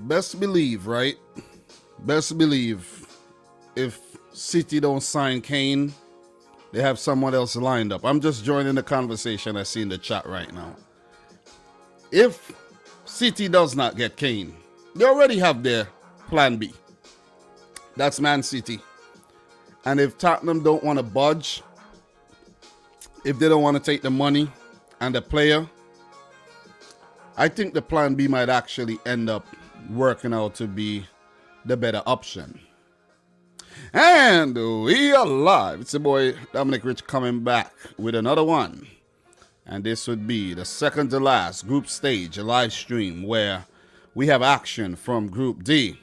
best believe, right? Best believe if City don't sign Kane, they have someone else lined up. I'm just joining the conversation I see in the chat right now. If City does not get Kane, they already have their plan B. That's Man City. And if Tottenham don't want to budge, if they don't want to take the money and the player, I think the plan B might actually end up working out to be the better option. And we are live. It's your boy Dominic Rich coming back with another one. And this would be the second to last group stage, a live stream where we have action from Group D.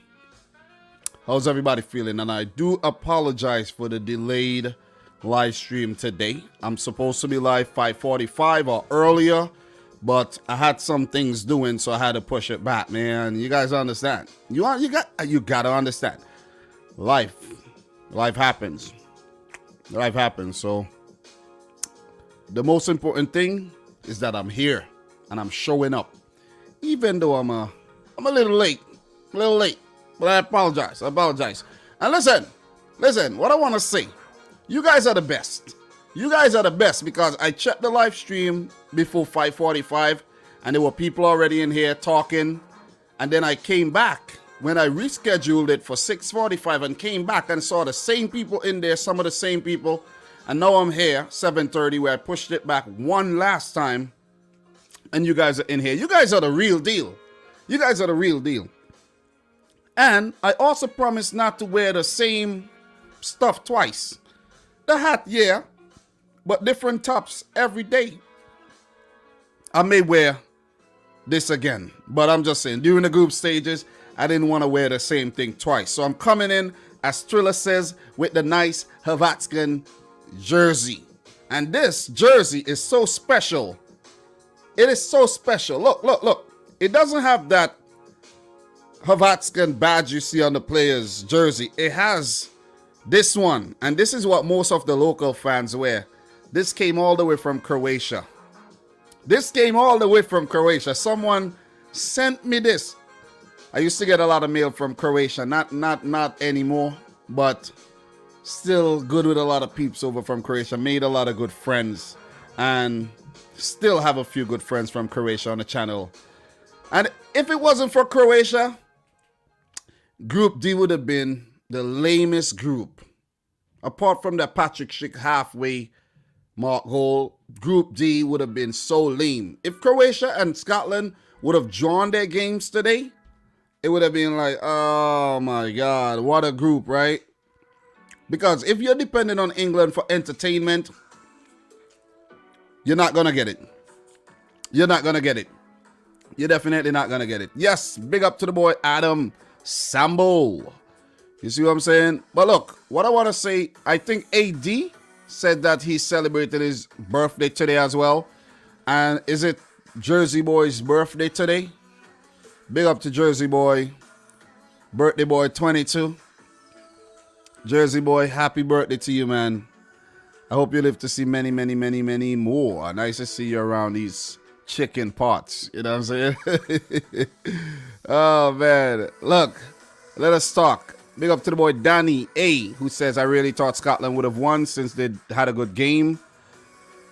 How's everybody feeling? And I do apologize for the delayed live stream today. I'm supposed to be live 5:45 or earlier, but I had some things doing, so I had to push it back, man. You guys understand? You gotta understand. Life happens. Life happens. So the most important thing is that I'm here and I'm showing up, even though I'm a little late, but I apologize. And listen. What I want to say, you guys are the best. You guys are the best because I checked the live stream before 5:45 and there were people already in here talking. And then I came back when I rescheduled it for 6:45 and came back and saw the same people in there, some of the same people. And now I'm here, 7:30, where I pushed it back one last time. And you guys are in here. You guys are the real deal. You guys are the real deal. And I also promised not to wear the same stuff twice. The hat, yeah, but different tops every day. I may wear this again, but I'm just saying, during the group stages, I didn't want to wear the same thing twice. So I'm coming in, as Trilla says, with the nice Havatskan jersey. And this jersey is so special. It is so special. Look. It doesn't have that Havatskan badge you see on the player's jersey. It has this one, and this is what most of the local fans wear. This came all the way from Croatia. Someone sent me this. I used to get a lot of mail from Croatia, not anymore, but still good with a lot of peeps over from Croatia. Made a lot of good friends, and still have a few good friends from Croatia on the channel. And if it wasn't for Croatia, Group D would have been the lamest group. Apart from the Patrick Schick halfway mark goal, Group D would have been so lame. If Croatia and Scotland would have drawn their games today, it would have been like, oh my God, what a group, right? Because if you're dependent on England for entertainment, you're not going to get it. You're not going to get it. You're definitely not going to get it. Yes, big up to the boy Adam Sambo. You see what I'm saying? But look, what I want to say, I think AD said that he celebrated his birthday today as well. And is it Jersey Boy's birthday today? Big up to Jersey Boy. Birthday boy 22. Jersey Boy, happy birthday to you, man. I hope you live to see many, many, many, many more. Nice to see you around these chicken pots. You know what I'm saying? Oh, man. Look, let us talk. Big up to the boy Danny A, who says, I really thought Scotland would have won since they had a good game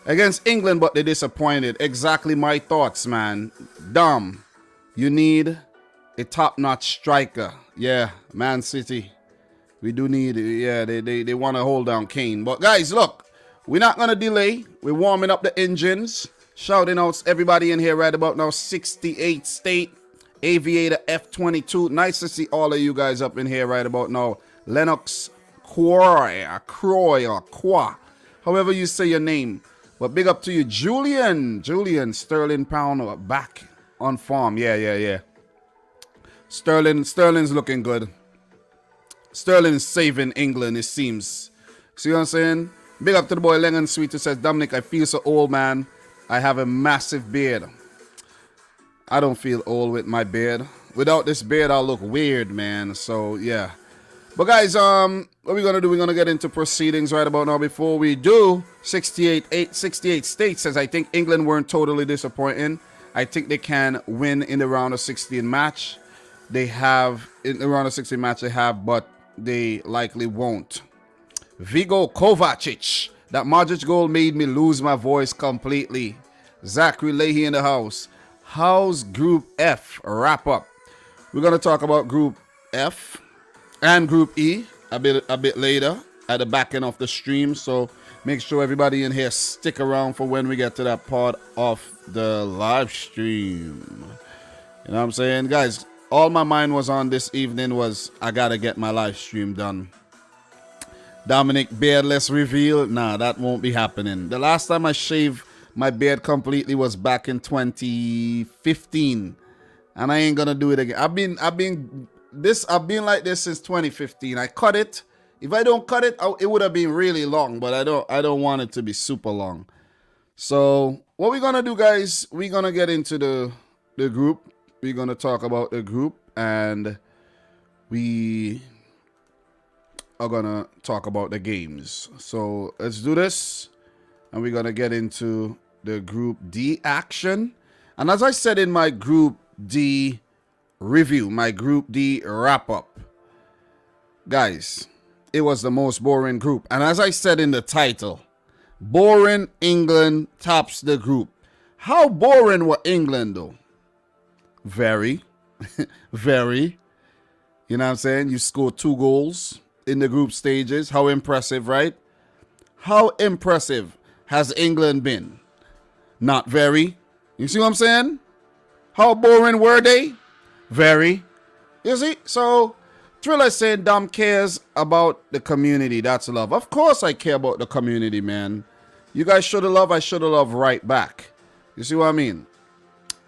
against England, but they disappointed. Exactly my thoughts, man. Dom, you need a top-notch striker. Yeah, Man City. We do need, yeah, they want to hold down Kane. But guys, look, we're not going to delay. We're warming up the engines. Shouting out everybody in here right about now. 68 State, Aviator F22. Nice to see all of you guys up in here right about now. Lennox Croy, or Qua, however you say your name. But big up to you, Julian. Sterling Pound back on form. Yeah. Sterling's looking good. Sterling's saving England, it seems. See what I'm saying? Big up to the boy Lennon Sweet who says, Dominic, I feel so old, man. I have a massive beard. I don't feel old with my beard. Without this beard, I'll look weird, man. So, yeah. But, guys, what are we going to do? We're going to get into proceedings right about now. Before we do, 68 States says, I think England weren't totally disappointing. I think they can win in the round of 16 match. they have in the round of 16 match they have, but they likely won't. Vigo Kovacic. That Modric goal made me lose my voice completely. Zachary Leahy in the house. How's Group F wrap up? We're going to talk about Group F and Group E a bit later at the back end of the stream. So make sure everybody in here stick around for when we get to that part of the live stream. You know what I'm saying? Guys, all my mind was on this evening was I got to get my live stream done. Dominic beardless reveal. Nah, that won't be happening. The last time I shaved my beard completely was back in 2015. And I ain't gonna do it again. I've been like this since 2015. I cut it. If I don't cut it, it would have been really long, but I don't want it to be super long. So what we're gonna do, guys, we're gonna get into the group. We're gonna talk about the group, and we are gonna talk about the games. So let's do this, and we're gonna get into the Group D action. And as I said in my Group D review, my Group D wrap up, guys, it was the most boring group. And as I said in the title, boring England tops the group. How boring were England though? Very, very. You know what I'm saying? You scored 2 goals in the group stages. How impressive, right? How impressive has England been? Not very. You see what I'm saying? How boring were they? Very. You see? So, Thriller saying Dom cares about the community. That's love. Of course I care about the community, man. You guys should have loved. I should have loved right back. You see what I mean?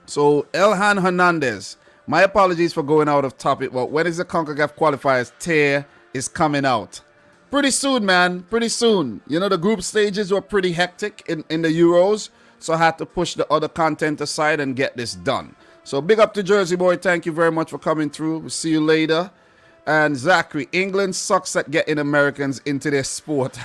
So, Elhan Hernandez. My apologies for going out of topic, but when is the CONCACAF qualifiers? Tear is coming out. Pretty soon, man. Pretty soon. You know, the group stages were pretty hectic in the Euros. So I had to push the other content aside and get this done. So big up to Jersey Boy. Thank you very much for coming through. We'll see you later. And Zachary, England sucks at getting Americans into their sport.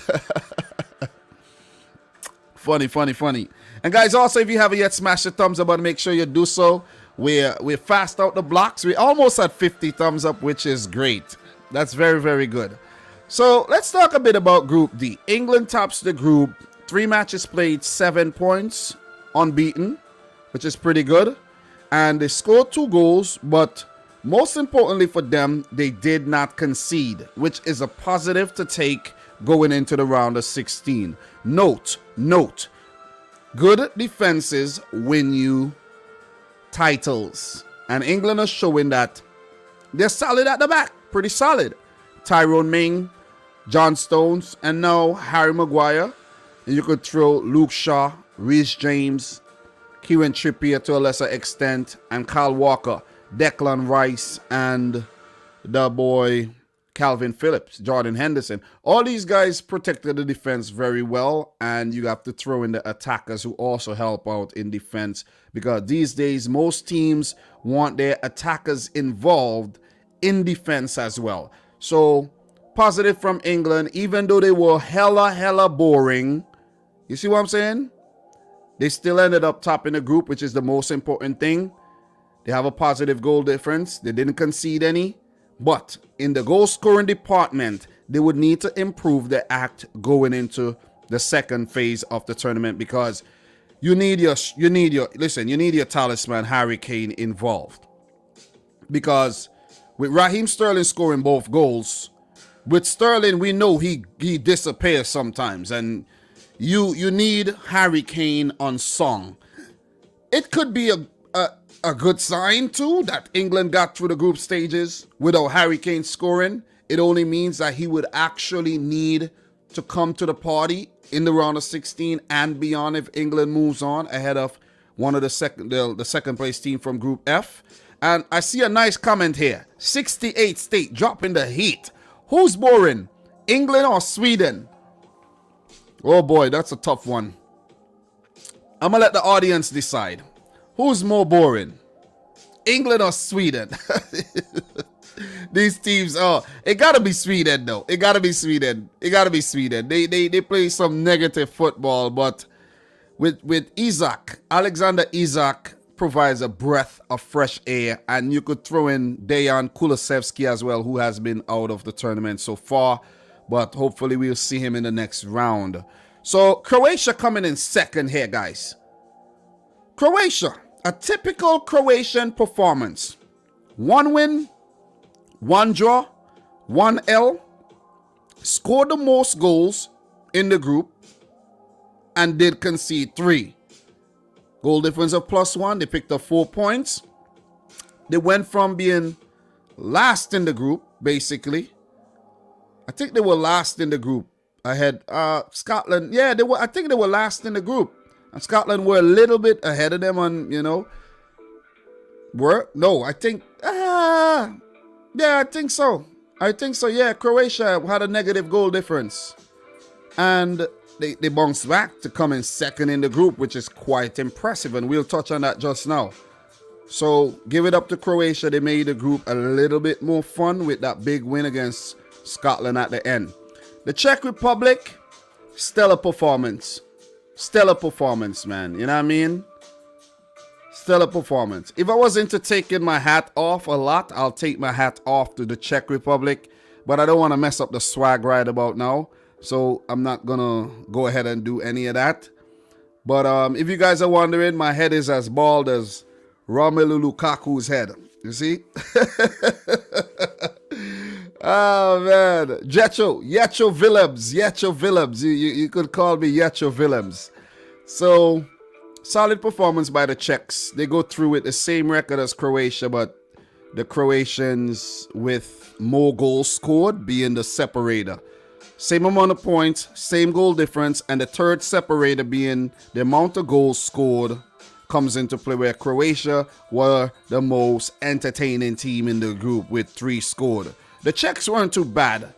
Funny, funny, funny. And guys, also, if you haven't yet smashed the thumbs up button, make sure you do so. We're fast out the blocks. We're almost at 50 thumbs up, which is great. That's very, very good. So let's talk a bit about Group D. England tops the group. 3 matches played, 7 points, unbeaten, which is pretty good. And they scored 2 goals, but most importantly for them, they did not concede, which is a positive to take going into the round of 16. Note, good defenses win you titles. And England are showing that they're solid at the back, pretty solid. Tyrone Ming, John Stones, and now Harry Maguire. And you could throw Luke Shaw, Reece James, Kieran Trippier to a lesser extent, and Kyle Walker, Declan Rice, and the boy Calvin Phillips, Jordan Henderson. All these guys protected the defense very well, and you have to throw in the attackers who also help out in defense, because these days most teams want their attackers involved in defense as well. So positive from England, even though they were hella boring. You see what I'm saying? They still ended up top in the group, which is the most important thing. They have a positive goal difference. They didn't concede any. But in the goal scoring department, they would need to improve their act going into the second phase of the tournament, because you need your talisman Harry Kane involved. Because with Raheem Sterling scoring both goals, with Sterling we know he disappears sometimes, and you need Harry Kane on song. It could be a good sign too that England got through the group stages without Harry Kane scoring. It only means that he would actually need to come to the party in the round of 16 and beyond if England moves on ahead of one of the second place team from Group F. And I see a nice comment here. 68 State dropping the heat. Who's boring? England or Sweden? Oh boy, that's a tough one. I'm gonna let the audience decide. Who's more boring? England or Sweden? These teams, it gotta be Sweden though. It gotta be Sweden. They play some negative football, but with Alexander Isak provides a breath of fresh air, and you could throw in Dejan Kulusevski as well, who has been out of the tournament so far, but hopefully we'll see him in the next round. So Croatia coming in second here, guys. Croatia, a typical Croatian performance. 1 win, 1 draw, 1 L, scored the most goals in the group, and did concede 3. Goal difference of +1. They picked up 4 points. They went from being last in the group, basically. I think they were last in the group. Ahead Scotland. Yeah, I think they were last in the group. And Scotland were a little bit ahead of them on, I think so. Yeah, Croatia had a negative goal difference. And they bounced back to come in second in the group, which is quite impressive, and we'll touch on that just now. So give it up to Croatia. They made the group a little bit more fun with that big win against Scotland at the end. The Czech Republic, stellar performance. Stellar performance, man. You know what I mean? Stellar performance. If I was into taking my hat off a lot, I'll take my hat off to the Czech Republic, but I don't want to mess up the swag right about now. So I'm not going to go ahead and do any of that. But if you guys are wondering, my head is as bald as Romelu Lukaku's head. You see? Oh, man. Yecho Willems. You could call me Yecho Willems. So, solid performance by the Czechs. They go through with the same record as Croatia, but the Croatians with more goals scored being the separator. Same amount of points, same goal difference, and the third separator being the amount of goals scored comes into play, where Croatia were the most entertaining team in the group with 3 scored. The Czechs weren't too bad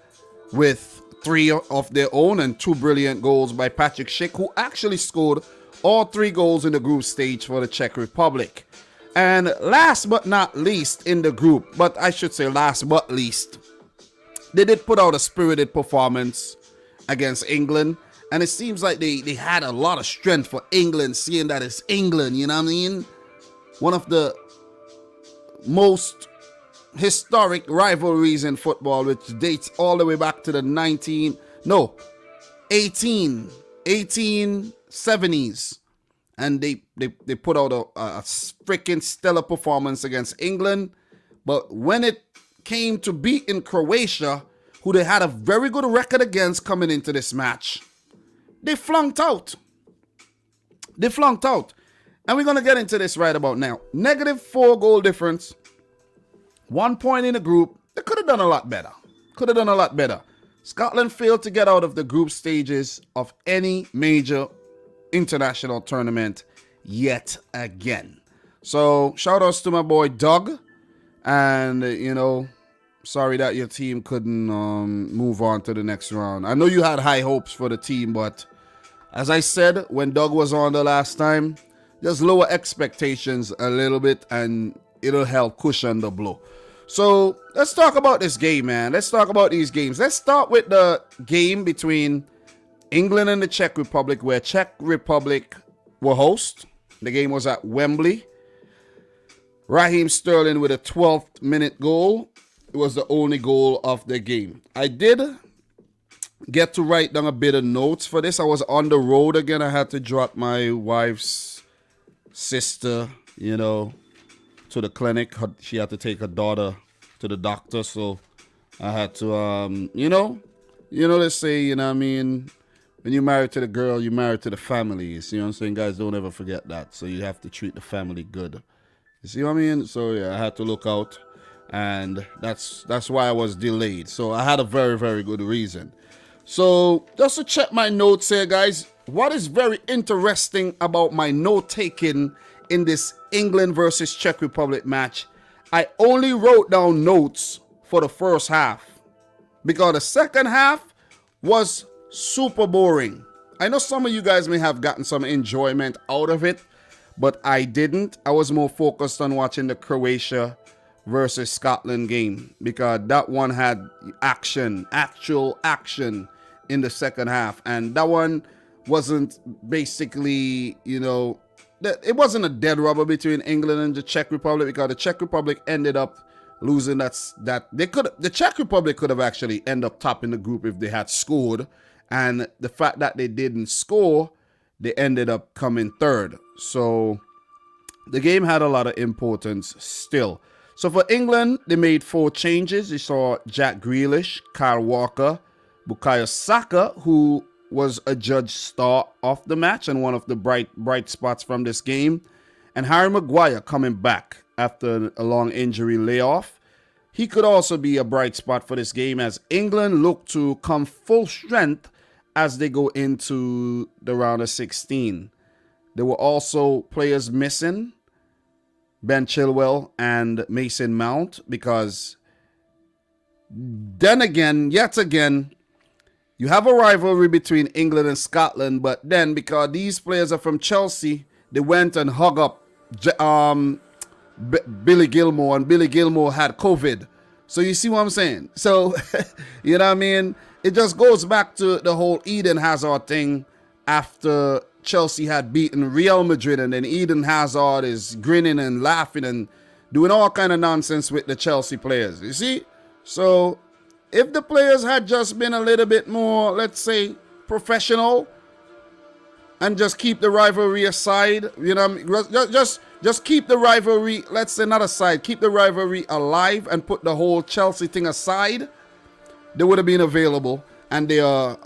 with 3 of their own and 2 brilliant goals by Patrick Schick, who actually scored all 3 goals in the group stage for the Czech Republic. And last but not least in the group, but I should say last but least, they did put out a spirited performance against England. And it seems like they had a lot of strength for England, seeing that it's England, you know what I mean? One of the most historic rivalries in football, which dates all the way back to the 1870s. And they put out a freaking stellar performance against England. But when it came to beating Croatia, who they had a very good record against coming into this match, they flunked out. And we're going to get into this right about now. -4 goal difference. 1 point in the group. They could have done a lot better. Scotland failed to get out of the group stages of any major international tournament yet again. So shout outs to my boy Doug. And, sorry that your team couldn't move on to the next round. I know you had high hopes for the team, but as I said when Doug was on the last time, just lower expectations a little bit and it'll help cushion the blow. So let's talk about this game, man. Let's talk about these games. Let's start with the game between England and the Czech Republic, where Czech Republic were host. The game was at Wembley. Raheem Sterling with a 12th minute goal. It was the only goal of the game. I did get to write down a bit of notes for this. I was on the road again. I had to drop my wife's sister, to the clinic. She had to take her daughter to the doctor. So I had to, let's say, what I mean? When you're married to the girl, you're married to the family. You see what I'm saying? Guys, don't ever forget that. So you have to treat the family good. You see what I mean? So yeah, I had to look out. And that's why I was delayed. So I had a very, very good reason. So just to check my notes here, guys. What is very interesting about my note-taking in this England versus Czech Republic match, I only wrote down notes for the first half, because the second half was super boring. I know some of you guys may have gotten some enjoyment out of it, but I didn't. I was more focused on watching the Croatia versus Scotland game, because that one had actual action in the second half, and that one wasn't basically, it wasn't a dead rubber between England and the Czech Republic, because the Czech Republic ended up losing. The Czech Republic could have actually ended up topping the group if they had scored, and the fact that they didn't score, they ended up coming third. So the game had a lot of importance still. So for England, they made 4 changes. You saw Jack Grealish, Kyle Walker, Bukayo Saka, who was a judge star of the match and one of the bright spots from this game, and Harry Maguire coming back after a long injury layoff. He could also be a bright spot for this game as England look to come full strength as they go into the round of 16. There were also players missing, Ben Chilwell and Mason Mount, because then again, yet again, you have a rivalry between England and Scotland, but then because these players are from Chelsea, they went and hug up Billy Gilmore, and Billy Gilmore had COVID. So you see what I'm saying? So, you know what I mean? It just goes back to the whole Eden Hazard thing after Chelsea had beaten Real Madrid, and then Eden Hazard is grinning and laughing and doing all kind of nonsense with the Chelsea players. You see? So if the players had just been a little bit more, let's say, professional and just keep the rivalry aside, you know, just keep the rivalry, let's say not aside, keep the rivalry alive and put the whole Chelsea thing aside, they would have been available, and they are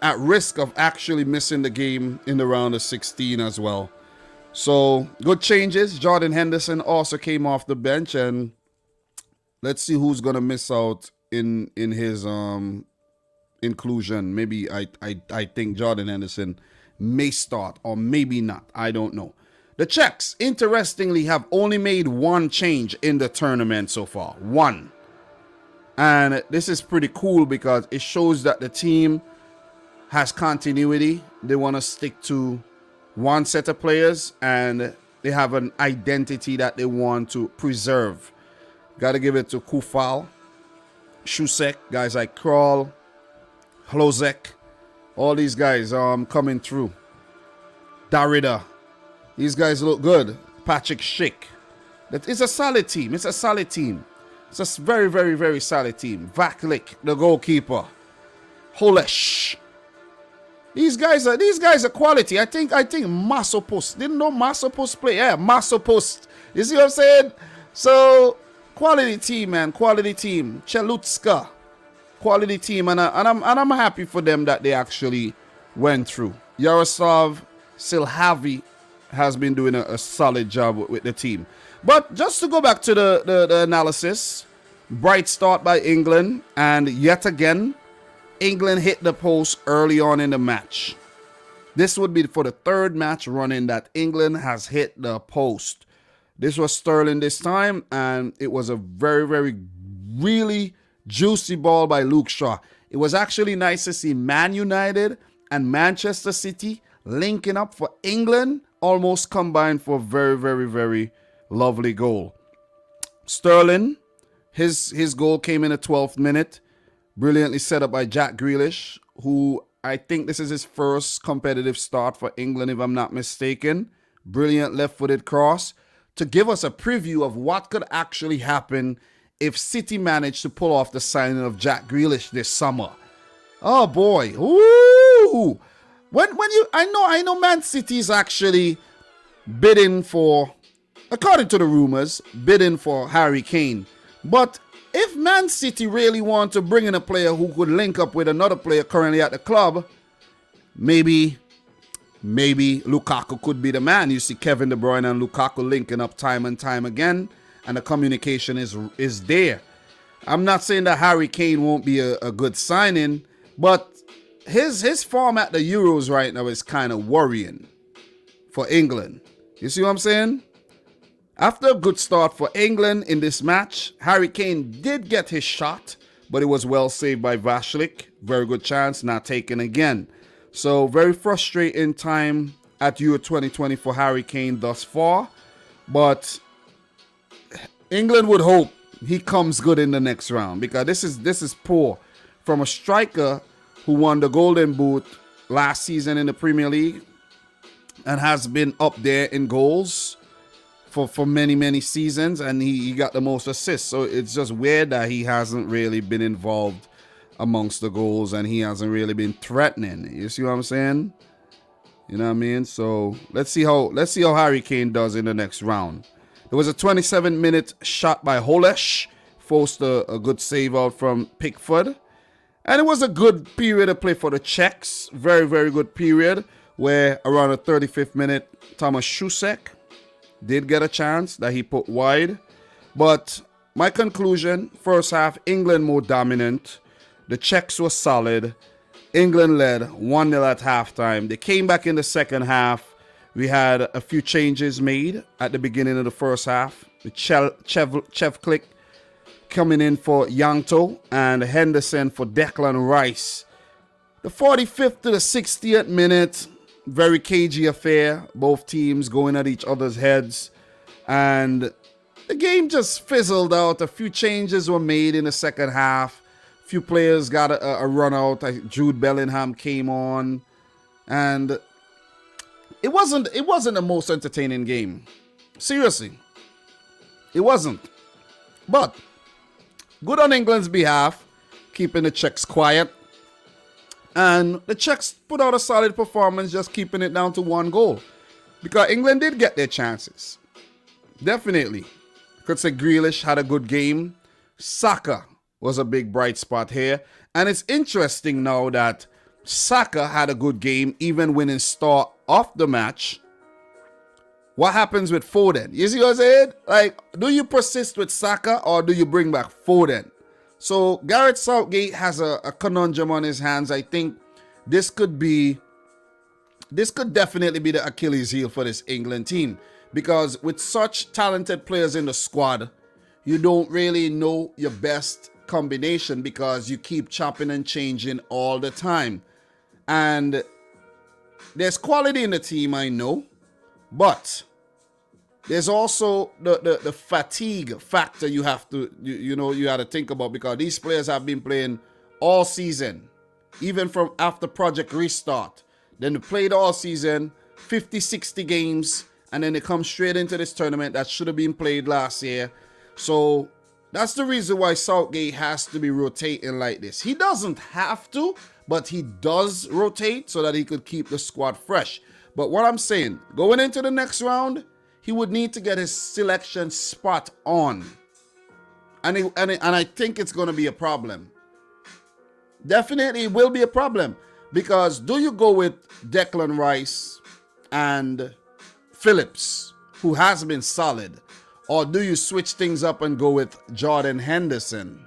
at risk of actually missing the game in the round of 16 as well. So good changes. Jordan Henderson also came off the bench, and let's see who's gonna miss out in his inclusion. Maybe I think Jordan Henderson may start, or maybe not. I don't know. The Czechs, interestingly, have only made 1 change in the tournament so far. 1. And this is pretty cool because it shows that the team has continuity. They want to stick to one set of players, and they have an identity that they want to preserve. Got to give it to Kufal, Shusek, guys like Kroll, Hlozek. All these guys coming through. Darida. These guys look good. Patrick Schick. It's a solid team. It's a solid team. It's a very, very, very solid team. Vaklik, the goalkeeper. Holesh. These guys are quality. I think Masopust. Didn't know Masopust play. Yeah, Masopust. You see what I'm saying? So quality team, man. Quality team. Chelutska. Quality team, and I'm happy for them that they actually went through. Yaroslav Silhavi has been doing a solid job with the team. But just to go back to the analysis, bright start by England, and yet again, England hit the post early on in the match. This would be for the 3rd match running that England has hit the post. This was Sterling this time, and it was a very, very, really juicy ball by Luke Shaw. It was actually nice to see Man United and Manchester City linking up for England, almost combined for a very, very, very lovely goal. Sterling, his goal came in the 12th minute, brilliantly set up by Jack Grealish, who I think this is his first competitive start for England, if I'm not mistaken. Brilliant left-footed cross to give us a preview of what could actually happen if City managed to pull off the signing of Jack Grealish this summer. Oh boy. Ooh. I know Man City is actually bidding for, according to the rumors, bidding for Harry Kane. But if Man City really want to bring in a player who could link up with another player currently at the club, maybe Lukaku could be the man. You see Kevin De Bruyne and Lukaku linking up time and time again, and the communication is there. I'm not saying that Harry Kane won't be a good signing, but his form at the Euros right now is kind of worrying for England. You see what I'm saying? After a good start for England in this match, Harry Kane did get his shot, but it was well saved by Vashlik. Very good chance, not taken again. So very frustrating time at Euro 2020 for Harry Kane thus far, but England would hope he comes good in the next round, because this is poor from a striker who won the Golden Boot last season in the Premier League. and has been up there in goals for many, many seasons, and he got the most assists. So it's just weird that he hasn't really been involved amongst the goals, and he hasn't really been threatening. You see what I'm saying? You know what I mean? So let's see how Harry Kane does in the next round. There was a 27-minute shot by Holesh, forced a good save out from Pickford. And it was a good period of play for the Czechs. Very, very good period, where around the 35th minute, Thomas Šusek did get a chance that he put wide. But my conclusion, first half, England more dominant. The Czechs were solid. England led 1-0 at halftime. They came back in the second half. We had a few changes made at the beginning of the first half. The Chevclick coming in for Yanto and Henderson for Declan Rice. The 45th to the 60th minute, very cagey affair. Both teams going at each other's heads. And the game just fizzled out. A few changes were made in the second half. A few players got a run out. Jude Bellingham came on. And it wasn't the most entertaining game. Seriously. It wasn't. But good on England's behalf, keeping the Czechs quiet. And the Czechs put out a solid performance, just keeping it down to 1 goal. Because England did get their chances. Definitely. Could say Grealish had a good game. Saka was a big bright spot here. And it's interesting now that Saka had a good game, even winning star of the match. What happens with Foden? You see what I'm saying? Like, do you persist with Saka or do you bring back Foden? So Gareth Southgate has a conundrum on his hands. I think this could definitely be the Achilles heel for this England team. Because with such talented players in the squad, you don't really know your best combination because you keep chopping and changing all the time. And there's quality in the team, I know. But there's also the fatigue factor you have to, you got to think about, because these players have been playing all season, even from after Project Restart. Then they played all season, 50, 60 games, and then they come straight into this tournament that should have been played last year. So that's the reason why Southgate has to be rotating like this. He doesn't have to, but he does rotate so that he could keep the squad fresh. But what I'm saying, going into the next round, he would need to get his selection spot on. And I think it's going to be a problem. Definitely it will be a problem. Because do you go with Declan Rice and Phillips, who has been solid? Or do you switch things up and go with Jordan Henderson?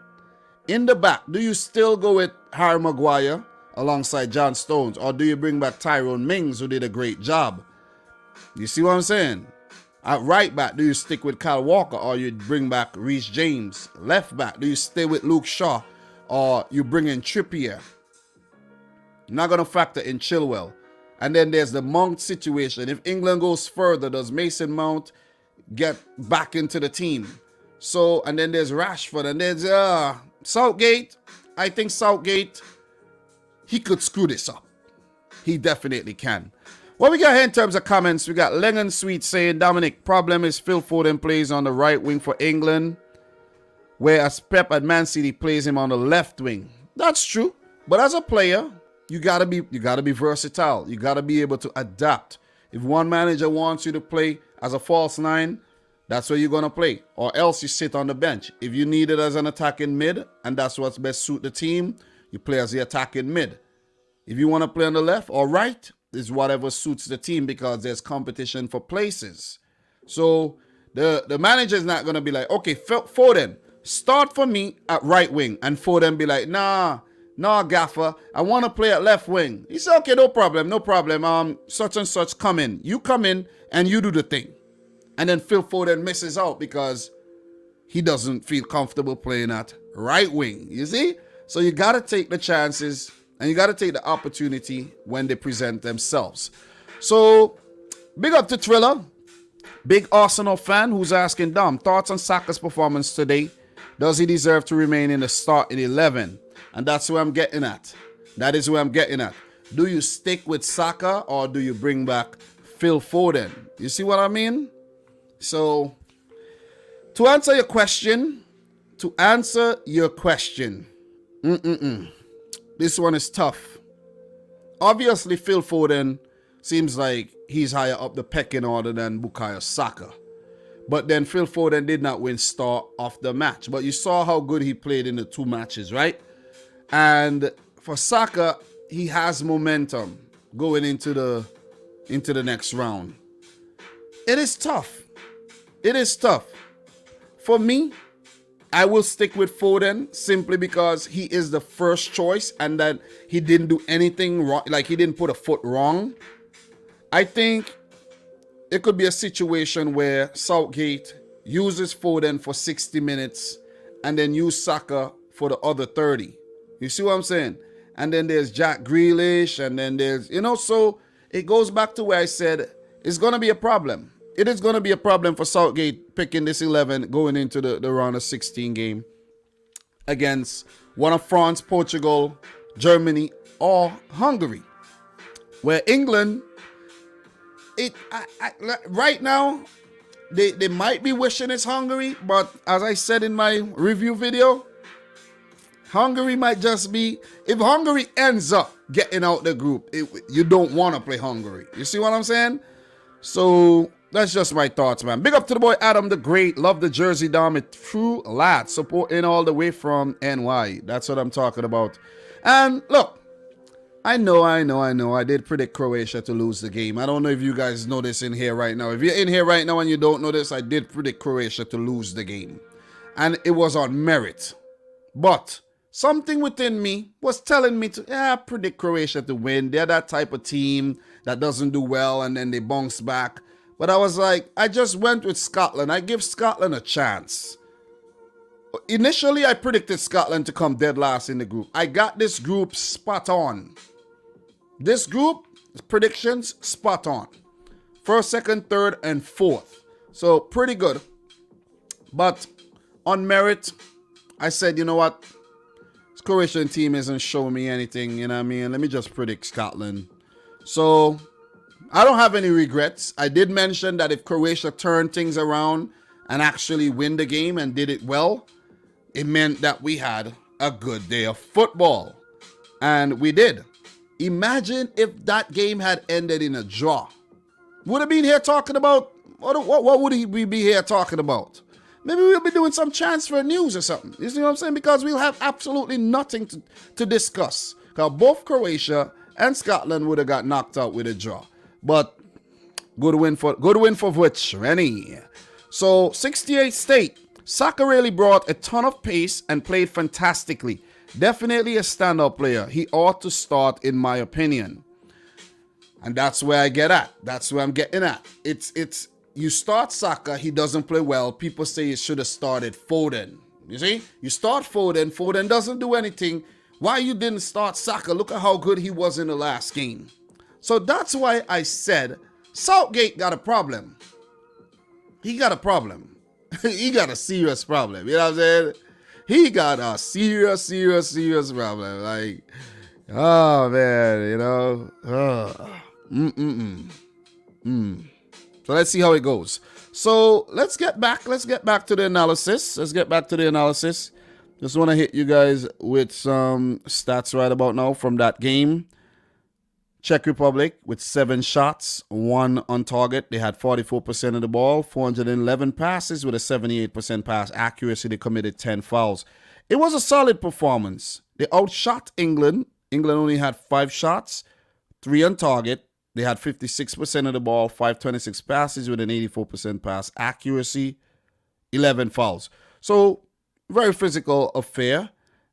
In the back, do you still go with Harry Maguire alongside John Stones? Or do you bring back Tyrone Mings, who did a great job? You see what I'm saying? At right back, do you stick with Kyle Walker or you bring back Reece James? Left back, do you stay with Luke Shaw or you bring in Trippier? You're not going to factor in Chilwell. And then there's the Mount situation. If England goes further, does Mason Mount get back into the team? So, and then there's Rashford, and there's Southgate. I think Southgate, he could screw this up. He definitely can. What we got here in terms of comments, we got Lennon Sweet saying, Dominic, problem is Phil Foden plays on the right wing for England, whereas Pep at Man City plays him on the left wing. That's true. But as a player, you gotta be versatile. You gotta be able to adapt. If one manager wants you to play as a false nine, that's where you're gonna play. Or else you sit on the bench. If you need it as an attacking mid, and that's what's best suit the team, you play as the attacking mid. If you want to play on the left or right, is whatever suits the team, because there's competition for places. So the manager is not going to be like, okay, Foden, start for me at right wing. And Foden be like, nah, Gaffer, I want to play at left wing. He said, okay, no problem. Such and such come in. You come in and you do the thing. And then Phil Foden misses out because he doesn't feel comfortable playing at right wing. You see? So you got to take the chances. And you got to take the opportunity when they present themselves. So, big up to Thriller. Big Arsenal fan who's asking, Dom, thoughts on Saka's performance today? Does he deserve to remain in the starting 11? And that's where I'm getting at. That is where I'm getting at. Do you stick with Saka or do you bring back Phil Foden. You see what I mean? So, to answer your question, this one is tough. Obviously, Phil Foden seems like he's higher up the pecking order than Bukayo Saka. But then Phil Foden did not win star of the match. But you saw how good he played in the 2 matches, right? And for Saka, he has momentum going into the next round. It is tough. It is tough. For me, I will stick with Foden simply because he is the first choice and that he didn't do anything wrong. Like, he didn't put a foot wrong. I think it could be a situation where Southgate uses Foden for 60 minutes and then use Saka for the other 30. You see what I'm saying? And then there's Jack Grealish, and then there's, so it goes back to where I said it's going to be a problem. It is going to be a problem for Southgate picking this 11 going into the round of 16 game against one of France, Portugal, Germany, or Hungary. Where England, right now, they might be wishing it's Hungary, but as I said in my review video, Hungary might just be, if Hungary ends up getting out the group, you don't want to play Hungary. You see what I'm saying? So that's just my thoughts, man. Big up to the boy Adam the Great. Love the jersey, Dom. It's true lad. Supporting all the way from NY. That's what I'm talking about. And look, I know. I did predict Croatia to lose the game. I don't know if you guys know this in here right now. If you're in here right now and you don't know this, I did predict Croatia to lose the game. And it was on merit. But something within me was telling me to predict Croatia to win. They're that type of team that doesn't do well and then they bounce back. But I was like, I just went with Scotland. I give Scotland a chance. Initially, I predicted Scotland to come dead last in the group. I got this group spot on. This group, predictions, spot on. First, second, third, and fourth. So, pretty good. But on merit, I said, you know what? This Croatian team isn't showing me anything, you know what I mean? Let me just predict Scotland. So, I don't have any regrets. I did mention that if Croatia turned things around and actually win the game and did it well, it meant that we had a good day of football. And we did. Imagine if that game had ended in a draw. Would have been here talking about, what would we be here talking about? Maybe we'll be doing some transfer news or something. You see what I'm saying? Because we'll have absolutely nothing to discuss. Because both Croatia and Scotland would have got knocked out with a draw. But good win for which, Rennie. So 68 State. Saka really brought a ton of pace and played fantastically. Definitely a standout player. He ought to start, in my opinion. And that's where I get at. That's where I'm getting at. It's you start Saka, he doesn't play well. People say you should have started Foden. You see? You start Foden, Foden doesn't do anything. Why you didn't start Saka? Look at how good he was in the last game. So that's why I said Southgate got a problem. He got a problem. He got a serious problem. You know what I'm saying? He got a serious problem. Like, oh man, So let's see how it goes. So let's get back to the analysis. Just want to hit you guys with some stats right about now from that game. Czech Republic with 7 shots, 1 on target. They had 44% of the ball, 411 passes with a 78% pass accuracy. They committed 10 fouls. It was a solid performance. They outshot England. England only had 5 shots, 3 on target. They had 56% of the ball, 526 passes with an 84% pass accuracy, 11 fouls. So, very physical affair.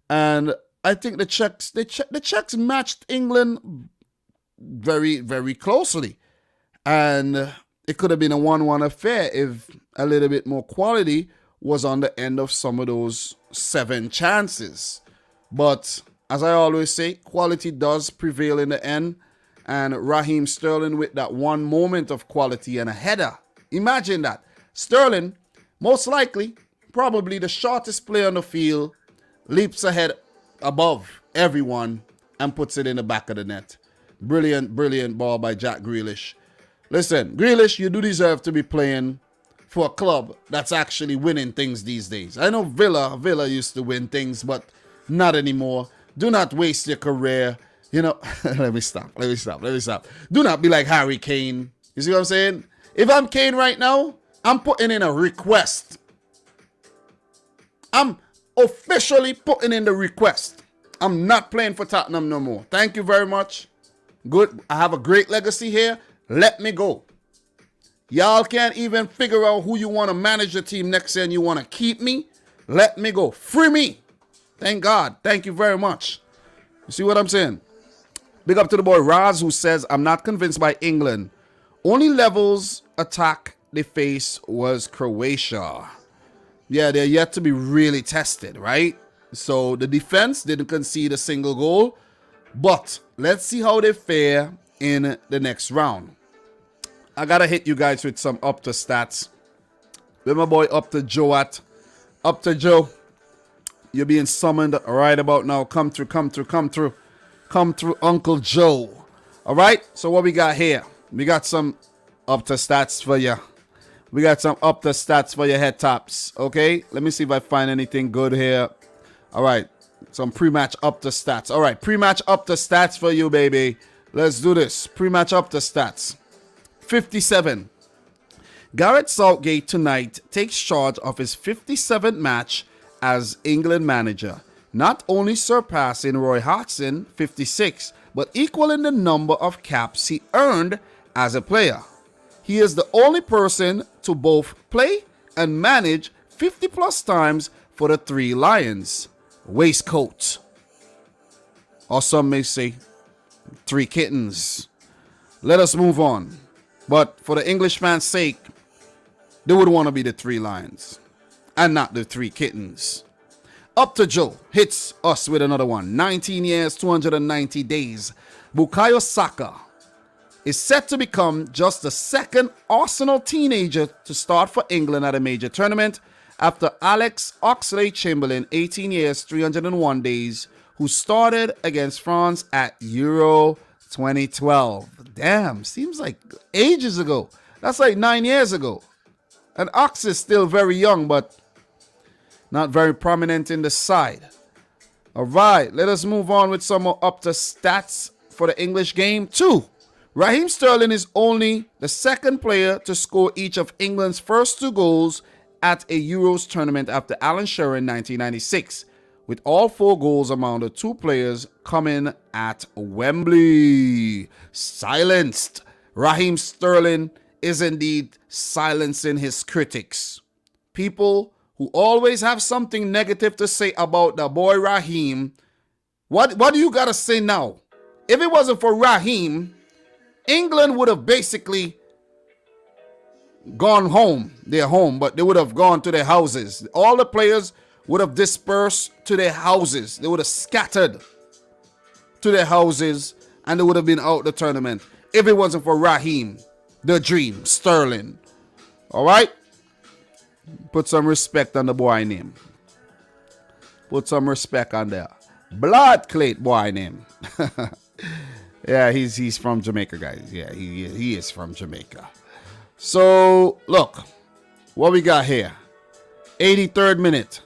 And I think the Czechs matched England very, very closely. And it could have been a 1-1 affair if a little bit more quality was on the end of some of those 7 chances. But as I always say, quality does prevail in the end. And Raheem Sterling with that one moment of quality and a header. Imagine that. Sterling, most likely, probably the shortest player on the field, leaps ahead above everyone and puts it in the back of the net. Brilliant ball by Jack Grealish. Listen, Grealish, you do deserve to be playing for a club that's actually winning things these days. I know Villa used to win things, but not anymore. Do not waste your career. You know, let me stop. Do not be like Harry Kane. You see what I'm saying? If I'm Kane right now, I'm putting in a request. I'm officially putting in the request. I'm not playing for Tottenham no more. Thank you very much. Good. I have a great legacy here. Let me go. Y'all can't even figure out who you want to manage the team next year and you want to keep me. Let me go. Free me. Thank God. Thank you very much. You see what I'm saying? Big up to the boy Raz, who says, I'm not convinced by England. Only levels attack they face was Croatia. Yeah, they're yet to be really tested, right? So the defense didn't concede a single goal. But let's see how they fare in the next round. I got to hit you guys with some up to stats. With my boy Up to Joe at. Up to Joe. You're being summoned right about now. Come through, Uncle Joe. All right, so what we got here? We got some up to stats for you. We got some up to stats for your head tops. Okay, let me see if I find anything good here. All right, some pre-match up to stats. All right, pre-match up to stats for you, baby. Let's do this. Pre-match up to stats. 57. Gareth Southgate tonight takes charge of his 57th match as England manager, not only surpassing Roy Hodgson 56, but equaling the number of caps he earned as a player. He is the only person to both play and manage 50 plus times for the Three Lions. Waistcoat, or some may say Three Kittens. Let us move on. But for the Englishman's sake, they would want to be the Three Lions and not the Three Kittens. Up to Joe hits us with another one. 19 years, 290 days. Bukayo Saka is set to become just the second Arsenal teenager to start for England at a major tournament after Alex Oxlade-Chamberlain, 18 years, 301 days, who started against France at Euro 2012. Damn, seems like ages ago. That's like 9 years ago. And Ox is still very young, but not very prominent in the side. All right, let us move on with some more up to stats for the English game. 2. Raheem Sterling is only the second player to score each of England's first 2 goals at a Euros tournament after Alan Shearer in 1996, with all 4 goals among the 2 players coming at Wembley. Silenced. Raheem Sterling is indeed silencing his critics. People who always have something negative to say about the boy Raheem. What do you got to say now? If it wasn't for Raheem, England would have basically gone home. They're home, but they would have gone to their houses. All the players would have dispersed to their houses. They would have scattered to their houses, and they would have been out the tournament if it wasn't for Raheem, the Dream, Sterling. All right? Put some respect on the boy name. Put some respect on there. Blood Clate boy name. Yeah, he's from Jamaica, guys. Yeah, he is from Jamaica. So, look, what we got here. 83rd minute.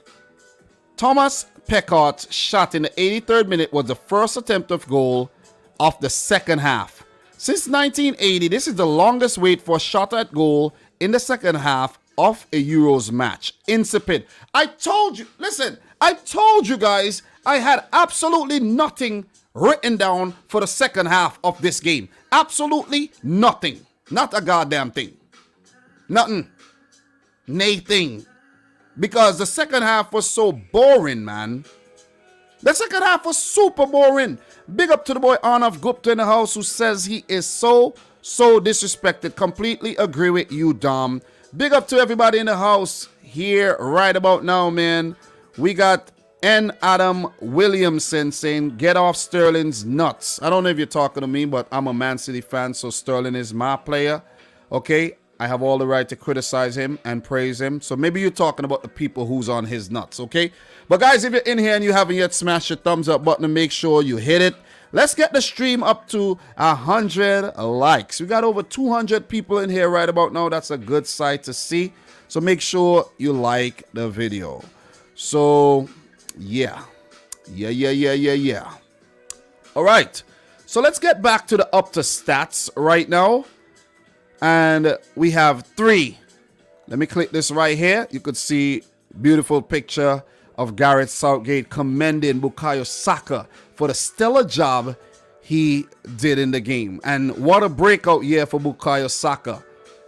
Thomas Peckhart's shot in the 83rd minute was the first attempt of goal of the second half. Since 1980, this is the longest wait for a shot at goal in the second half of a Euros match. Insipid. I told you, listen, I told you guys I had absolutely nothing written down for the second half of this game. Absolutely nothing. Not a goddamn thing. Nothing. Nothing. Because the second half was so boring, man. The second half was super boring. Big up to the boy Arnav Gupta in the house, who says he is so disrespected. Completely agree with you, Dom. Big up to everybody in the house here right about now, man. We got N. Adam Williamson saying, get off Sterling's nuts. I don't know if you're talking to me, but I'm a Man City fan, so Sterling is my player. Okay? I have all the right to criticize him and praise him. So maybe you're talking about the people who's on his nuts, okay? But guys, if you're in here and you haven't yet smashed your thumbs up button, make sure you hit it. Let's get the stream up to 100 likes. We got over 200 people in here right about now. That's a good sight to see. So make sure you like the video. So, yeah. All right. So let's get back to the up to stats right now. And we have 3. Let me click this right here. You could see beautiful picture of Gareth Southgate commending Bukayo Saka for the stellar job he did in the game. And what a breakout year for Bukayo Saka.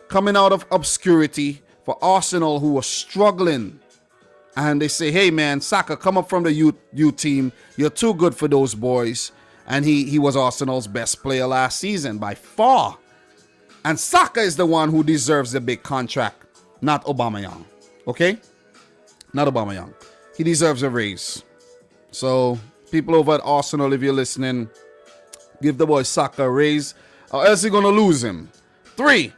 Coming out of obscurity for Arsenal, who were struggling. And they say, hey man, Saka, come up from the youth team. You're too good for those boys. And he was Arsenal's best player last season by far. And Saka is the one who deserves the big contract, not Aubameyang. Okay? Not Aubameyang. He deserves a raise. So, people over at Arsenal, if you're listening, give the boy Saka a raise, or else you're going to lose him. 3.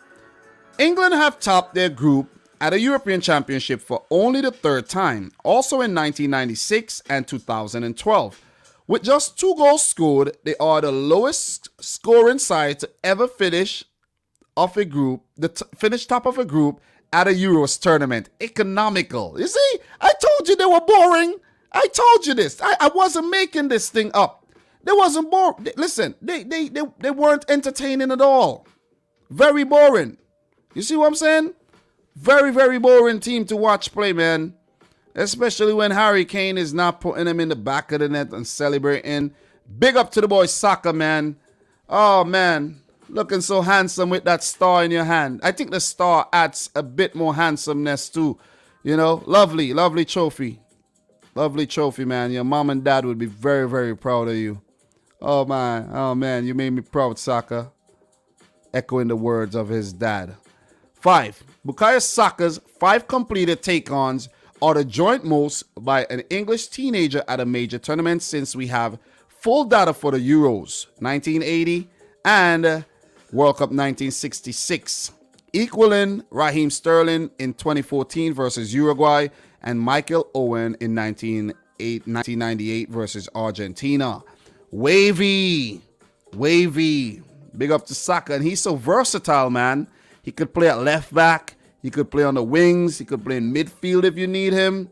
England have topped their group at a European Championship for only the 3rd time, also in 1996 and 2012. With just 2 goals scored, they are the lowest scoring side to ever finish of a group, finish top of a group at a Euros tournament. Economical. You see, I told you they were boring. I told you this. I wasn't making this thing up. They wasn't boring. Listen, they weren't entertaining at all. Very boring. You see what I'm saying? Very, very boring team to watch play, man. Especially when Harry Kane is not putting them in the back of the net and celebrating. Big up to the boy Saka, man. Oh, man. Looking so handsome with that star in your hand. I think the star adds a bit more handsomeness too. You know, lovely, lovely trophy. Lovely trophy, man. Your mom and dad would be very, very proud of you. Oh, man. You made me proud, Saka. Echoing the words of his dad. 5. Bukayo Saka's 5 completed take-ons are the joint most by an English teenager at a major tournament since we have full data for the Euros 1980 and World Cup 1966, equaling Raheem Sterling in 2014 versus Uruguay and Michael Owen in 1998 versus Argentina. Wavy. Big up to Saka. And he's so versatile, man. He could play at left back. He could play on the wings. He could play in midfield if you need him.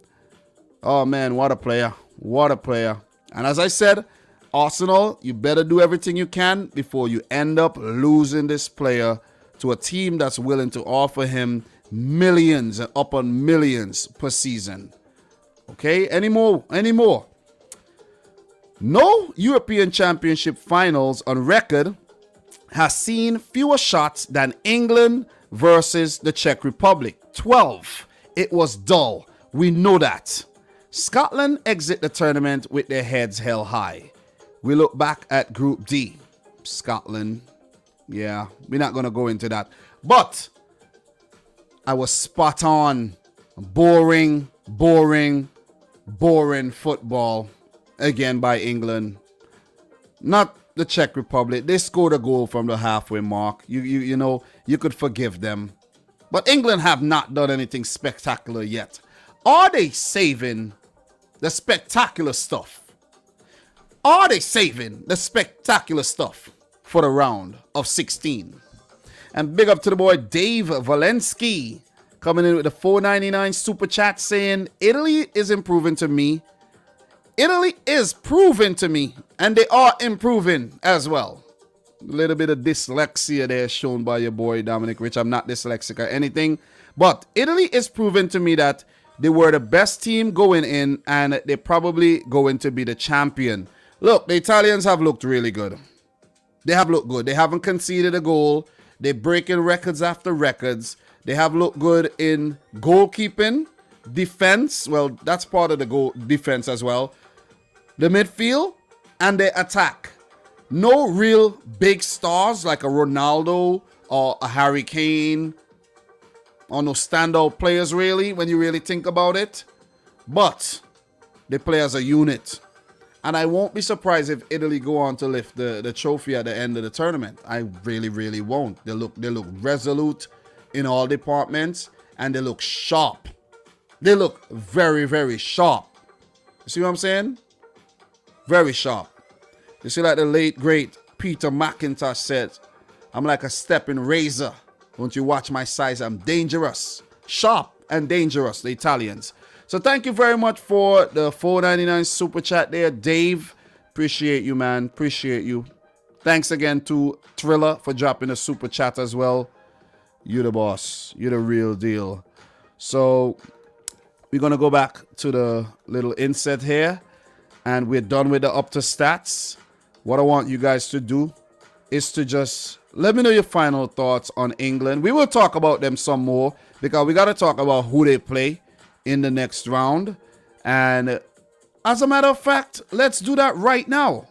Oh, man, what a player. What a player. And as I said, Arsenal, you better do everything you can before you end up losing this player to a team that's willing to offer him millions and upon millions per season. Okay, any more? No European Championship finals on record has seen fewer shots than England versus the Czech Republic. 12. It was dull. We know that. Scotland exit the tournament with their heads held high. We look back at Group D. Scotland. Yeah, we're not going to go into that. But I was spot on. Boring football. Again by England. Not the Czech Republic. They scored a goal from the halfway mark. You know, you could forgive them. But England have not done anything spectacular yet. Are they saving the spectacular stuff? Are they saving the spectacular stuff for the round of 16? And big up to the boy Dave Valensky coming in with the $4.99 super chat saying, Italy is improving to me. Italy is proving to me, and they are improving as well. A little bit of dyslexia there shown by your boy Dominic Rich. I'm not dyslexic or anything, but Italy is proving to me that they were the best team going in, and they're probably going to be the champion. Look, the Italians have looked really good. They have looked good. They haven't conceded a goal. They're breaking records after records. They have looked good in goalkeeping, defense. Well, that's part of the goal defense as well. The midfield and the attack. No real big stars like a Ronaldo or a Harry Kane, or no standout players really when you really think about it. But they play as a unit. And I won't be surprised if Italy go on to lift the trophy at the end of the tournament. I really won't. They look resolute in all departments, and they look sharp. They look very, very sharp. You see what I'm saying? Very sharp. You see, like the late, great Peter McIntosh said, I'm like a stepping razor. Don't you watch my size? I'm dangerous. Sharp and dangerous, the Italians. So thank you very much for the $4.99 super chat there, Dave. Appreciate you, man. Appreciate you. Thanks again to Thriller for dropping a super chat as well. You're the boss. You're the real deal. So we're going to go back to the little inset here. And we're done with the up to stats. What I want you guys to do is to just let me know your final thoughts on England. We will talk about them some more because we got to talk about who they play in the next round. And as a matter of fact, let's do that right now.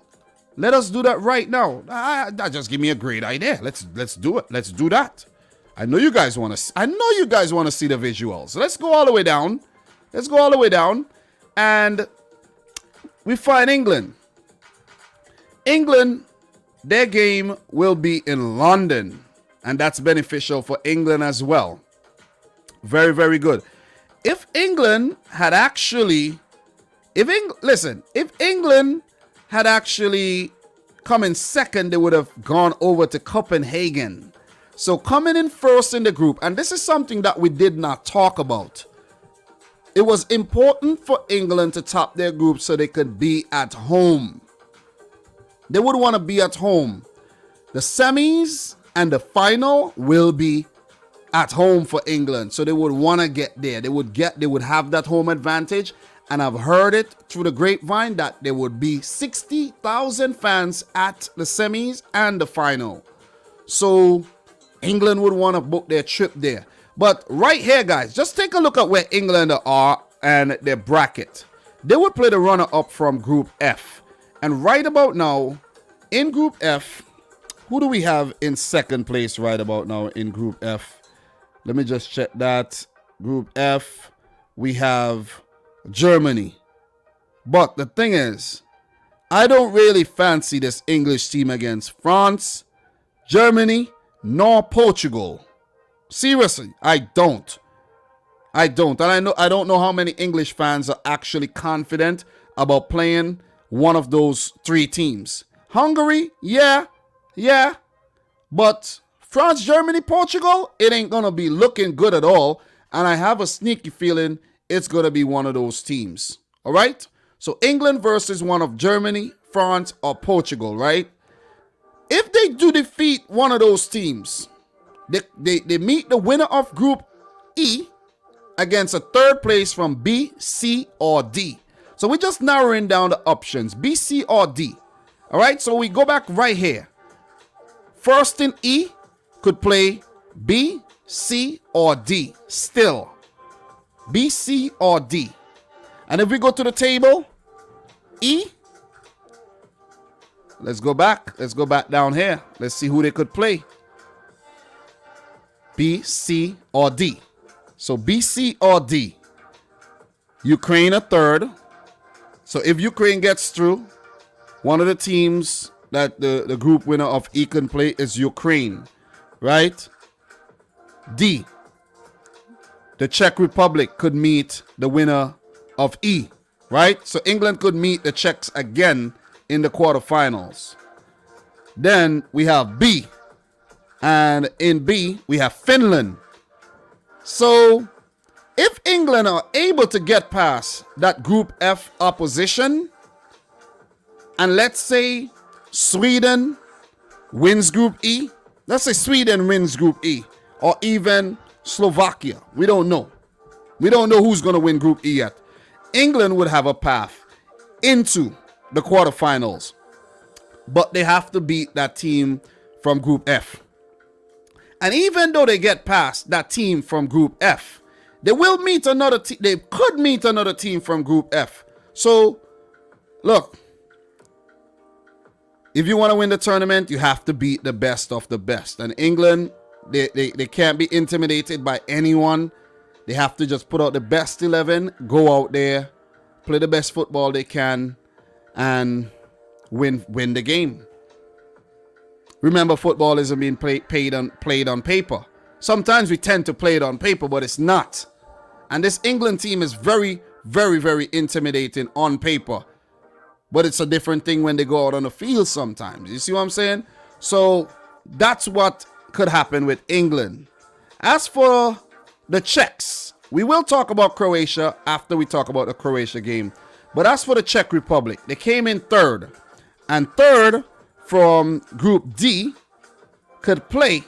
Let us do that right now. That just give me a great idea. Let's do it. Let's do that. I know you guys want to. I know you guys want to see the visuals. So let's go all the way down. Let's go all the way down, and we find England. England, their game will be in London, and that's beneficial for England as well. Very, very good. If England had actually, if England had actually come in second, they would have gone over to Copenhagen. So coming in first in the group, and this is something that we did not talk about. It was important for England to top their group so they could be at home. They would want to be at home. The semis and the final will be at home for England. So they would want to get there. They would have that home advantage. And I've heard it through the grapevine that there would be 60,000 fans at the semis and the final. So England would want to book their trip there. But right here, guys, just take a look at where England are and their bracket. They would play the runner-up from Group F. And right about now, in Group F, who do we have in second place right about now in Group F? Let me just check that. Group F, we have Germany. But the thing is, I don't really fancy this English team against France, Germany, nor Portugal. Seriously, I don't. And I don't know how many English fans are actually confident about playing one of those three teams. Hungary, yeah. But France, Germany, Portugal, it ain't going to be looking good at all. And I have a sneaky feeling it's going to be one of those teams. All right? So England versus one of Germany, France, or Portugal, right? If they do defeat one of those teams, they meet the winner of Group E against a third place from B, C, or D. So we're just narrowing down the options, B, C, or D. All right, so we go back right here. First in E could play B, C, or D. Still, B, C, or D. And if we go to the table, E, let's go back. Let's go back down here. Let's see who they could play. B, C, or D. So B, C, or D. Ukraine a third. So if Ukraine gets through, one of the teams that the group winner of E can play is Ukraine, right? D. The Czech Republic could meet the winner of E, right? So England could meet the Czechs again in the quarterfinals. Then we have B. And in B, we have Finland. So if England are able to get past that Group F opposition, and let's say Sweden wins Group E, let's say Sweden wins Group E, or even Slovakia, we don't know. We don't know who's going to win Group E yet. England would have a path into the quarterfinals, but they have to beat that team from Group F. And even though they get past that team from Group F, they will meet another team. They could meet another team from Group F. So, look, if you want to win the tournament, you have to beat the best of the best. And England, they can't be intimidated by anyone. They have to just put out the best 11, go out there, play the best football they can, and win the game. Remember, football isn't being played on paper. Sometimes we tend to play it on paper, but it's not. And this England team is very, very, very intimidating on paper. but it's a different thing when they go out on the field sometimes. You see what I'm saying? So that's what could happen with England. As for the Czechs, we will talk about Croatia after we talk about the Croatia game. But as for the Czech Republic, they came in third. And third from Group D could play.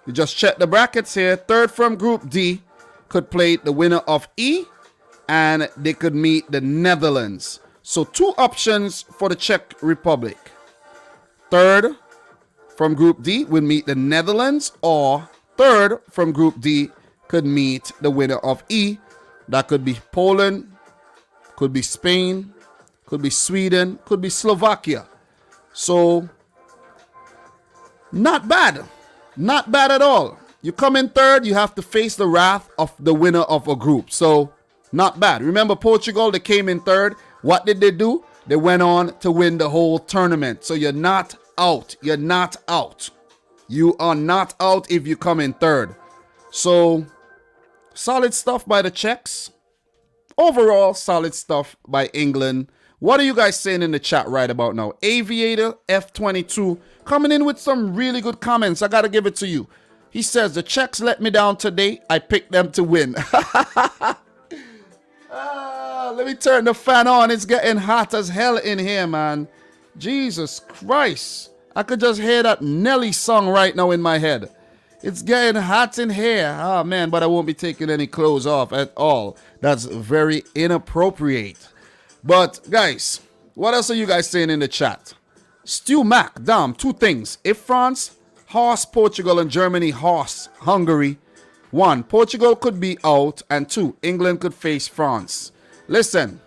You just check the brackets here. Third from Group D could play the winner of E, and they could meet the Netherlands. So 2 options for the Czech Republic. Third from Group D would meet the Netherlands, or third from Group D could meet the winner of E. That could be Poland, could be Spain, could be Sweden, could be Slovakia. So, not bad. Not bad at all. You come in third, you have to face the wrath of the winner of a group. So, not bad. Remember Portugal, they came in third. What did they do? They went on to win the whole tournament. So, you're not out. You're not out. You are not out if you come in third. So, solid stuff by the Czechs. Overall, solid stuff by England. What are you guys saying in the chat right about now? Aviator F22 coming in with some really good comments. I got to give it to you. He says, the Czechs let me down today. I picked them to win. Let me turn the fan on. It's getting hot as hell in here, man. Jesus Christ. I could just hear that Nelly song right now in my head. It's getting hot in here. Oh, man, but I won't be taking any clothes off at all. That's very inappropriate. But, guys, what else are you guys saying in the chat? Stu Mac, Dom, 2 things. If France, horse Portugal, and Germany, horse Hungary. 1, Portugal could be out. And 2, England could face France. Listen.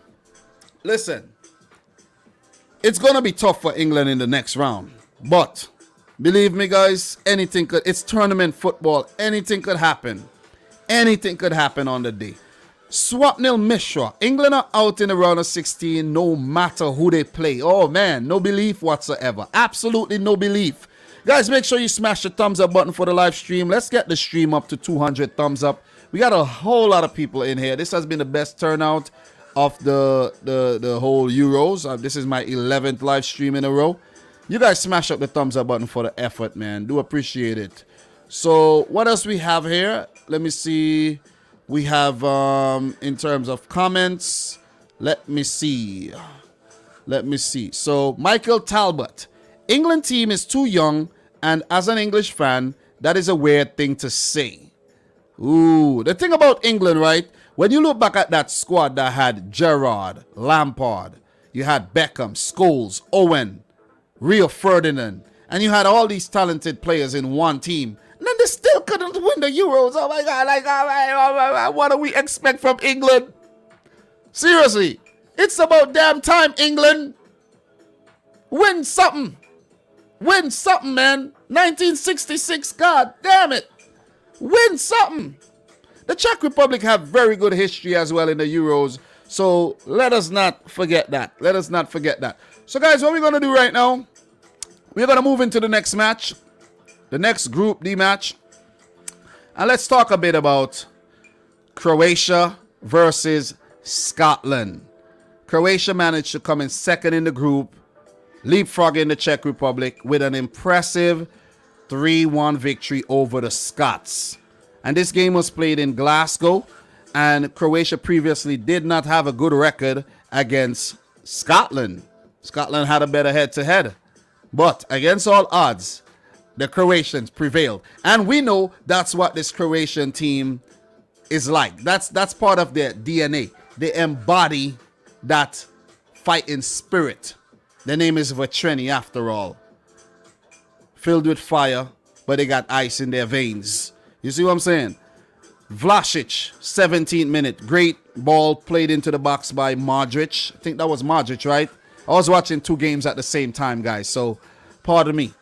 It's going to be tough for England in the next round. But believe me, guys, anything could. It's tournament football. Anything could happen. Anything could happen on the day. Swapnil Mishra. England are out in the round of 16 no matter who they play. Oh, man. No belief whatsoever. Absolutely no belief. Guys, make sure you smash the thumbs up button for the live stream. Let's get the stream up to 200 thumbs up. We got a whole lot of people in here. This has been the best turnout of the whole Euros. This is my 11th live stream in a row. You guys smash up the thumbs up button for the effort, man. Do appreciate it. So what else we have here? Let me see. We have in terms of comments. Let me see. So Michael Talbot. England team is too young, and as an English fan, that is a weird thing to say. Ooh, the thing about England, right? When you look back at that squad that had Gerrard, Lampard, you had Beckham, Scholes, Owen, Rio Ferdinand, and you had all these talented players in one team, and then they still couldn't win the Euros. Oh my God, like, what do we expect from England? Seriously, it's about damn time, England. Win something. Win something, man. 1966, God damn it. Win something. The Czech Republic have very good history as well in the Euros, so let us not forget that. Let us not forget that. So, guys, what we're going to do right now, we're going to move into the next match, the next Group D match, and let's talk a bit about Croatia versus Scotland. Croatia managed to come in second in the group, leapfrogging the Czech Republic with an impressive 3-1 victory over the Scots. And this game was played in Glasgow, and Croatia previously did not have a good record against Scotland. Scotland had a better head-to-head. But against all odds, the Croatians prevailed. And we know that's what this Croatian team is like. That's part of their DNA. They embody that fighting spirit. Their name is Vetreni, after all. Filled with fire, but they got ice in their veins. You see what I'm saying? Vlasic, 17th minute. Great ball played into the box by Modric. I think that was Modric, right? I was watching 2 games at the same time, guys, so pardon me.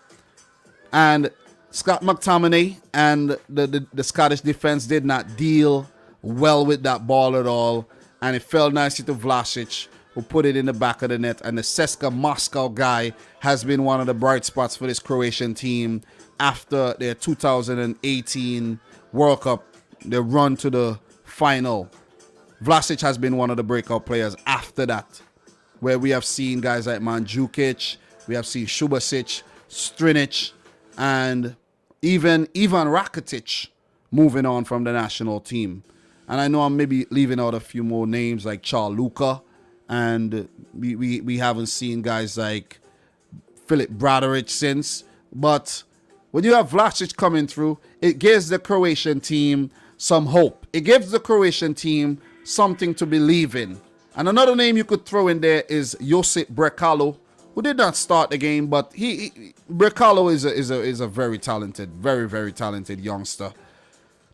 And Scott McTominay and the Scottish defense did not deal well with that ball at all. And it fell nicely to Vlasic, who put it in the back of the net. And the CSKA Moscow guy has been one of the bright spots for this Croatian team after their 2018 World Cup, their run to the final. Vlasic has been one of the breakout players after that. where we have seen guys like Mandzukic, we have seen Subasic, Strinic, and even Ivan Rakitic moving on from the national team. And I know I'm maybe leaving out a few more names like Charluka, and we haven't seen guys like Filip Bradaric since. But when you have Vlasic coming through, it gives the Croatian team some hope. It gives the Croatian team something to believe in. And another name you could throw in there is Josip Brekalo, who did not start the game, but Brekalo is a very talented, very talented youngster.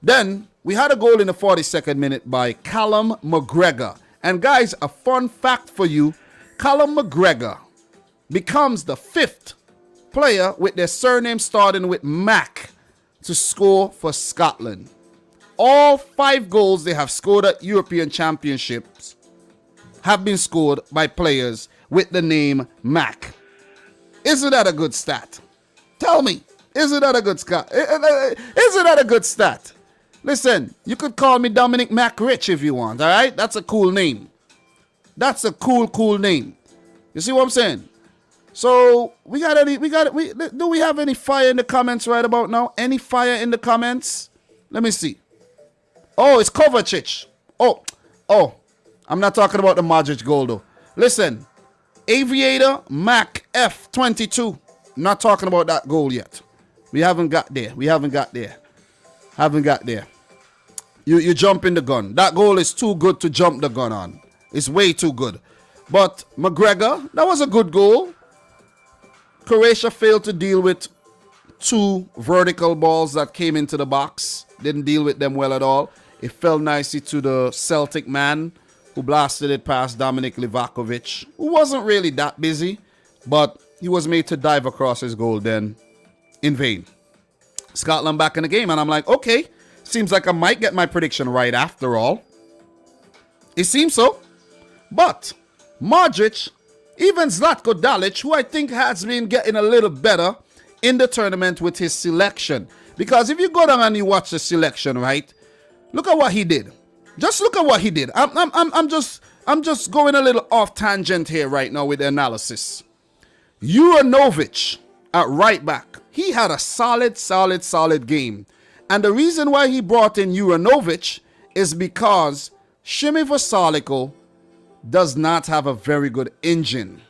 Then we had a goal in the 42nd minute by Callum McGregor. And guys, a fun fact for you, Callum McGregor becomes the 5th player with their surname starting with Mac to score for Scotland. All 5 goals they have scored at European Championships have been scored by players with the name Mac. Isn't that a good stat? Tell me, isn't that a good stat? Isn't that a good stat? Listen, you could call me Dominic Mac Rich if you want, all right? That's a cool name. That's a cool name. You see what I'm saying? So, do we have any fire in the comments right about now? Any fire in the comments? Let me see. Oh, it's Kovacic. Oh, I'm not talking about the Modric goal though. Listen, Aviator Mac F22. Not talking about that goal yet. We haven't got there. You jumping the gun. That goal is too good to jump the gun on. It's way too good. But McGregor, that was a good goal. Croatia failed to deal with 2 vertical balls that came into the box. Didn't deal with them well at all. It fell nicely to the Celtic man who blasted it past Dominic Livakovic, who wasn't really that busy, but he was made to dive across his goal then in vain. Scotland back in the game, and I'm like, okay, seems like I might get my prediction right after all. It seems so. But Modric, even Zlatko Dalic, who I think has been getting a little better in the tournament with his selection. Because if you go down and you watch the selection, right, look at what he did. Just look at what he did. I'm just going a little off tangent here right now with the analysis. Juranovic at right back. He had a solid game. And the reason why he brought in Juranovic is because Šime Vrsaljko does not have a very good engine.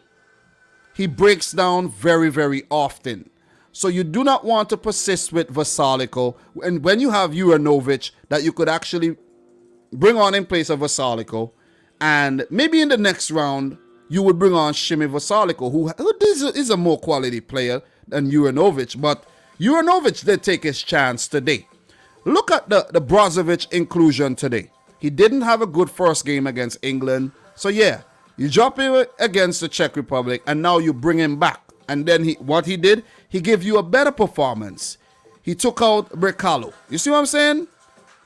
He breaks down very often. So you do not want to persist with Vrsaljko. And when you have Juranovic that you could actually bring on in place of Vrsaljko, and maybe in the next round you would bring on Šime Vrsaljko, who is a more quality player than Juranovic, but Juranovic did take his chance today. Look at the Brozovic inclusion today. He didn't have a good first game against England, so yeah, you drop him against the Czech Republic, and now you bring him back. And then he did, he gave you a better performance. He took out Brekalo. You see what I'm saying?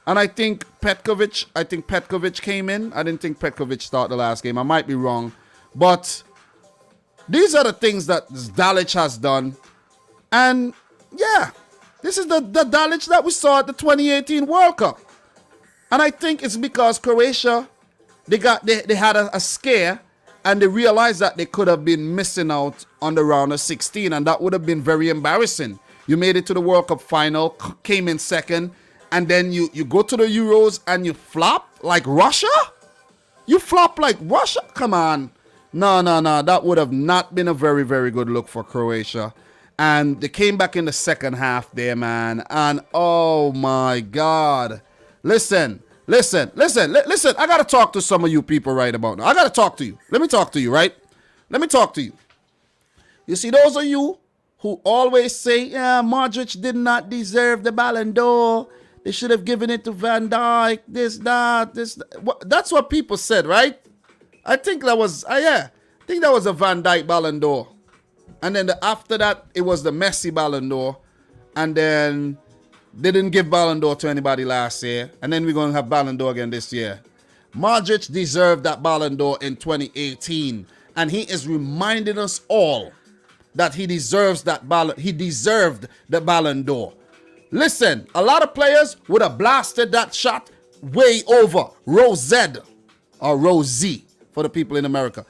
And I think Petkovic came in. I didn't think Petkovic started the last game. I might be wrong. But these are the things that Dalic has done. And yeah, this is the Dalic that we saw at the 2018 World Cup. And I think it's because Croatia, they had a scare, and they realized that they could have been missing out on the round of 16, and that would have been very embarrassing. You made it to the World Cup final, came in second, and then you go to the Euros and you flop like Russia? You flop like Russia? Come on. No. That would have not been a very good look for Croatia. And they came back in the second half there, man. And oh my God. Listen. I got to talk to some of you people right about now. I got to talk to you. Let me talk to you, right? Let me talk to you. You see, those of you who always say, yeah, Modric did not deserve the Ballon d'Or. They should have given it to Van Dijk, this. That's what people said, right? I think that was, I think that was a Van Dijk Ballon d'Or. And then after that, it was the Messi Ballon d'Or. And then they didn't give Ballon d'Or to anybody last year. And then we're going to have Ballon d'Or again this year. Modric deserved that Ballon d'Or in 2018. And he is reminding us all that he deserves that Ballon. He deserved the Ballon d'Or. Listen, a lot of players would have blasted that shot way over. Rosed, or Rosie for the people in America.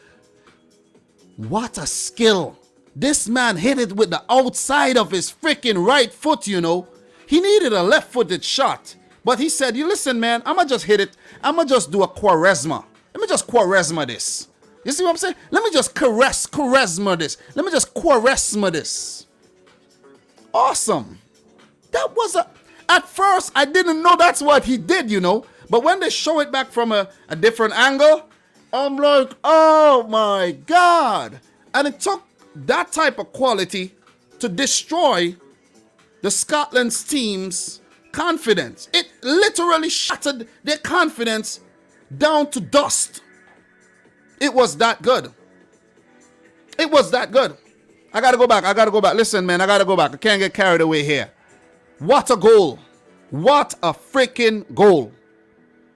What a skill. This man hit it with the outside of his freaking right foot, you know. He needed a left-footed shot. But he said, you listen, man, I'm going to just hit it. I'm going to just do a Quaresma. Let me just Quaresma this. You see what I'm saying? Let me just Quaresma this. Let me just Quaresma this. Awesome. That was at first, I didn't know that's what he did, you know. But when they show it back from a different angle, I'm like, oh my God. And it took that type of quality to destroy the Scotland's team's confidence. It literally shattered their confidence down to dust. It was that good. It was that good. I gotta go back. Listen, man, I gotta go back. I can't get carried away here. What a goal. What a freaking goal.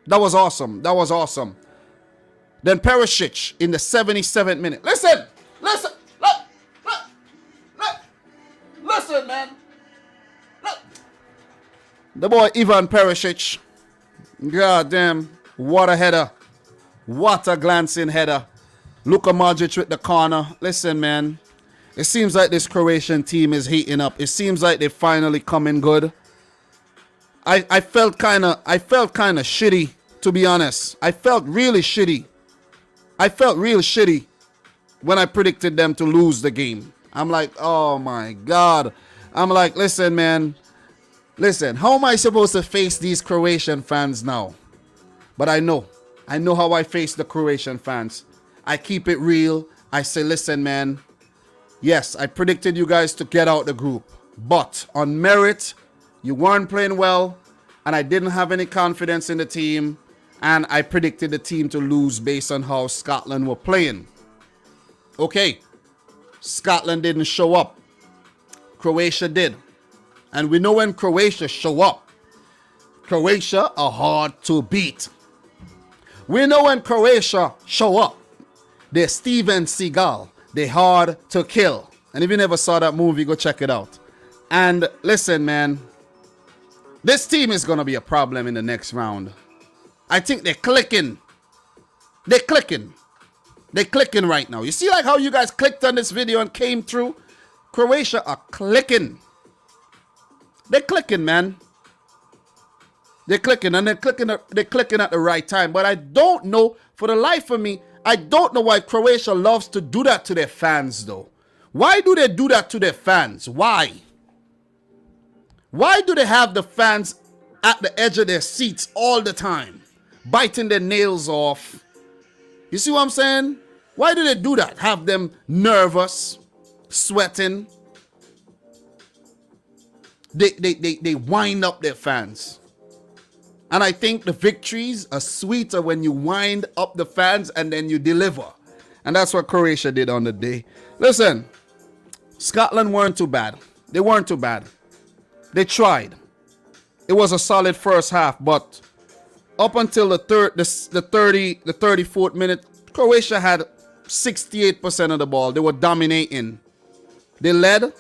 That was awesome. That was awesome. Then Perisic in the 77th minute. Listen, man. Look. The boy Ivan Perisic. God damn, what a header. What a glancing header. Luka Modric with the corner. Listen, man. It seems like this Croatian team is heating up. It seems like they finally coming good. I felt kind of shitty, to be honest. I felt really shitty. I felt real shitty when I predicted them to lose the game. I'm like, oh my God. I'm like, listen, man. Listen, how am I supposed to face these Croatian fans now? But I know how I face the Croatian fans. I keep it real. I say, listen, man. Yes, I predicted you guys to get out the group. But on merit, you weren't playing well. And I didn't have any confidence in the team. And I predicted the team to lose based on how Scotland were playing. Okay. Scotland didn't show up. Croatia did. And we know when Croatia show up, Croatia are hard to beat. We know when Croatia show up, they're Steven Seagal. They're hard to kill. And if you never saw that movie, go check it out. And listen, man, this team is going to be a problem in the next round. I think they're clicking. They're clicking. They're clicking right now. You see like how you guys clicked on this video and came through? Croatia are clicking. They're clicking, man. They're clicking, and they're clicking at the right time. But I don't know, for the life of me, I don't know why Croatia loves to do that to their fans, though. Why do they do that to their fans? Why? Why do they have the fans at the edge of their seats all the time, biting their nails off? You see what I'm saying? Why do they do that? Have them nervous, sweating. They wind up their fans. And I think the victories are sweeter when you wind up the fans and then you deliver. And that's what Croatia did on the day. Listen, Scotland weren't too bad. They weren't too bad. They tried. It was a solid first half, but up until the 34th minute, Croatia had 68% of the ball. They were dominating. They led.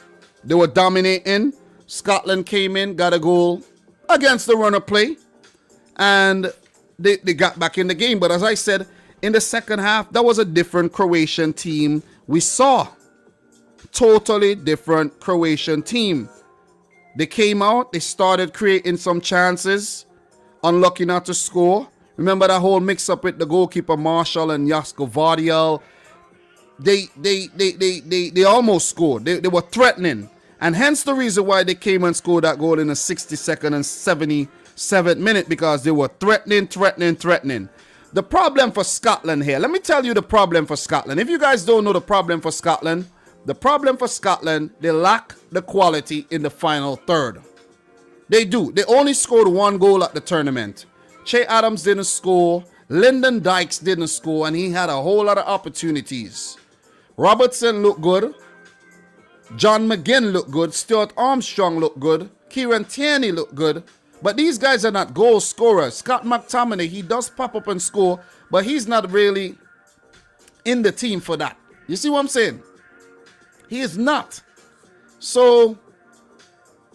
They were dominating. Scotland came in, got a goal against the runner play, and they got back in the game. But as I said, in the second half, that was a different Croatian team we saw. Totally different Croatian team. They came out, they started creating some chances, unlucky not to score. Remember that whole mix-up with the goalkeeper Marshall and Josko Vardiel? They almost scored. They were threatening. And hence the reason why they came and scored that goal in the 62nd and 77th minute, because they were threatening. The problem for Scotland here, let me tell you the problem for Scotland. If you guys don't know the problem for Scotland, they lack the quality in the final third. They do. They only scored one goal at the tournament. Che Adams didn't score. Lyndon Dykes didn't score, and he had a whole lot of opportunities. Robertson looked good. John McGinn looked good. Stuart Armstrong looked good. Kieran Tierney looked good. But these guys are not goal scorers. Scott McTominay, he does pop up and score, but he's not really in the team for that. You see what I'm saying? He is not. So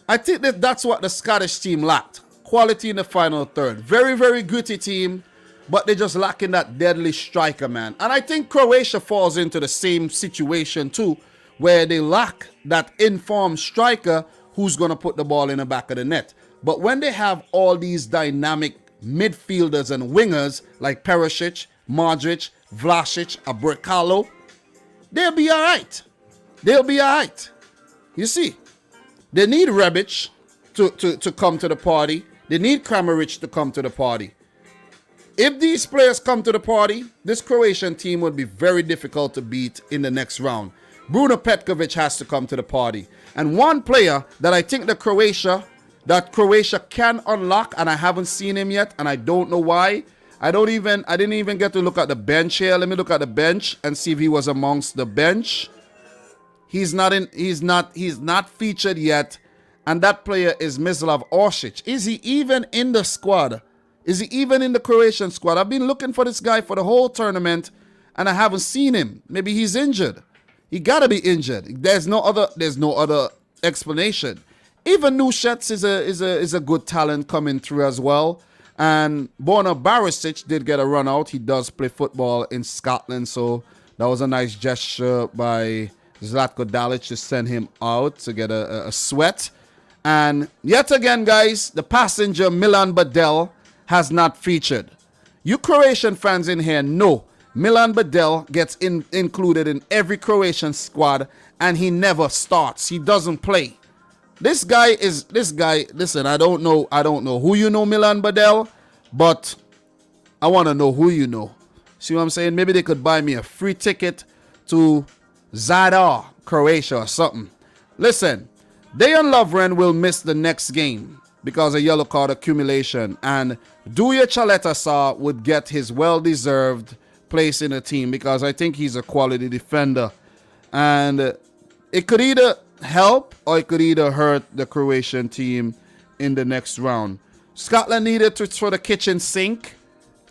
I think that's what the Scottish team lacked. Quality in the final third. Very, very gritty team. but they're just lacking that deadly striker, man. And I think Croatia falls into the same situation too, where they lack that informed striker who's going to put the ball in the back of the net. But when they have all these dynamic midfielders and wingers like Perisic, Modric, Vlasic, Abrikalo, they'll be all right. They'll be all right. You see, they need Rebic to come to the party. They need Kramaric to come to the party. If these players come to the party, this Croatian team would be very difficult to beat in the next round. Bruno Petkovic has to come to the party. And one player that I think Croatia can unlock, and I haven't seen him yet, and I don't know why. I didn't even get to look at the bench here. Let me look at the bench and see if he was amongst the bench. He's not featured yet. And that player is Mislav Orsic. Is he even in the squad? Is he even in the Croatian squad? I've been looking for this guy for the whole tournament and I haven't seen him. Maybe he's injured. He gotta be injured. There's no other explanation. Even Nušec is a good talent coming through as well. And Borna Barisic did get a run out. He does play football in Scotland, so that was a nice gesture by Zlatko Dalic to send him out to get a sweat. And yet again, guys, the passenger Milan Badel has not featured. You Croatian fans in here know Milan Badel gets included in every Croatian squad and he never starts. He doesn't play. This guy, listen, I don't know who you know, Milan Badel, but I want to know who you know. See what I'm saying? Maybe they could buy me a free ticket to Zadar, Croatia or something. Listen, Dejan Lovren will miss the next game because of yellow card accumulation, and Duja Chaleta would get his well-deserved place in the team because I think he's a quality defender. And it could either help or it could either hurt the Croatian team in the next round. Scotland needed to throw the kitchen sink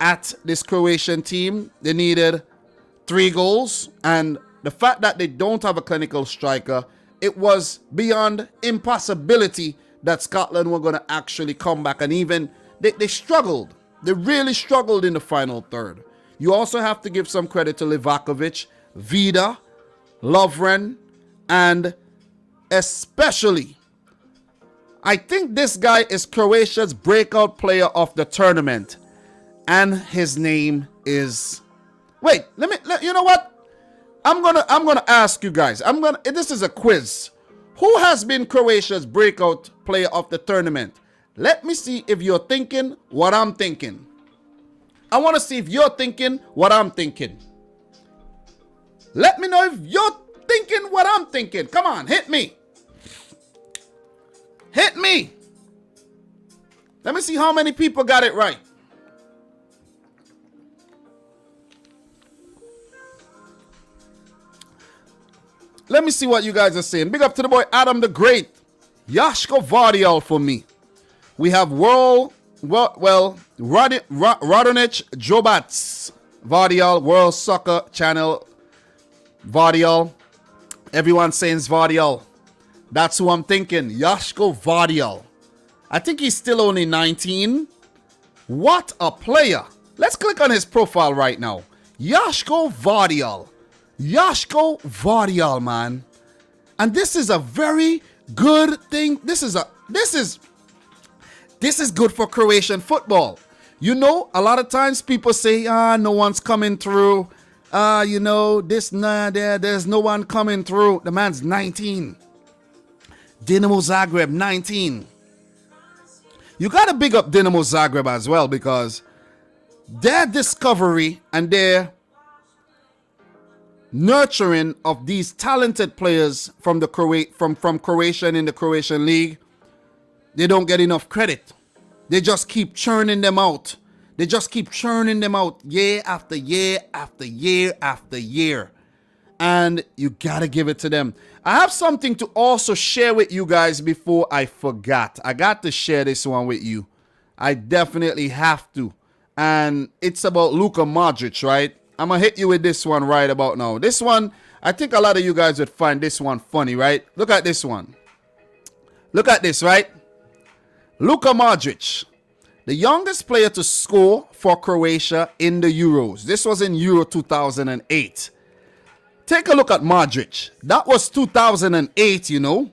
at this Croatian team. They needed 3 goals, and the fact that they don't have a clinical striker, it was beyond impossibility that Scotland were going to actually come back. And even they struggled. They really struggled in the final third. You also have to give some credit to Livakovic, Vida, Lovren, and especially, I think this guy is Croatia's breakout player of the tournament. And his name is... Wait, you know what? I'm gonna ask you guys. This is a quiz. Who has been Croatia's breakout player of the tournament? Let me see if you're thinking what I'm thinking. I want to see if you're thinking what I'm thinking. Let me know if you're thinking what I'm thinking. Come on, hit me. Hit me. Let me see how many people got it right. Let me see what you guys are saying. Big up to the boy Adam the Great. Yashko Vardial for me. We have Radonic Jobats. Vardial, World Soccer Channel. Vardial. Everyone saying Vardial. That's who I'm thinking. Yashko Vardial. I think he's still only 19. What a player. Let's click on his profile right now. Yashko Vardial. Yashko Vardial, man. And this is a very good thing. This is good for Croatian football. You know, a lot of times people say, no one's coming through. There's no one coming through. The man's 19. Dinamo Zagreb, 19. You got to big up Dinamo Zagreb as well, because their discovery and their nurturing of these talented players from Croatia and in the Croatian league, they don't get enough credit. They just keep churning them out. They just keep churning them out year after year after year after year. And you gotta give it to them. I have something to also share with you guys before I forgot. I got to share this one with you. I definitely have to. And it's about Luka Modric, right? I'm going to hit you with this one right about now. This one, I think a lot of you guys would find this one funny, right? Look at this one. Look at this, right? Luka Modric. The youngest player to score for Croatia in the Euros. This was in Euro 2008. Take a look at Modric. That was 2008, you know.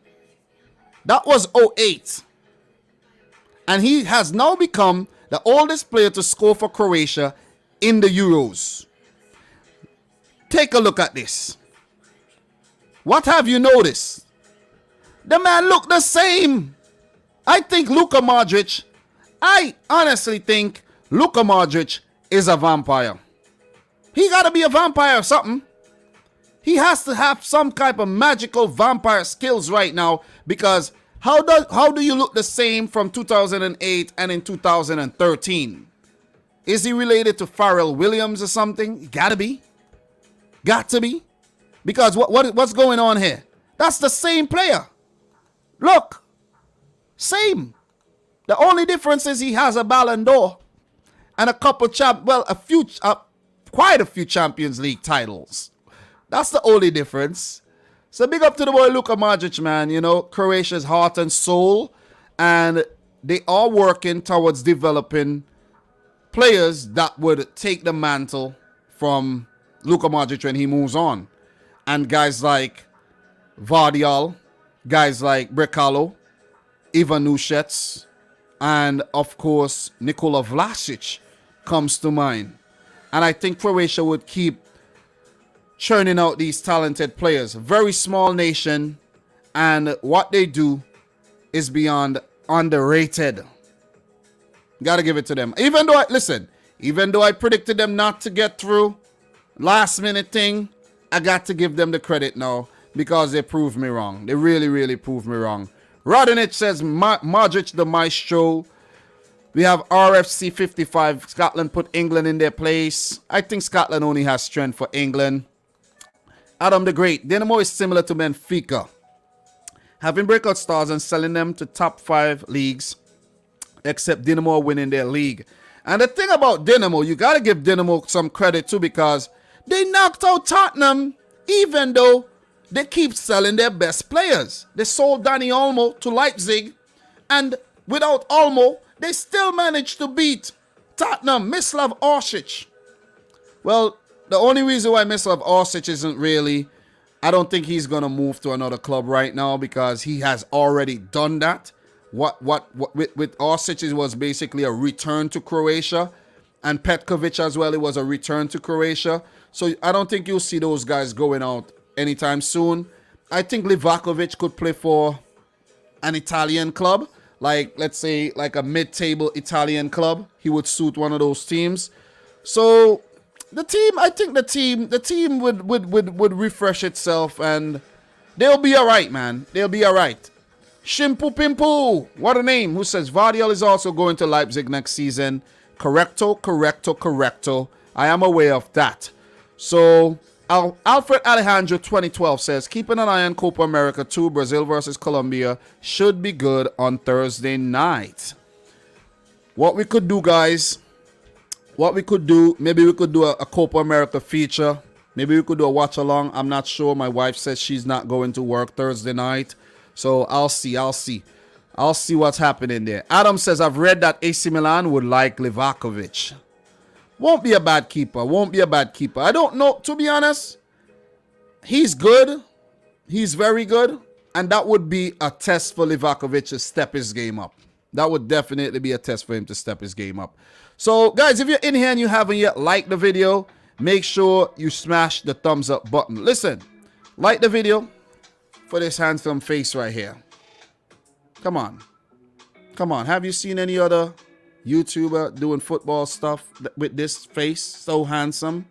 That was 08. And he has now become the oldest player to score for Croatia in the Euros. Take a look at this. What have you noticed? The man looked the same. I think Luka Modric, I honestly think Luka Modric is a vampire. He got to be a vampire or something. He has to have some type of magical vampire skills right now, because how do you look the same from 2008 and in 2013? Is he related to Pharrell Williams or something? Gotta be. Got to be. Because what's going on here? That's the same player. Look. Same. The only difference is he has a Ballon d'Or and a couple quite a few Champions League titles. That's the only difference. So big up to the boy Luka Modric, man. You know, Croatia's heart and soul, and they are working towards developing players that would take the mantle from Luka Modric when he moves on. And guys like Vardiol, guys like Brekalo, Ivan Nušec, and of course Nikola Vlasic comes to mind. And I think Croatia would keep churning out these talented players. Very small nation, and what they do is beyond underrated. Gotta give it to them. Even though I predicted them not to get through, last minute thing, I got to give them the credit now, because they proved me wrong. They really, really proved me wrong. Rodinich says Modric the maestro. We have RFC 55. Scotland put England in their place. I think Scotland only has strength for England. Adam the Great. Dinamo is similar to Benfica, having breakout stars and selling them to top 5 leagues, except Dinamo winning their league. And the thing about Dinamo, you got to give Dinamo some credit too, because they knocked out Tottenham, even though they keep selling their best players. They sold Dani Olmo to Leipzig, and without Olmo, they still managed to beat Tottenham. Mislav Orsic. Well, the only reason why Mislav Orsic isn't really, I don't think he's going to move to another club right now, because he has already done that. What with Orsic, it was basically a return to Croatia, and Petkovic as well, it was a return to Croatia. So I don't think you'll see those guys going out anytime soon. I think Livakovic could play for an Italian club, like let's say like a mid-table Italian club. He would suit one of those teams. So the team, I think the team would refresh itself, and they'll be all right, man. They'll be all right. Shimpu Pimpu, what a name. Who says Vardiol is also going to Leipzig next season? Correcto. I am aware of that. So Alfred Alejandro 2012 says, keeping an eye on Copa America 2, Brazil versus Colombia should be good on Thursday night. What we could do, guys, maybe we could do a Copa America feature. Maybe we could do a watch along. I'm not sure. My wife says she's not going to work Thursday night. So I'll see what's happening there. Adam says, I've read that AC Milan would like Livakovic. Won't be a bad keeper. I don't know. To be honest, he's good. He's very good. And that would be a test for Livakovic to step his game up. That would definitely be a test for him to step his game up. So, guys, if you're in here and you haven't yet liked the video, make sure you smash the thumbs up button. Listen, like the video for this handsome face right here. Come on. Have you seen any other YouTuber doing football stuff with this face so handsome?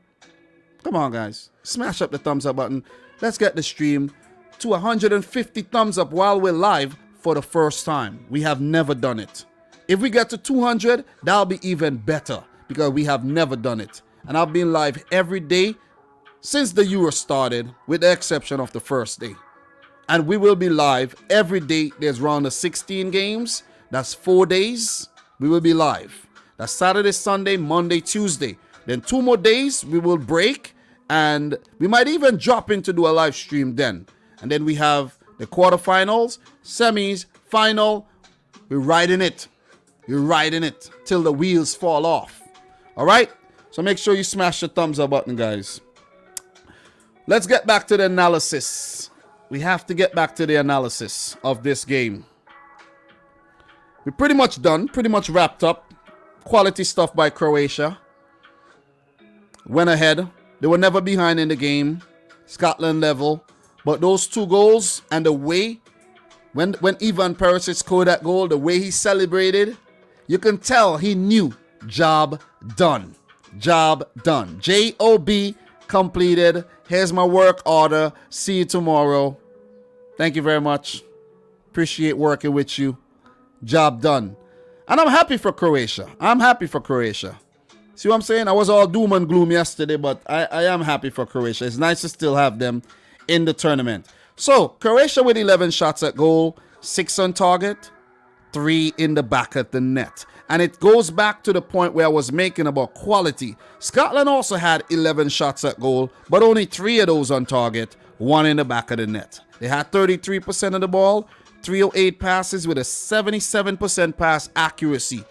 Come on, guys, smash up the thumbs up button. Let's get the stream to 150 thumbs up while we're live for the first time. We have never done it. If we get to 200, that'll be even better, because we have never done it. And I've been live every day since the Euro started, with the exception of the first day. And we will be live every day. There's round of 16 games. That's 4 days. We will be live. That's Saturday, Sunday, Monday, Tuesday. Then 2 more days we will break, and we might even drop in to do a live stream then. And then we have the quarterfinals, semis, final. We're riding it. You're riding it till the wheels fall off. All right? So make sure you smash the thumbs up button, guys. Let's get back to the analysis. We have to get back to the analysis of this game. We're pretty much done, pretty much wrapped up. Quality stuff by Croatia. Went ahead. They were never behind in the game. Scotland level. But those 2 goals and the way, when Ivan Perisic scored that goal, the way he celebrated, you can tell he knew job done. Job done. J-O-B completed. Here's my work order. See you tomorrow. Thank you very much. Appreciate working with you. Job done. And I'm happy for Croatia. I'm happy for Croatia. See what I'm saying? I was all doom and gloom yesterday, but I am happy for Croatia. It's nice to still have them in the tournament. So, Croatia with 11 shots at goal, 6 on target, 3 in the back of the net. And it goes back to the point where I was making about quality. Scotland also had 11 shots at goal, but only 3 of those on target, 1 in the back of the net. They had 33% of the ball, 308 passes with a 77% pass accuracy.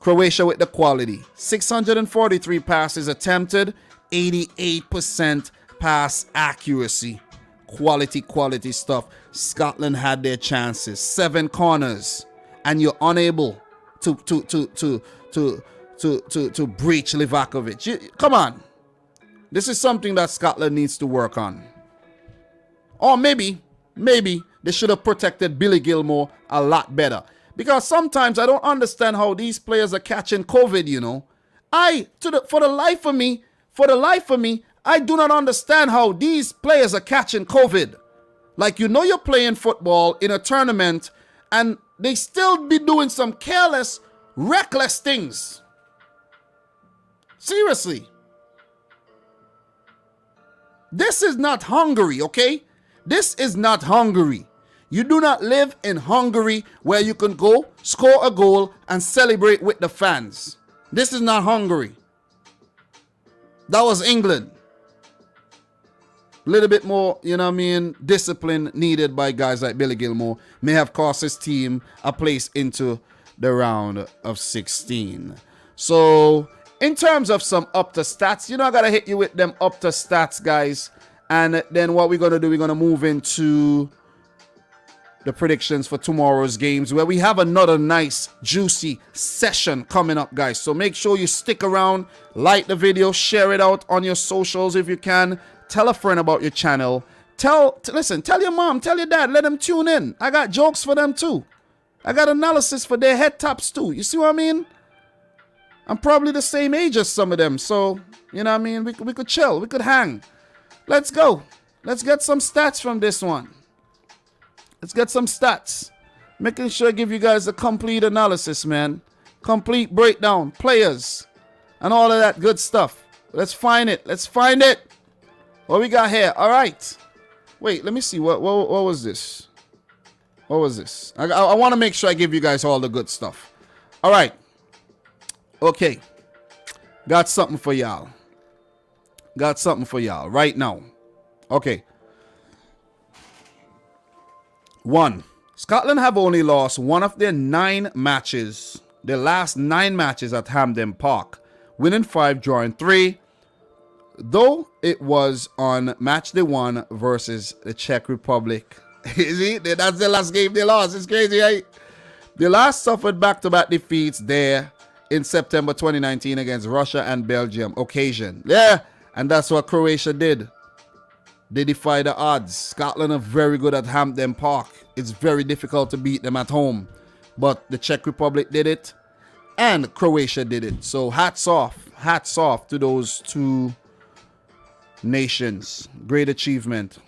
Croatia with the quality. 643 passes attempted, 88% pass accuracy. Quality stuff. Scotland had their chances. 7 corners. And you're unable to breach Livakovic. Come on. This is something that Scotland needs to work on. Or maybe they should have protected Billy Gilmour a lot better. Because sometimes I don't understand how these players are catching COVID, you know. For the life of me, I do not understand how these players are catching COVID. Like, you know, you're playing football in a tournament and they still be doing some careless, reckless things. Seriously. This is not Hungary, okay? This is not Hungary. You do not live in Hungary where you can go, score a goal, and celebrate with the fans. This is not Hungary. That was England. A little bit more, you know what I mean, discipline needed by guys like Billy Gilmour may have cost his team a place into the round of 16. So, in terms of some up to stats, you know, I got to hit you with them up to stats, guys. And then what we're going to do, we're going to move into the predictions for tomorrow's games, where we have another nice, juicy session coming up, guys. So make sure you stick around, like the video, share it out on your socials if you can. Tell a friend about your channel. Listen, tell your mom, tell your dad, let them tune in. I got jokes for them too. I got analysis for their head tops too. You see what I mean? I'm probably the same age as some of them. So, you know what I mean? We could chill. We could hang. Let's go. Let's get some stats from this one. Let's get some stats. Making sure I give you guys a complete analysis, man. Complete breakdown. Players. And all of that good stuff. Let's find it. Let's find it. What we got here? All right. Wait, let me see. What was this? What was this? I want to make sure I give you guys all the good stuff. All right. Okay. Got something for y'all. Got something for y'all right now. Okay. 1. Scotland have only lost one of their 9 matches. Their last 9 matches at Hampden Park. Winning 5, drawing 3. Though it was on match day 1 versus the Czech Republic. See, that's the last game they lost. It's crazy, right? They last suffered back-to-back defeats there in September 2019 against Russia and Belgium. Occasion. Yeah, and that's what Croatia did. They defy the odds. Scotland are very good at Hampden Park. It's very difficult to beat them at home. But the Czech Republic did it. And Croatia did it. So hats off. Hats off to those 2 nations. Great achievement.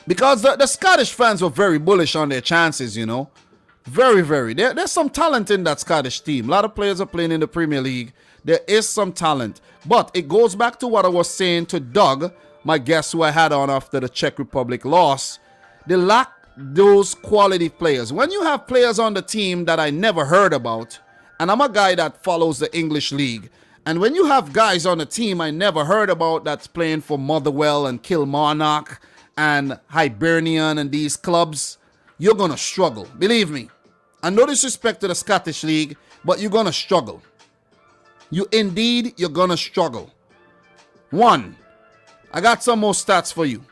Because the Scottish fans were very bullish on their chances, you know. Very, very. There's some talent in that Scottish team. A lot of players are playing in the Premier League. There is some talent. But it goes back to what I was saying to Doug, my guest who I had on after the Czech Republic loss. They lack those quality players. When you have players on the team that I never heard about, and I'm a guy that follows the English league, and when you have guys on the team I never heard about that's playing for Motherwell and Kilmarnock and Hibernian and these clubs, you're going to struggle. Believe me, And no disrespect to the Scottish League, but you're going to struggle. You're going to struggle. 1. I got some more stats for you.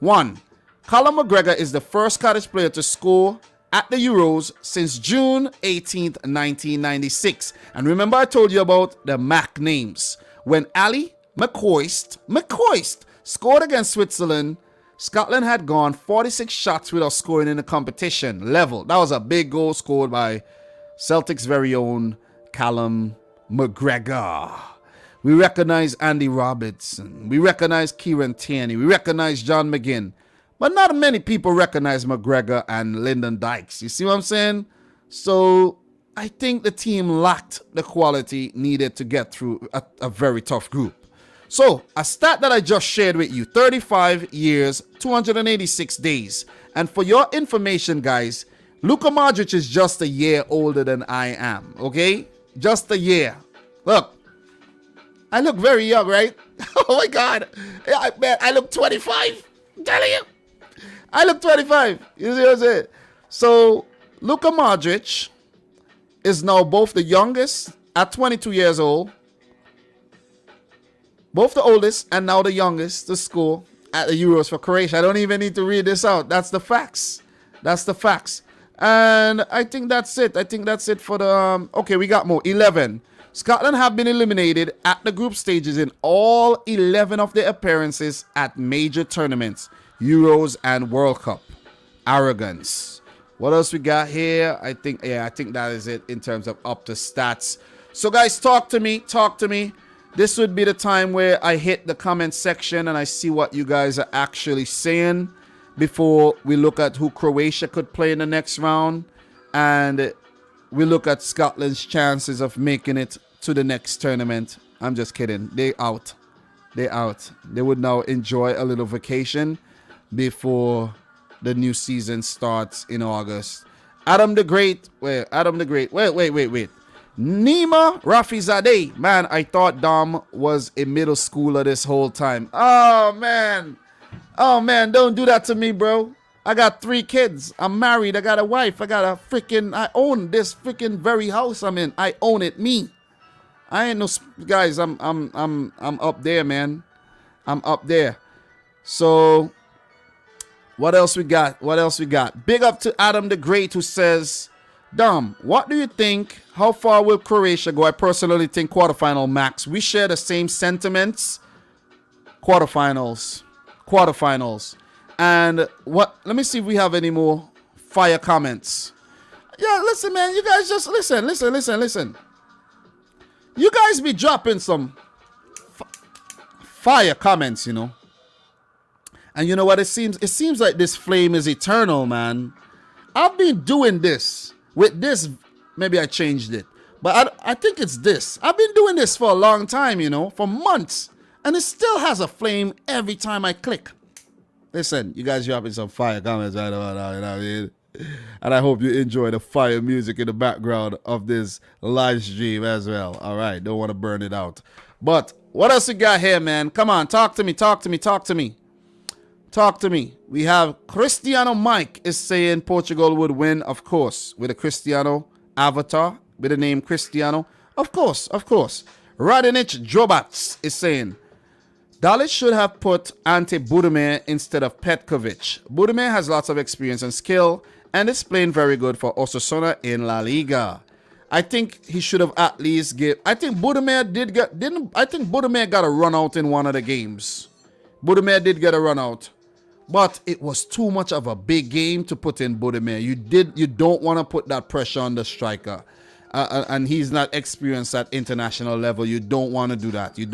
1. Callum McGregor is the first Scottish player to score at the Euros since June 18th, 1996. And remember I told you about the MAC names. When Ali McCoist scored against Switzerland, Scotland had gone 46 shots without scoring in the competition. Level. That was a big goal scored by Celtic's very own Callum McGregor. We recognize Andy Robertson. We recognize Kieran Tierney. We recognize John McGinn. But not many people recognize McGregor and Lyndon Dykes. You see what I'm saying? So I think the team lacked the quality needed to get through a very tough group. So a stat that I just shared with you, 35 years, 286 days. And for your information, guys, Luka Modric is just a year older than I am, okay? Just a year. Look, I look very young, right? Oh my God. I look 25. I'm telling you. I look 25. You see what I'm saying? So, Luka Modric is now both the youngest at 22 years old, both the oldest and now the youngest to score at the Euros for Croatia. I don't even need to read this out. That's the facts. That's the facts. And I think that's it. I think that's it for the... okay, we got more. 11. Scotland have been eliminated at the group stages in all 11 of their appearances at major tournaments. Euros and World Cup. Arrogance. What else we got here? I think that is it in terms of up to stats. So guys, talk to me. This would be the time where I hit the comment section and I see what you guys are actually saying before we look at who Croatia could play in the next round, and we look at Scotland's chances of making it to the next tournament. I'm just kidding. They out. They would now enjoy a little vacation before the new season starts in August. Adam the Great. Wait. Nima Rafizadeh. Man, I thought Dom was a middle schooler this whole time. Oh, man, don't do that to me, bro. I got 3 kids. I'm married. I got a wife. I own this freaking very house I'm in. I own it, me. I ain't no, guys, I'm up there, man. I'm up there. So... what else we got? Big up to Adam the Great, who says, Dom, what do you think? How far will Croatia go? I personally think quarterfinal max. We share the same sentiments. Quarterfinals. And what? Let me see if we have any more fire comments. Yeah, listen, man. You guys just listen. You guys be dropping some fire comments, you know. And you know what? It seems like this flame is eternal, man. I've been doing this with this. Maybe I changed it, but I think it's this. I've been doing this for a long time, you know, for months, and it still has a flame every time I click. Listen, you guys dropping some fire comments right about now, you know what I mean? And I hope you enjoy the fire music in the background of this live stream as well. All right, don't want to burn it out. But what else we got here, man? Come on, talk to me. We have Cristiano Mike is saying Portugal would win, of course, with a Cristiano avatar with the name Cristiano. Of course. Radinic Drobats is saying Dalic should have put Ante Budimir instead of Petkovic. Budimir has lots of experience and skill and is playing very good for Osasuna in La Liga. I think he should have at least I think Budimir got a run out in one of the games. Budimir did get a run out. But it was too much of a big game to put in Budimir. You don't want to put that pressure on the striker. And he's not experienced at international level. You don't want to do that. You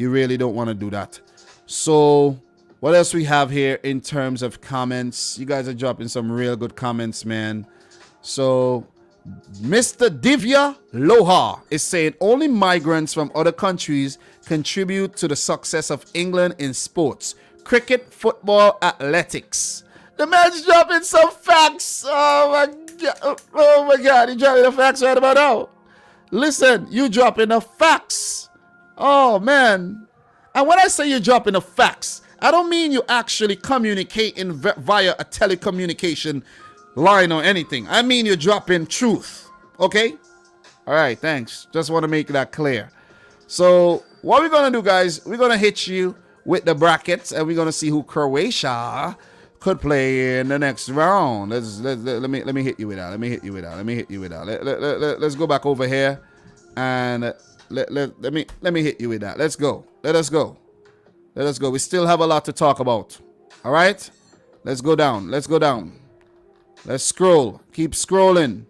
really don't want to do that. So what else we have here in terms of comments? You guys are dropping some real good comments, man. So Mr. Divya Loha is saying only migrants from other countries contribute to the success of England in sports. Cricket, football, athletics. The man's dropping some facts. Oh my God. He dropping the facts right about now. Listen, you dropping the facts. Oh, man. And when I say you're dropping the facts, I don't mean you actually communicating via a telecommunication line or anything. I mean you're dropping truth. Okay? All right, thanks. Just want to make that clear. So what we're going to do, guys, we're going to hit you with the brackets, and we're going to see who Croatia could play in the next round. Let me hit you with that. Let's go back over here, and let me hit you with that. Let's go. Let us go. We still have a lot to talk about. All right? Let's go down. Let's scroll. Keep scrolling.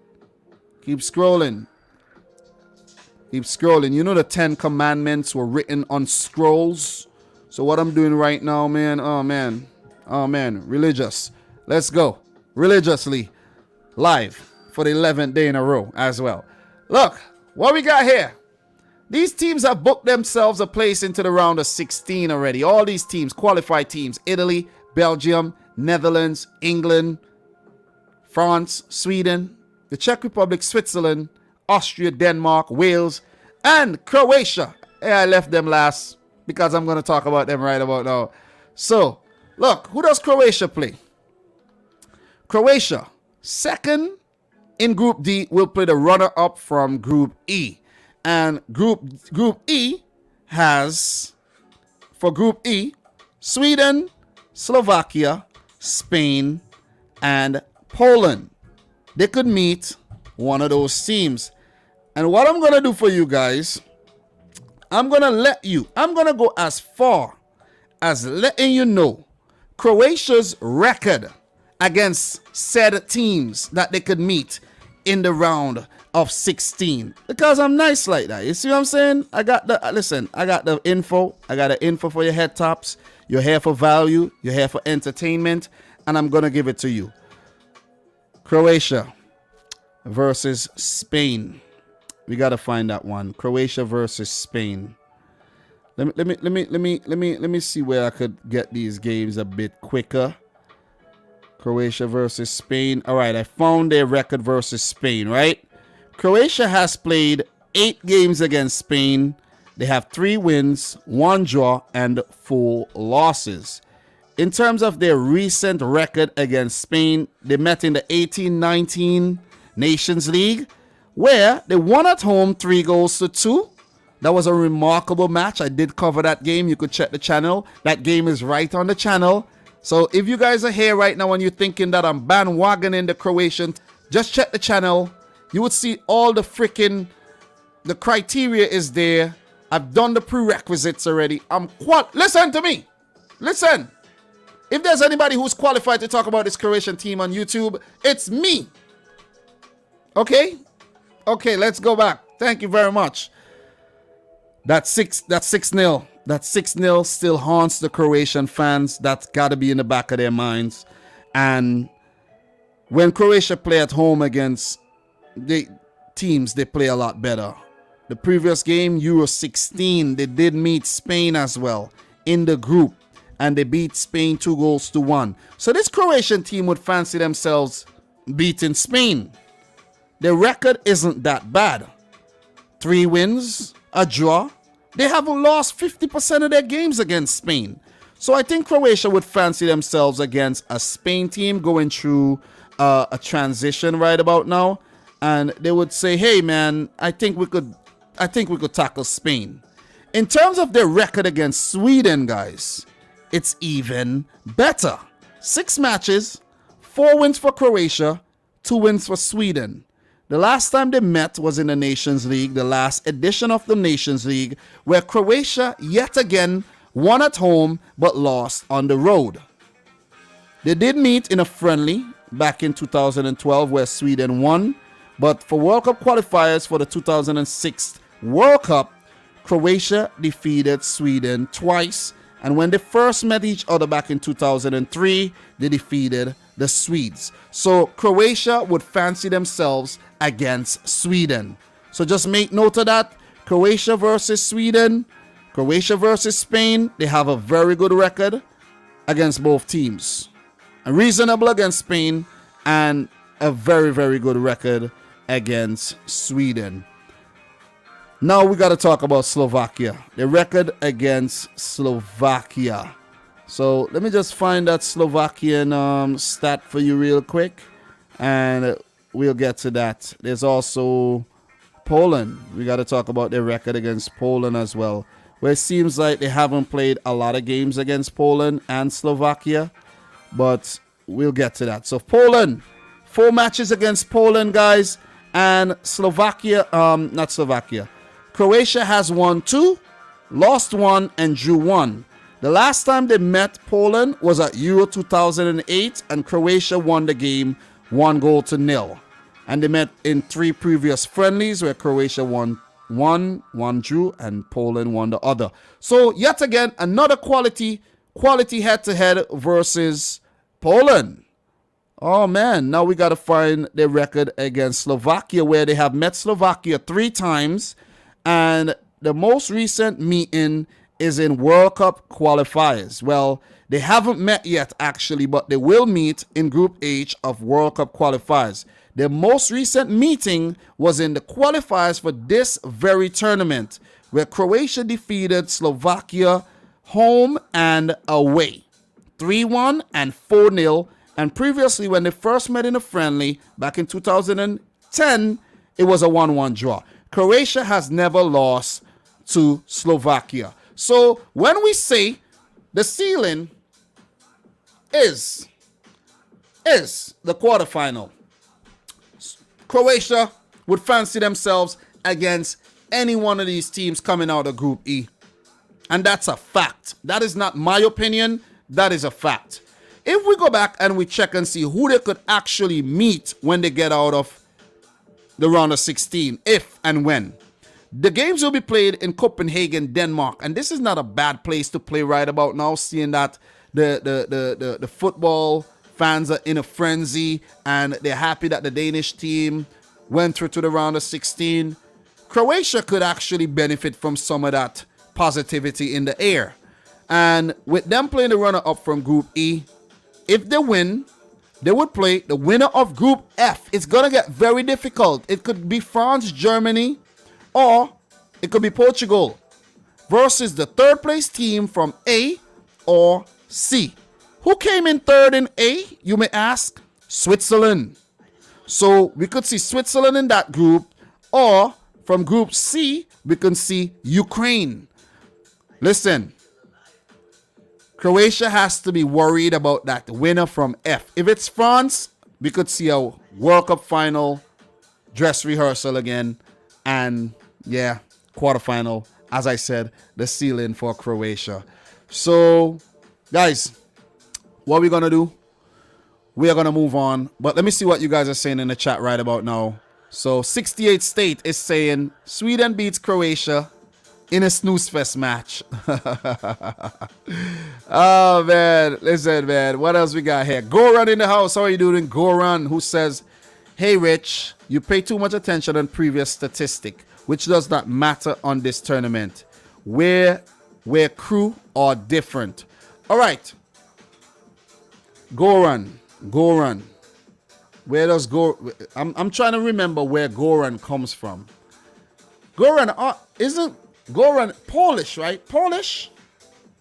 You know the 10 commandments were written on scrolls. So what I'm doing right now, man, oh man, religious. Let's go. Religiously live for the 11th day in a row as well. Look, what we got here. These teams have booked themselves a place into the round of 16 already. All these teams, qualified teams, Italy, Belgium, Netherlands, England, France, Sweden, the Czech Republic, Switzerland, Austria, Denmark, Wales, and Croatia. Yeah, I left them last because I'm going to talk about them right about now. So, look, who does Croatia play? Croatia, second in Group D, will play the runner-up from Group E. And Group E has, for Group E, Sweden, Slovakia, Spain, and Poland. They could meet one of those teams. And what I'm going to do for you guys, I'm going to go as far as letting you know Croatia's record against said teams that they could meet in the round of 16. Because I'm nice like that. You see what I'm saying? I got the info. I got the info for your head tops. You're here for value. You're here for entertainment. And I'm going to give it to you. Croatia versus Spain. We got to find that one. Croatia versus Spain. Let me see where I could get these games a bit quicker. Croatia versus Spain. All right, I found their record versus Spain, right? Croatia has played 8 games against Spain. They have 3 wins, 1 draw, and 4 losses. In terms of their recent record against Spain, they met in the 18-19 Nations League, where they won at home 3-2. That was a remarkable match. I did cover that game. You could check the channel. That game is right on the channel. So if you guys are here right now and you're thinking that I'm bandwagoning the Croatian, just check the channel. You would see all the criteria is there. I've done the prerequisites already. Listen to me. Listen. If there's anybody who's qualified to talk about this Croatian team on YouTube, it's me. Okay? Okay, let's go back. Thank you very much. That's 6-0. That 6-0 still haunts the Croatian fans. That's got to be in the back of their minds. And when Croatia play at home against the teams, they play a lot better. The previous game, Euro 16, they did meet Spain as well in the group. And they beat Spain 2-1. So this Croatian team would fancy themselves beating Spain. Their record isn't that bad. 3 wins, a draw. They haven't lost 50% of their games against Spain. So I think Croatia would fancy themselves against a Spain team going through a transition right about now. And they would say, hey man, I think we could tackle Spain. In terms of their record against Sweden, guys, it's even better. 6 matches, 4 wins for Croatia, 2 wins for Sweden. The last time they met was in the Nations League, the last edition of the Nations League, where Croatia yet again won at home but lost on the road. They did meet in a friendly back in 2012 where Sweden won, but for World Cup qualifiers for the 2006 World Cup, Croatia defeated Sweden twice. And when they first met each other back in 2003, they defeated the Swedes. So Croatia would fancy themselves against Sweden. So just make note of that. Croatia versus Sweden, Croatia versus Spain. They have a very good record against both teams. A reasonable against Spain and a very, very good record against Sweden. Now we got to talk about Slovakia. The record against Slovakia. So let me just find that Slovakian stat for you real quick. and we'll get to that. There's also Poland. We got to talk about their record against Poland as well, where it seems like they haven't played a lot of games against Poland and Slovakia, but we'll get to that. So Poland, 4 matches against Poland, guys, and Croatia has won 2, lost 1, and drew 1. The last time they met Poland was at Euro 2008, and Croatia won the game 1-0. And they met in 3 previous friendlies where Croatia won 1 drew, and Poland won the other. So yet again, another quality head-to-head versus Poland. Oh man, now we got to find their record against Slovakia, where they have met Slovakia 3 times, and the most recent meeting is in World Cup qualifiers. Well, they haven't met yet actually, but they will meet in Group H of World Cup qualifiers. Their most recent meeting was in the qualifiers for this very tournament, where Croatia defeated Slovakia home and away, 3-1 and 4-0. And previously, when they first met in a friendly back in 2010, it was a 1-1 draw. Croatia has never lost to Slovakia. So when we say the ceiling is the quarterfinal, Croatia would fancy themselves against any one of these teams coming out of Group E. And that's a fact. That is not my opinion. That is a fact. If we go back and we check and see who they could actually meet when they get out of the round of 16, if and when. The games will be played in Copenhagen, Denmark. And this is not a bad place to play right about now, seeing that the football fans are in a frenzy and they're happy that the Danish team went through to the round of 16. Croatia could actually benefit from some of that positivity in the air. And with them playing the runner-up from Group E, if they win, they would play the winner of Group F. It's going to get very difficult. It could be France, Germany, or it could be Portugal versus the third place team from A or C. Who came in third in A, you may ask? Switzerland. So we could see Switzerland in that group, or from Group C, we can see Ukraine. Listen, Croatia has to be worried about that winner from F. If it's France, we could see a World Cup final dress rehearsal again. And yeah, quarterfinal, as I said, the ceiling for Croatia. So, guys, what we're going to do, we are going to move on. But let me see what you guys are saying in the chat right about now. So, 68 State is saying Sweden beats Croatia in a snooze fest match. Oh, man. Listen, man. What else we got here? Goran in the house. How are you doing? Goran, who says, hey, Rich, you pay too much attention on previous statistic, which does not matter on this tournament, where crew are different. All right. Goran. Where does I'm trying to remember where Goran comes from. Goran, isn't Goran Polish, right? Polish?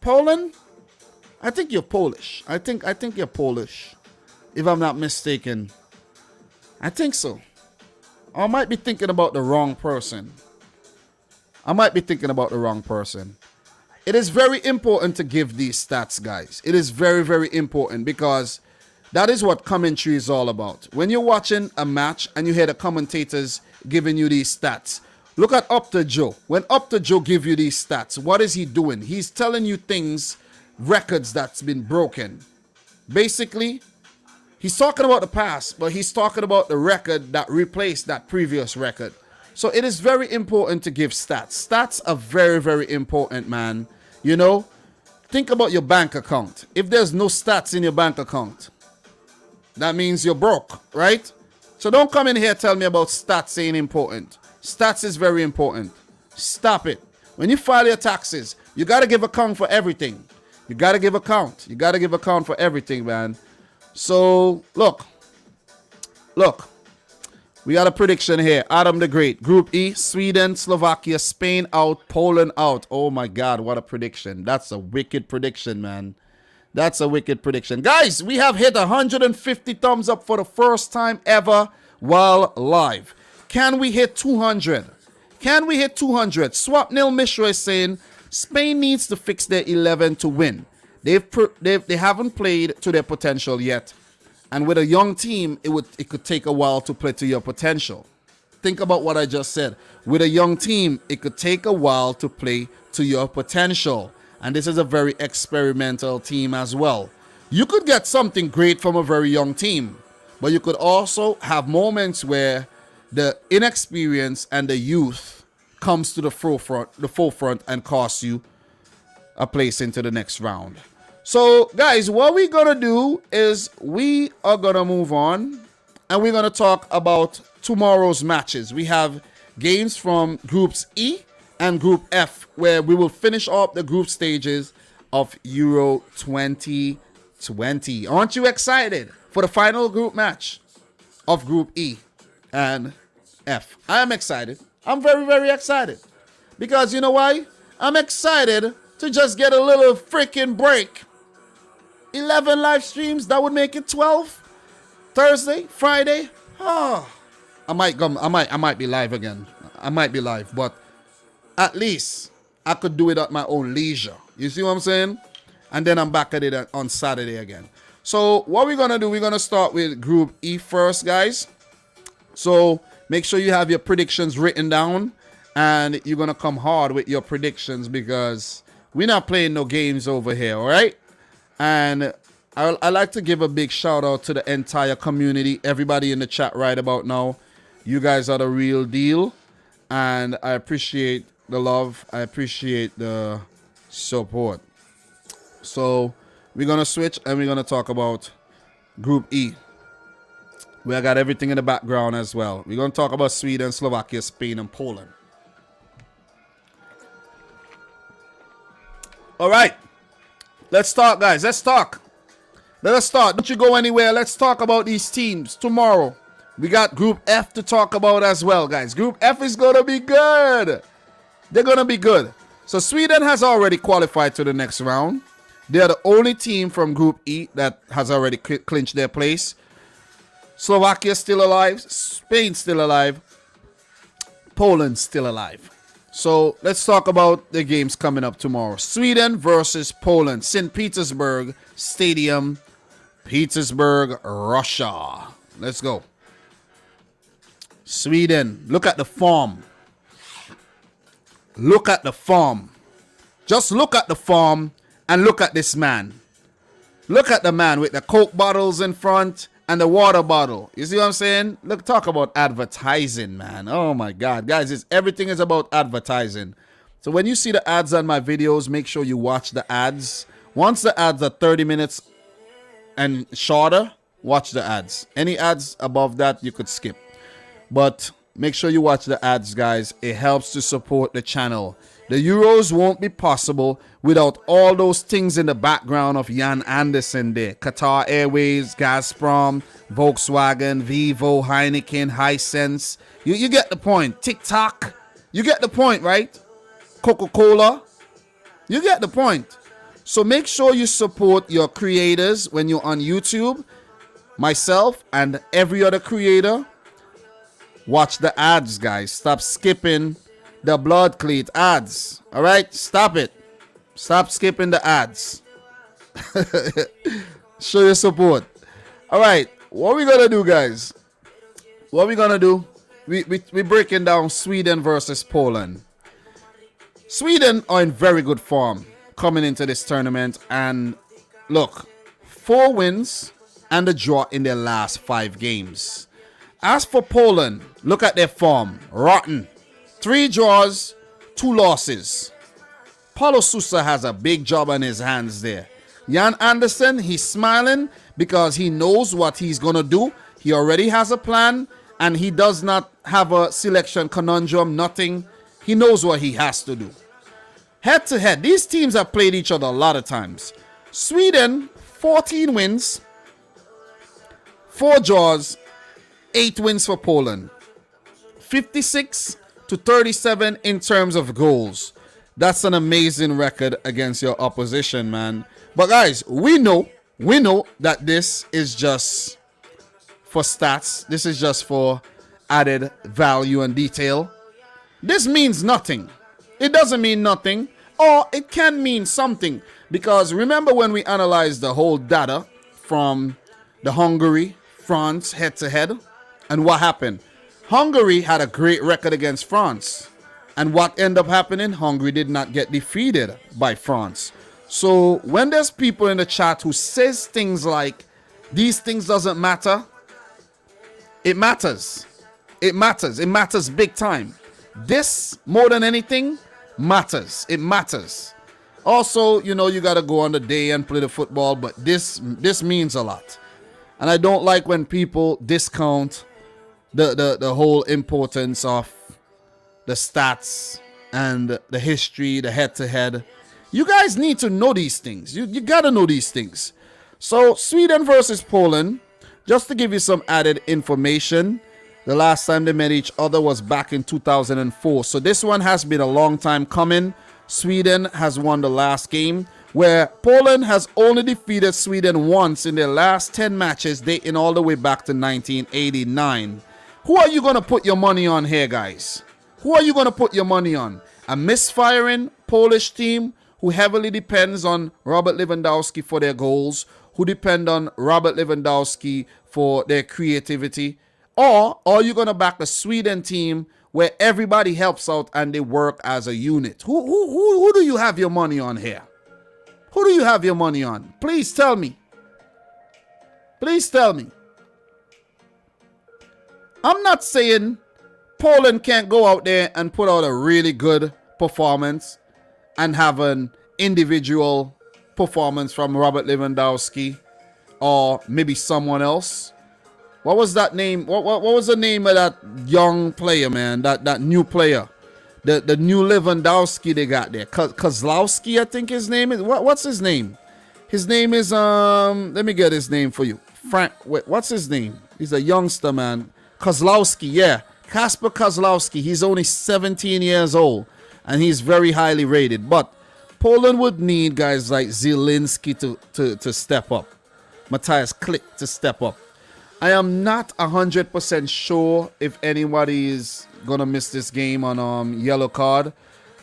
Poland? I think you're Polish. I think you're Polish, if I'm not mistaken. I think so. I might be thinking about the wrong person. It is very important to give these stats, guys. It is very, very important, because that is what commentary is all about. When you're watching a match and you hear the commentators giving you these stats, look at Up to Joe. When Up to Joe give you these stats, what is he doing? He's telling you things, records that's been broken. Basically, he's talking about the past, but he's talking about the record that replaced that previous record. So it is very important to give stats. Stats are very, very important, man. You know, think about your bank account. If there's no stats in your bank account, that means you're broke, right? So don't come in here and tell me about stats ain't important. Stats is very important. Stop it. When you file your taxes, you got to give account for everything. You got to give account. You got to give account for everything, man. So, look. We got a prediction here. Adam the Great. Group E, Sweden, Slovakia, Spain out, Poland out. Oh, my God. What a prediction. That's a wicked prediction, man. That's a wicked prediction. Guys, we have hit 150 thumbs up for the first time ever while live. Can we hit 200? Can we hit 200? Swapnil Mishra is saying Spain needs to fix their 11 to win. They haven't played to their potential yet. And with a young team, it could take a while to play to your potential. Think about what I just said. With a young team, it could take a while to play to your potential. And this is a very experimental team as well. You could get something great from a very young team, but you could also have moments where the inexperience and the youth comes to the forefront and costs you a place into the next round. So, guys, what we're going to do is we are going to move on and we're going to talk about tomorrow's matches. We have games from Groups E and Group F, where we will finish off the group stages of Euro 2020. Aren't you excited for the final group match of Group E and F? I am excited. I'm very, very excited. Because you know why? I'm excited to just get a little freaking break. 11 live streams, that would make it 12. Thursday, Friday. Oh, I might be live again. I might be live, but at least I could do it at my own leisure. You see what I'm saying? And then I'm back at it on Saturday again. So what we're going to do, we're going to start with Group E first, guys. So make sure you have your predictions written down. And you're going to come hard with your predictions because we're not playing no games over here, all right? And I like to give a big shout out to the entire community, everybody in the chat right about now. You guys are the real deal. And I appreciate the love. I appreciate the support. So we're going to switch and we're going to talk about Group E. We got everything in the background as well. We're going to talk about Sweden, Slovakia, Spain, and Poland. All right. Let's talk, guys. Let's talk. Let us start. Don't you go anywhere. Let's talk about these teams tomorrow. We got Group F to talk about as well, guys. Group F is going to be good. They're going to be good. So Sweden has already qualified to the next round. They are the only team from Group E that has already clinched their place. Slovakia still alive. Spain still alive. Poland still alive. So let's talk about the games coming up tomorrow. Sweden versus Poland. St. Petersburg Stadium. Petersburg, Russia. Let's go. Sweden. Look at the form. Look at the form. Just look at the form and look at this man. Look at the man with the Coke bottles in front and the water bottle. You see what I'm saying? Look, talk about advertising, man. Oh my God. Guys, everything is about advertising. So when you see the ads on my videos, make sure you watch the ads. Once the ads are 30 minutes and shorter, watch the ads. Any ads above that, you could skip. But make sure you watch the ads, guys. It helps to support the channel. The Euros won't be possible without all those things in the background of Jan Anderson there. Qatar Airways, Gazprom, Volkswagen, Vivo, Heineken, Hisense. You get the point. TikTok. You get the point, right? Coca-Cola. You get the point. So make sure you support your creators when you're on YouTube. Myself and every other creator. Watch the ads, guys. Stop skipping the blood cleat ads. All right? Stop it. Stop skipping the ads. Show your support. All right. What we going to do, guys? What we going to do? We're breaking down Sweden versus Poland. Sweden are in very good form coming into this tournament. And look, 4 wins and a draw in their last 5 games. As for Poland, look at their form. Rotten. 3 draws, 2 losses. Paulo Sousa has a big job on his hands there. Jan Anderson, he's smiling because he knows what he's going to do. He already has a plan and he does not have a selection conundrum, nothing. He knows what he has to do. Head to head, these teams have played each other a lot of times. Sweden, 14 wins, 4 draws, 8 wins for Poland. 56 to 37 in terms of goals. That's an amazing record against your opposition, man. But guys, we know that this is just for stats. This is just for added value and detail. This means nothing. It doesn't mean nothing, or it can mean something, because remember when we analyzed the whole data from the Hungary France head-to-head, and what happened? Hungary had a great record against France, and what ended up happening? Hungary did not get defeated by France. So when there's people in the chat who says things like these things doesn't matter, it matters. It matters. It matters big time. This, more than anything, matters. It matters. Also, you know, you got to go on the day and play the football, but this means a lot. And I don't like when people discount the whole importance of the stats and the history, the head-to-head. You guys need to know these things. You got to know these things. So, Sweden versus Poland, just to give you some added information, the last time they met each other was back in 2004. So this one has been a long time coming. Sweden has won the last game, where Poland has only defeated Sweden once in their last 10 matches, dating all the way back to 1989. Who are you going to put your money on here, guys? Who are you going to put your money on? A misfiring Polish team who heavily depends on Robert Lewandowski for their goals, who depend on Robert Lewandowski for their creativity? Or are you going to back a Sweden team where everybody helps out and they work as a unit? Who do you have your money on here? Who do you have your money on? Please tell me. Please tell me. I'm not saying Poland can't go out there and put out a really good performance and have an individual performance from Robert Lewandowski or maybe someone else. What was that name? What was the name of that young player, man? That new player, the new Lewandowski they got there. Kozlowski, I think his name is. What's his name? His name is Let me get his name for you. Frank. Wait, what's his name? He's a youngster, man. Kozlowski, yeah, Kasper Kozlowski. He's only 17 years old, and he's very highly rated. But Poland would need guys like Zielinski to step up, Matthias Klick to step up. I am not 100% sure if anybody is going to miss this game on yellow card,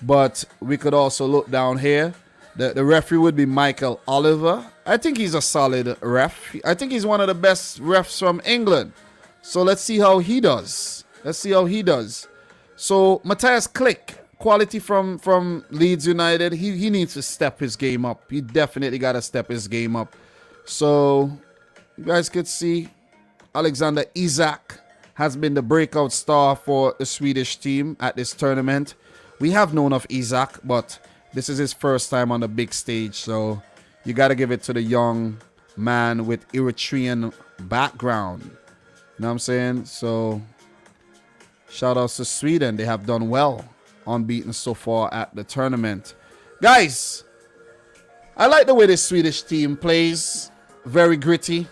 but we could also look down here. The referee would be Michael Oliver. I think he's a solid ref. I think he's one of the best refs from England. So let's see how he does. Let's see how he does. So Matthias Klick, quality from Leeds United, he needs to step his game up. He definitely got to step his game up. So you guys could see Alexander Isak has been the breakout star for the Swedish team at this tournament. We have known of Isak, but this is his first time on the big stage. So you got to give it to the young man with Eritrean background. You know what I'm saying? So shout outs to Sweden. They have done well, unbeaten so far at the tournament. Guys, I like the way the Swedish team plays. Very gritty.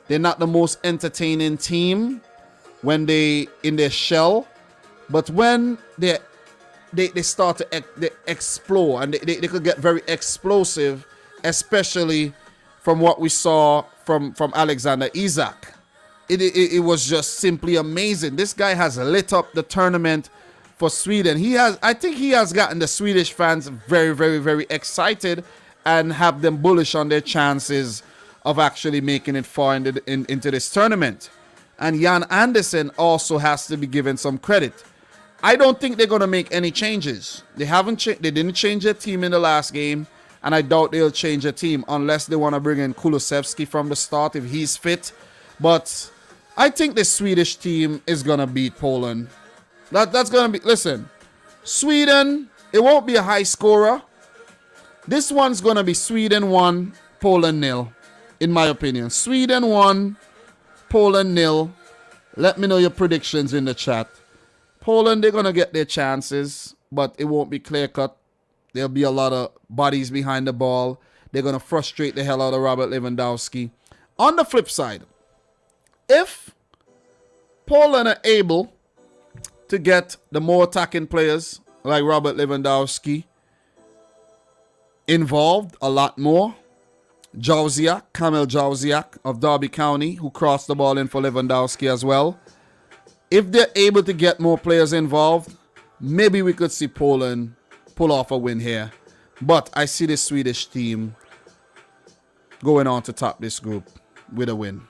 They're not the most entertaining team when they in their shell, but when they start to explore, and they could get very explosive, especially from what we saw from Alexander Isak. It was just simply amazing. This guy has lit up the tournament for Sweden. I think he has gotten the Swedish fans very, very, very excited and have them bullish on their chances of actually making it far into this tournament. And Jan Andersen also has to be given some credit. I don't think they're going to make any changes. They didn't change their team in the last game, and I doubt they'll change their team unless they want to bring in Kulusevski from the start if he's fit. But I think the Swedish team is going to beat Poland. That's going to be... Listen, Sweden, it won't be a high scorer. This one's going to be Sweden 1, Poland 0. In my opinion, Sweden 1, Poland 0. Let me know your predictions in the chat. Poland, they're going to get their chances, but it won't be clear-cut. There'll be a lot of bodies behind the ball. They're going to frustrate the hell out of Robert Lewandowski. On the flip side, if Poland are able to get the more attacking players like Robert Lewandowski involved a lot more, Kamil Jauziak of Derby County, who crossed the ball in for Lewandowski as well. If they're able to get more players involved, maybe we could see Poland pull off a win here. But I see the Swedish team going on to top this group with a win.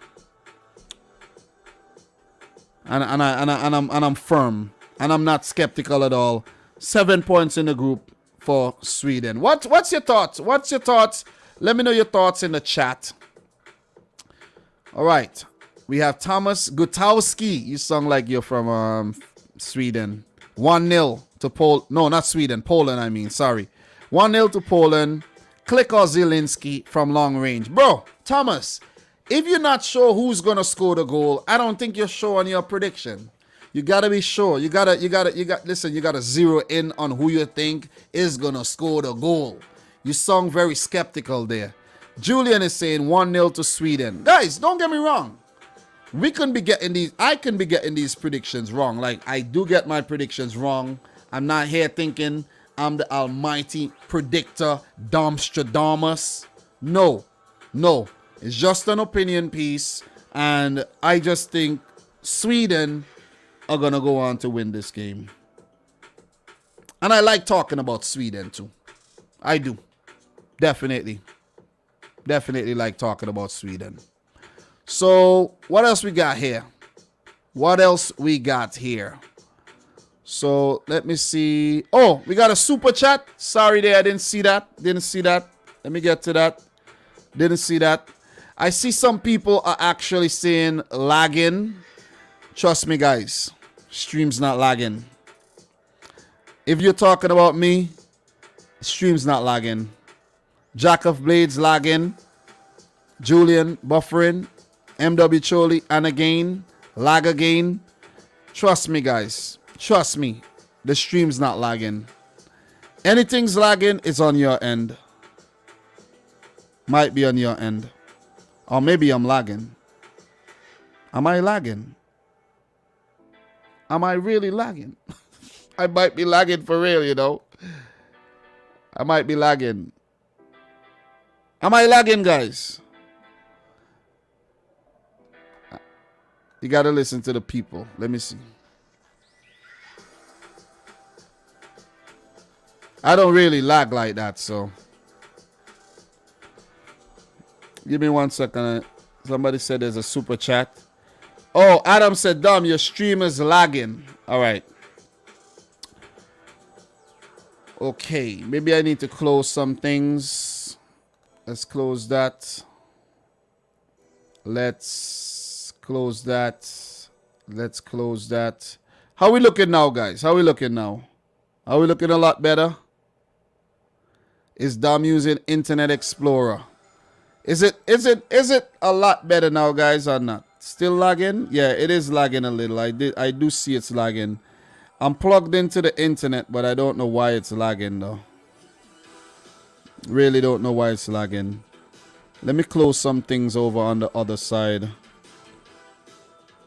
And I'm firm. And I'm not skeptical at all. 7 points in the group for Sweden. What's your thoughts? What's your thoughts? Let me know your thoughts in the chat. All right. We have Thomas Gutowski. You sound like you're from Sweden. 1-0 to Poland. No, not Sweden. Poland, I mean. Sorry. 1-0 to Poland. Kliko Zielinski from long range. Bro, Thomas, if you're not sure who's going to score the goal, I don't think you're sure on your prediction. You got to be sure. You got to zero in on who you think is going to score the goal. You sound very skeptical there. Julian is saying 1-0 to Sweden. Guys, don't get me wrong. We can be getting these. I can be getting these predictions wrong. Like, I do get my predictions wrong. I'm not here thinking I'm the almighty predictor, Domstradamus. No. It's just an opinion piece. And I just think Sweden are going to go on to win this game. And I like talking about Sweden too. I do. Definitely like talking about Sweden. So, what else we got here? So, let me see. Oh, we got a super chat. Sorry there, I didn't see that. Let me get to that. Didn't see that. I see some people are actually saying lagging. Trust me, guys. Stream's not lagging. If you're talking about me, stream's not lagging. Jack of Blades lagging. Julian buffering. MW Choli and again. Lag again. Trust me, guys. Trust me. The stream's not lagging. Anything's lagging, it's on your end. Might be on your end. Or maybe I'm lagging. Am I lagging? Am I really lagging? I might be lagging for real, you know. I might be lagging. Am I lagging, guys? You got to listen to the people. Let me see. I don't really lag like that, so. Give me 1 second. Somebody said there's a super chat. Oh, Adam said, Dom, your stream is lagging. All right. Okay, maybe I need to close some things. Let's close that. Let's close that. How we looking now, guys? How we looking now? Are we looking a lot better? Is Dom using Internet Explorer? Is it a lot better now, guys, or not? Still lagging? Yeah, it is lagging a little. I do see it's lagging. I'm plugged into the internet, but I don't know why it's lagging though. Really don't know why it's lagging. Let me close some things over on the other side.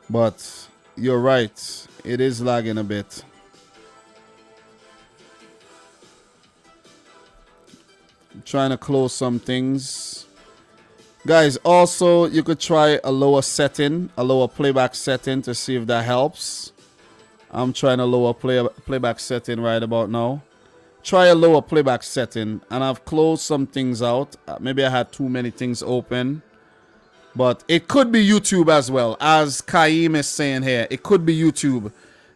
But you're right. It is lagging a bit. I'm trying to close some things. Guys, also, you could try a lower setting, a lower playback setting to see if that helps. I'm trying a lower playback setting right about now. Try a lower playback setting, and I've closed some things out. Maybe I had too many things open. But it could be YouTube as well, as Kaim is saying here. It could be YouTube,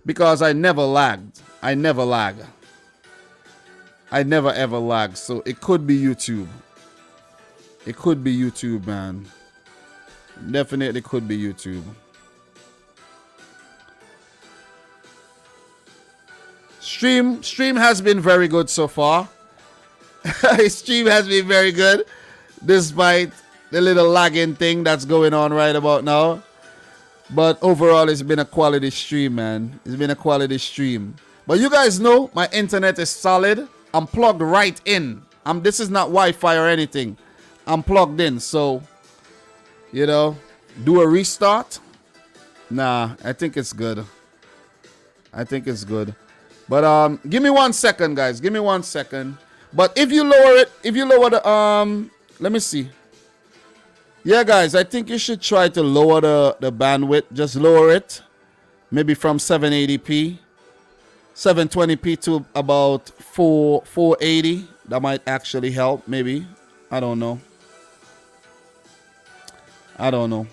because I never lagged. I never lag. I never ever lag, so it could be YouTube. It could be YouTube, man. Definitely could be YouTube. Stream has been very good so far. Stream has been very good, despite the little lagging thing that's going on right about now. But overall, it's been a quality stream, man. It's been a quality stream. But you guys know my internet is solid. I'm plugged right in. This is not Wi-Fi or anything. I'm plugged in, so, you know, do a restart. Nah, I think it's good. I think it's good. But give me 1 second, guys. Give me 1 second. But if you lower it, if you lower the let me see. Yeah, guys, I think you should try to lower the bandwidth. Just lower it. Maybe from 780p, 720p to about 480. That might actually help, maybe. I don't know. I don't know.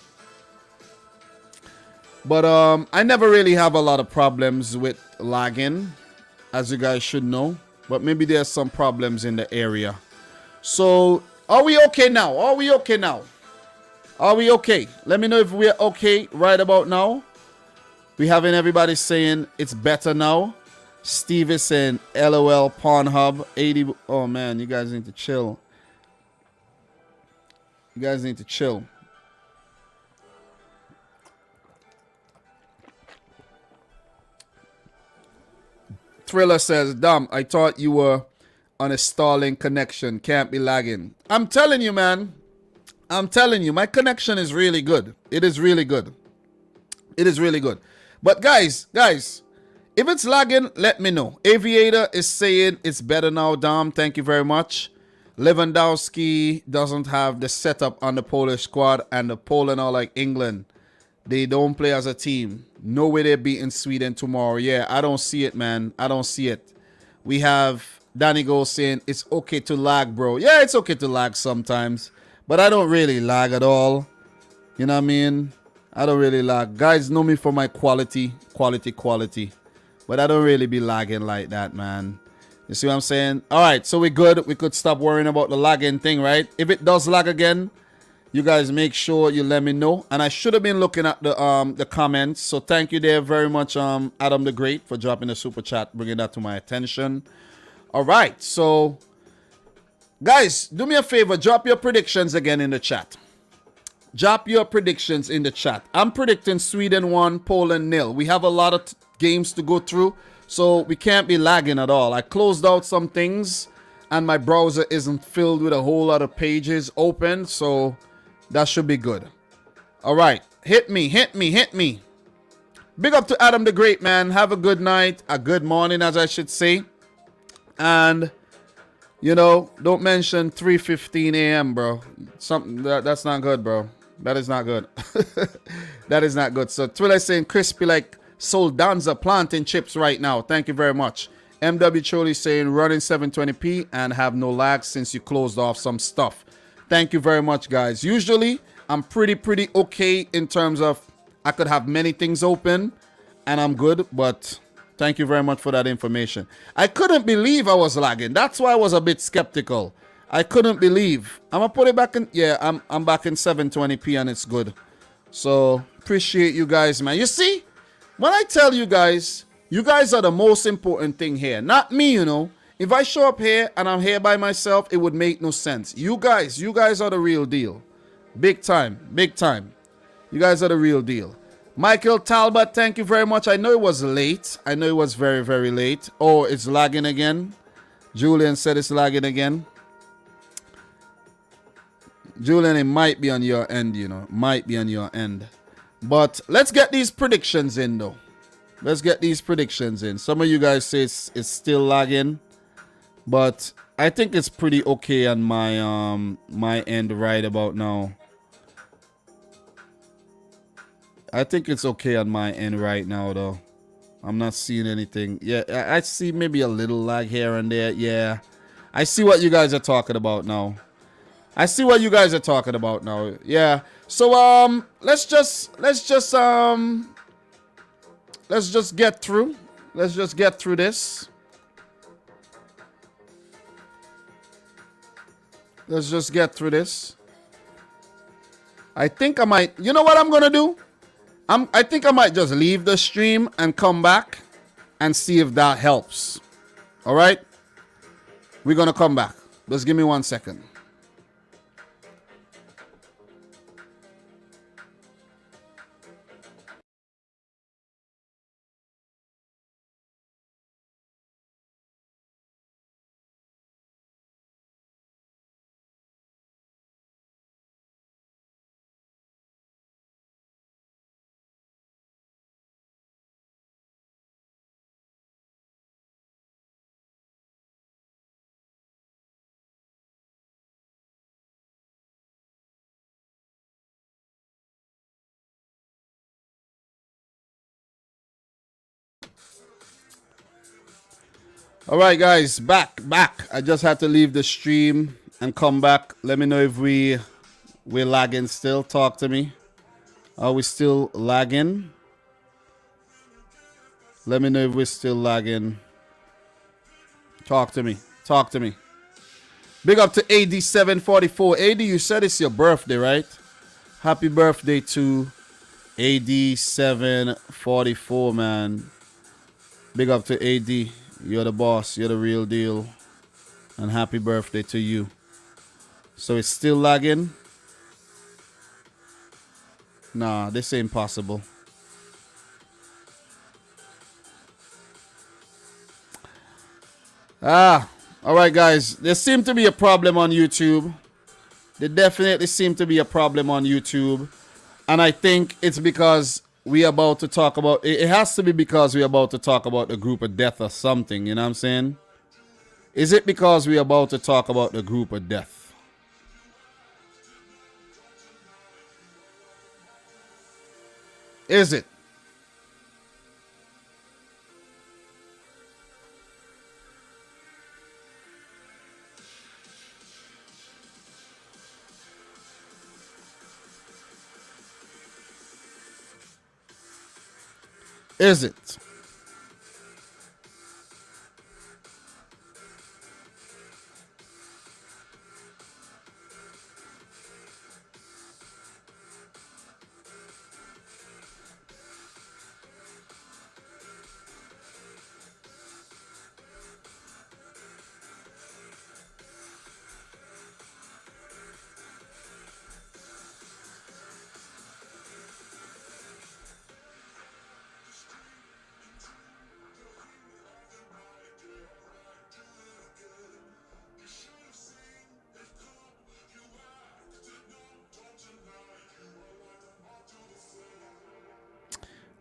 But I never really have a lot of problems with lagging, as you guys should know. But maybe there's some problems in the area. So, are we okay now? Are we okay now? Are we okay? Let me know if we're okay right about now. We having everybody saying it's better now. Steve is saying LOL Pornhub 80. Oh man, you guys need to chill. You guys need to chill. Thriller says, Dom, I thought you were on a stalling connection. Can't be lagging. I'm telling you, man. I'm telling you, my connection is really good. It is really good. It is really good. But guys, if it's lagging, let me know. Aviator is saying it's better now, Dom. Thank you very much. Lewandowski doesn't have the setup on the Polish squad, and the Poland are like England. They don't play as a team. No way they're beating Sweden tomorrow. Yeah, I don't see it, man. I don't see it. We have Danny Go saying it's okay to lag, bro. Yeah, it's okay to lag sometimes. But I don't really lag at all. You know what I mean? I don't really lag. Guys know me for my quality. But I don't really be lagging like that, man. You see what I'm saying? All right, so we're good. We could stop worrying about the lagging thing, right? If it does lag again, you guys make sure you let me know. And I should have been looking at the comments. So thank you there very much, Adam the Great, for dropping the super chat, bringing that to my attention. All right, so guys, do me a favor. Drop your predictions again in the chat. Drop your predictions in the chat. I'm predicting Sweden 1, Poland 0. We have a lot of games to go through, so we can't be lagging at all. I closed out some things, and my browser isn't filled with a whole lot of pages open, so that should be good. All right. Hit me. Big up to Adam the Great, man. Have a good night. A good morning, as I should say. And, you know, don't mention 3:15 a.m., bro. Something that's not good, bro. That is not good. That is not good. So, Thriller saying crispy like Soldanza planting chips right now. Thank you very much. MW Choli saying running 720p and have no lag since you closed off some stuff. Thank you very much, guys. Usually, I'm pretty okay in terms of I could have many things open and I'm good, but thank you very much for that information. I couldn't believe I was lagging. That's why I was a bit skeptical. I couldn't believe. I'm gonna put it back in. Yeah, I'm back in 720p and it's good. So appreciate you guys, man. You see, when I tell you guys are the most important thing here. Not me, you know. If I show up here and I'm here by myself, it would make no sense. You guys are the real deal. Big time. You guys are the real deal. Michael Talbot, thank you very much. I know it was late. I know it was very, very late. Oh, it's lagging again. Julian said it's lagging again. Julian, it might be on your end, you know. Might be on your end. But let's get these predictions in, though. Let's get these predictions in. Some of you guys say it's still lagging. But I think it's pretty okay on my end right about now. I think it's okay on my end right now, though. I'm not seeing anything. Yeah, I see maybe a little lag here and there. Yeah, I see what you guys are talking about now. Yeah. So let's just get through. Let's just get through this. Let's just get through this. I think I might. You know what I'm gonna do? I think I might just leave the stream and come back and see if that helps. All right? We're gonna come back. Just give me 1 second. All right, guys, back. I just had to leave the stream and come back. Let me know if we're lagging still. Talk to me. Are we still lagging? Let me know if we're still lagging. Talk to me. Big up to AD744. AD, you said it's your birthday, right? Happy birthday to AD744, man. Big up to AD. You're the boss. You're the real deal. And happy birthday to you. So it's still lagging? Nah, this ain't possible. All right, guys. There seemed to be a problem on YouTube. There definitely seemed to be a problem on YouTube. And I think it's because we're about to talk about... It has to be because we're about to talk about the group of death or something. You know what I'm saying? Is it because we're about to talk about the group of death? Is it? Is it?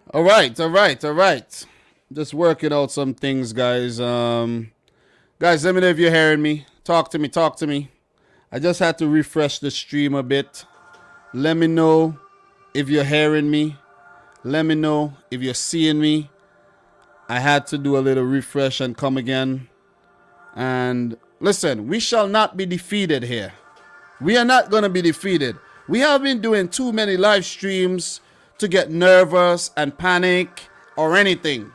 All right. Just working out some things, guys. Guys, let me know if you're hearing me. Talk to me. I just had to refresh the stream a bit. Let me know if you're hearing me. Let me know if you're seeing me. I had to do a little refresh and come again. And listen, we shall not be defeated here. We are not going to be defeated. We have been doing too many live streams to get nervous and panic or anything.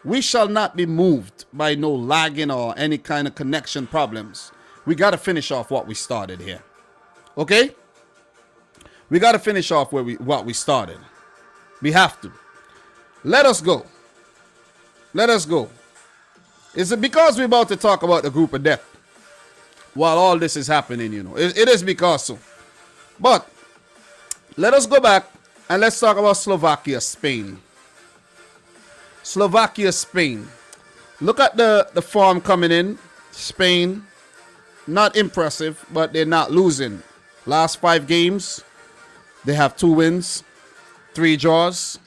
We shall not be moved by no lagging or any kind of connection problems. We got to finish off what we started here. Okay? We got to finish off what we started. We have to. Let us go. Is it because we're about to talk about the group of death while all this is happening, you know? It is because so. But let us go back and let's talk about Slovakia, Spain. Look at the form coming in. Spain, not impressive, but they're not losing. Last 5 games, they have 2 wins, 3 draws.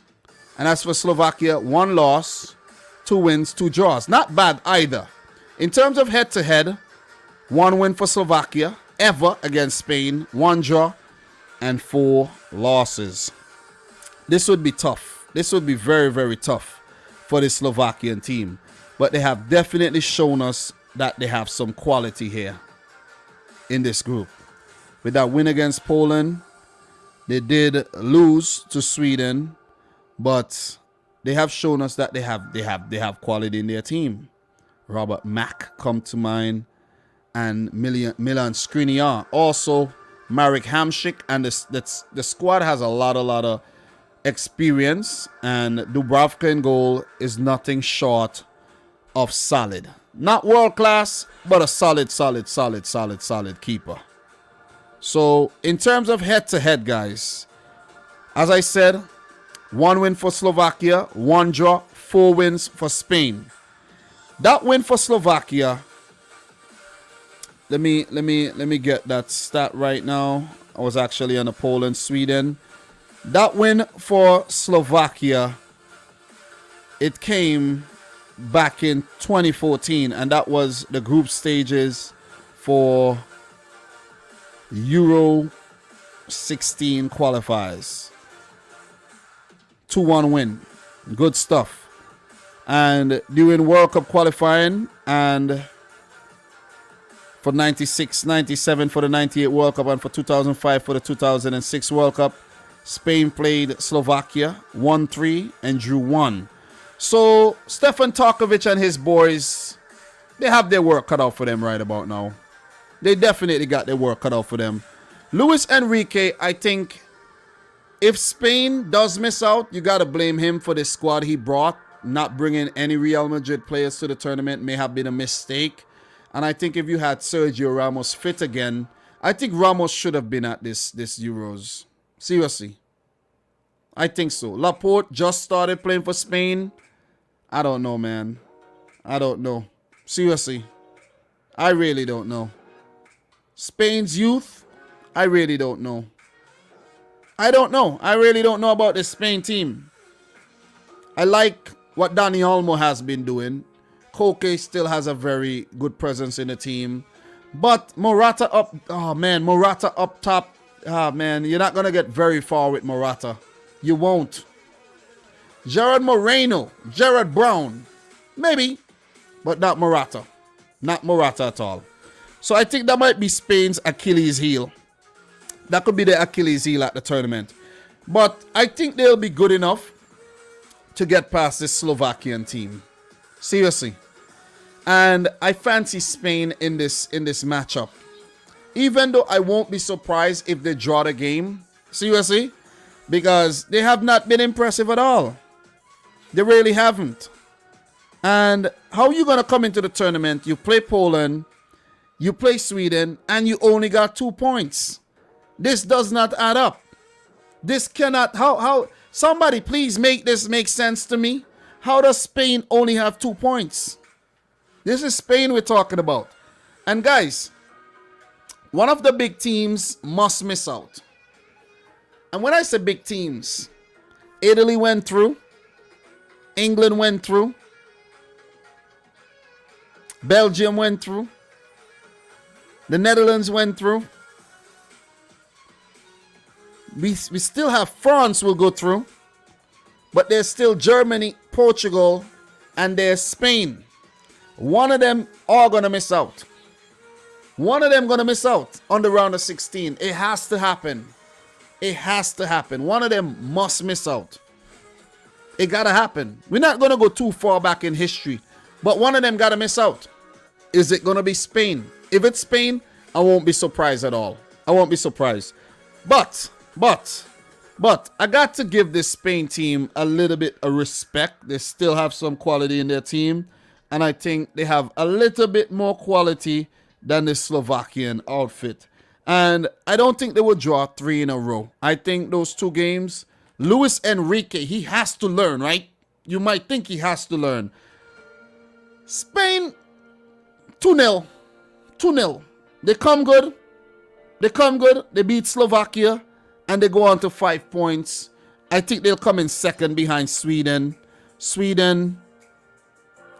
And as for Slovakia, 1 loss, 2 wins, 2 draws. Not bad either. In terms of head-to-head, 1 win for Slovakia ever against Spain, 1 draw, and 4 losses. This would be tough. This would be very, very tough for the Slovakian team. But they have definitely shown us that they have some quality here in this group. With that win against Poland, they did lose to Sweden, but they have shown us that they have quality in their team. Robert Mack come to mind, and Milan Skriniar, also Marek Hamšík, and the squad has a lot of experience, and Dubravka in goal is nothing short of solid. Not world class, but a solid keeper. So in terms of head-to-head, guys, as I said, 1 win for Slovakia, 1 draw, 4 wins for Spain. That win for Slovakia, let me get that stat right now. I was actually on a Poland, Sweden. That win for Slovakia, it came back in 2014, and that was the group stages for Euro 16 qualifiers. 2-1 win. Good stuff. And during World Cup qualifying and for 96, 97 for the 98 World Cup and for 2005 for the 2006 World Cup, Spain played Slovakia 1-3 and drew 1. So Stefan Tarkovic and his boys, they have their work cut out for them right about now. They definitely got their work cut out for them. Luis Enrique, I think if Spain does miss out, you got to blame him for the squad he brought. Not bringing any Real Madrid players to the tournament may have been a mistake. And I think if you had Sergio Ramos fit again, I think Ramos should have been at this Euros. Seriously. I think so. Laporte just started playing for Spain. I don't know, man. I don't know. Seriously. I really don't know. Spain's youth, I really don't know. I don't know. I really don't know about the Spain team. I like what Dani Olmo has been doing. Koke still has a very good presence in the team. But Morata up, oh man, Morata up top. Ah man, you're not going to get very far with Morata. You won't. Gerard Moreno, Gerard Brown, maybe, but not Morata. Not Morata at all. So I think that might be Spain's Achilles heel. That could be the Achilles heel at the tournament. But I think they'll be good enough to get past this Slovakian team. Seriously. And I fancy Spain in this matchup. Even though I won't be surprised if they draw the game. Seriously. Because they have not been impressive at all. They really haven't. And how are you going to come into the tournament? You play Poland, you play Sweden, and you only got 2 points. This does not add up. This cannot, how, somebody please make this make sense to me. How does Spain only have 2 points? This is Spain we're talking about. And guys, one of the big teams must miss out. And when I say big teams, Italy went through, England went through, Belgium went through, the Netherlands went through. We still have France will go through, but there's still Germany, Portugal, and there's Spain. One of them are going to miss out. One of them going to miss out on the round of 16. It has to happen. It has to happen. One of them must miss out. It got to happen. We're not going to go too far back in history, but one of them got to miss out. Is it going to be Spain? If it's Spain, I won't be surprised at all. I won't be surprised. But I got to give this Spain team a little bit of respect. They still have some quality in their team. And I think they have a little bit more quality than the Slovakian outfit. And I don't think they will draw 3 in a row. I think those 2 games, Luis Enrique, he has to learn, right? You might think he has to learn. Spain, 2-0. 2-0. They come good. They come good. They beat Slovakia. And they go on to 5 points. I think they'll come in second behind Sweden. Sweden,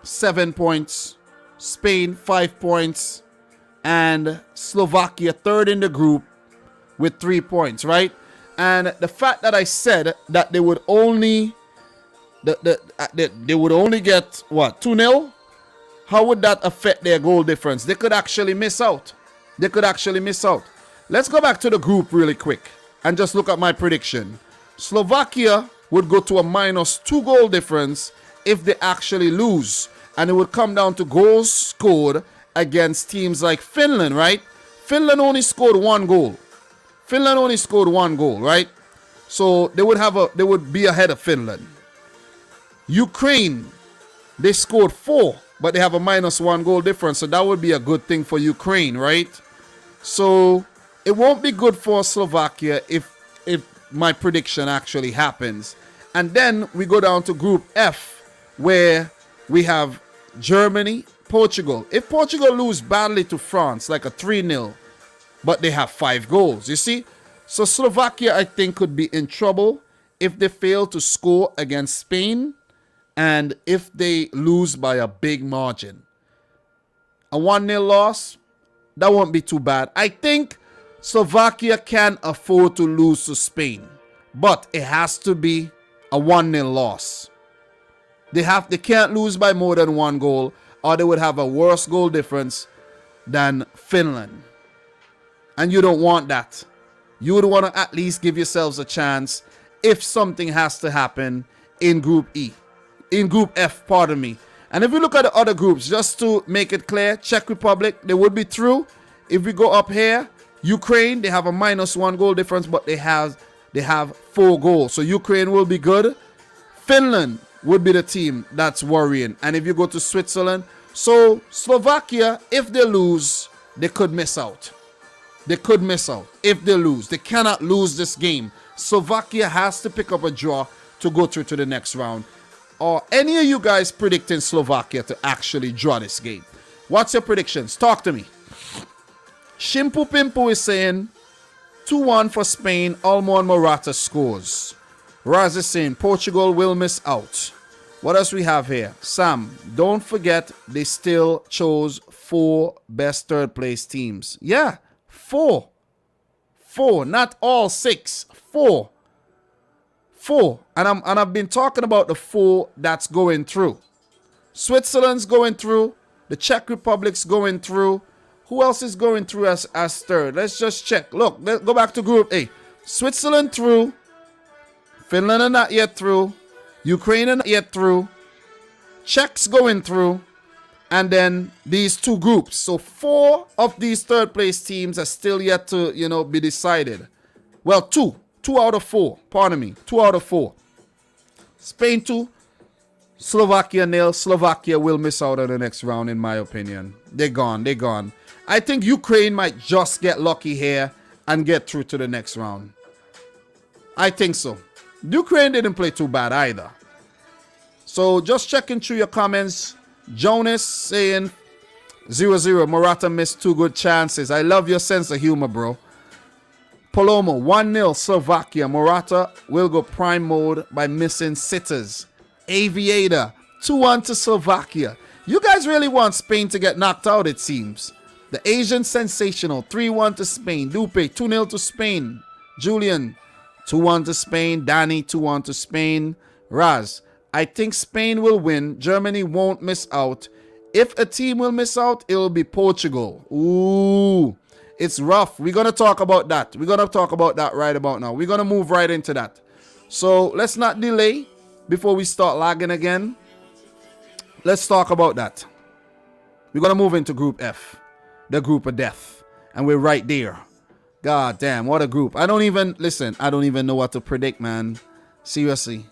7 points. Spain, 5 points. And Slovakia, third in the group with 3 points, right? And the fact that I said that they would only they would only get what, 2-0? How would that affect their goal difference? They could actually miss out. They could actually miss out. Let's go back to the group really quick and just look at my prediction. Slovakia would go to a -2 goal difference if they actually lose. And it would come down to goals scored against teams like Finland, right? Finland only scored 1 goal. Finland only scored 1 goal, right? So they would be ahead of Finland. Ukraine, they scored 4, but they have a -1 goal difference. So that would be a good thing for Ukraine, right? So it won't be good for Slovakia if my prediction actually happens. And then we go down to Group F, where we have Germany, Portugal. If Portugal lose badly to France, like a 3-0, but they have 5 goals, you see? So Slovakia, I think, could be in trouble if they fail to score against Spain and if they lose by a big margin. A 1-0 loss, that won't be too bad. I think Slovakia can afford to lose to Spain, but it has to be a 1-0 loss. They can't lose by more than 1 goal, or they would have a worse goal difference than Finland. And you don't want that. You would want to at least give yourselves a chance if something has to happen in Group F, pardon me. And if we look at the other groups, just to make it clear, Czech Republic, they would be through. If we go up here, Ukraine, they have a -1 goal difference, but they have 4 goals. So Ukraine will be good. Finland would be the team that's worrying. And if you go to Switzerland, so Slovakia, if they lose, they could miss out. They could miss out if they lose. They cannot lose this game. Slovakia has to pick up a draw to go through to the next round. Or any of you guys predicting Slovakia to actually draw this game? What's your predictions? Talk to me. Shimpu Pimpu is saying 2-1 for Spain. Almon Morata scores. Raz is saying Portugal will miss out. What else we have here? Sam, don't forget they still chose 4 best third place teams. Yeah, 4. 4, not all 6. 4. 4. And I've been talking about the 4 that's going through. Switzerland's going through. The Czech Republic's going through. Who else is going through as third? Let's just check. Look, let's go back to Group A. Switzerland through. Finland are not yet through. Ukraine are not yet through. Czech's going through. And then these 2 groups. So 4 of these third place teams are still yet to, be decided. Well, 2. 2 out of 4. Pardon me. 2 out of 4. Spain 2. Slovakia 0. Slovakia will miss out on the next round, in my opinion. They're gone. They're gone. I think Ukraine might just get lucky here and get through to the next round. I think so. Ukraine didn't play too bad either. So just checking through your comments. Jonas saying 0-0. Morata missed 2 good chances. I love your sense of humor, bro. Palomo 1-0 Slovakia. Morata will go prime mode by missing sitters. Aviator 2-1 to Slovakia. You guys really want Spain to get knocked out, it seems. The Asian Sensational 3-1 to Spain. Dupe 2-0 to Spain. Julian 2-1 to Spain. Danny 2-1 to Spain. Raz, I think Spain will win. Germany won't miss out. If a team will miss out, it will be Portugal. Ooh, it's rough. We're going to talk about that. We're going to talk about that right about now. We're going to move right into that. So let's not delay before we start lagging again. Let's talk about that. We're going to move into Group F, the group of death. And we're right there. God damn, what a group. I don't even know what to predict, man. Seriously.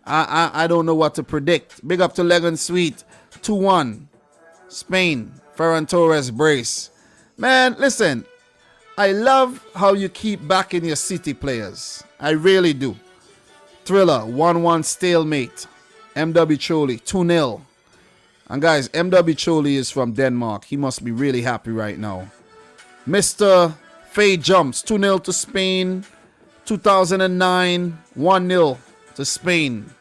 I don't know what to predict. Big up to Legan Sweet. 2-1. Spain. Ferran Torres brace. Man, listen. I love how you keep backing your City players. I really do. Thriller. 1-1 stalemate. MW Choli. 2-0. And guys, MW Choli is from Denmark. He must be really happy right now. Mr. Faye Jumps. 2-0 to Spain. 2009. 1-0 to Spain.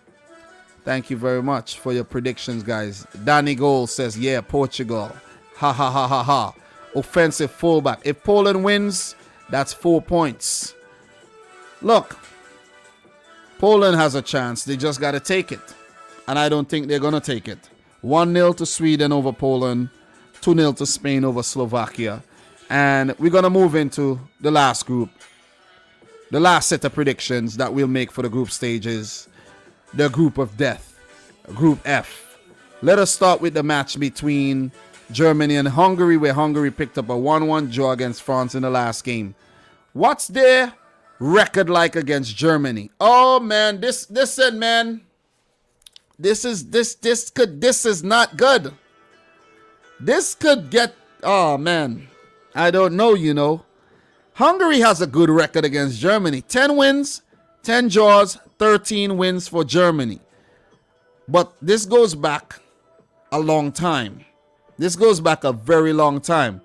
Thank you very much for your predictions, guys. Danny Gold says, yeah, Portugal. Ha ha ha ha ha. Offensive fullback. If Poland wins, that's 4 points. Look, Poland has a chance. They just got to take it. And I don't think they're going to take it. 1-0 to Sweden over Poland. 2-0 to Spain over Slovakia. And we're going to move into the last group. The last set of predictions that we'll make for the group stages. The group of death. Group F. Let us start with the match between Germany and Hungary, where Hungary picked up a 1-1 draw against France in the last game. What's their record like against Germany? Oh man, this is not good. This could get, oh man, I don't know, Hungary has a good record against Germany. 10 wins, 10 draws, 13 wins for Germany. But this goes back a long time. This goes back a very long time.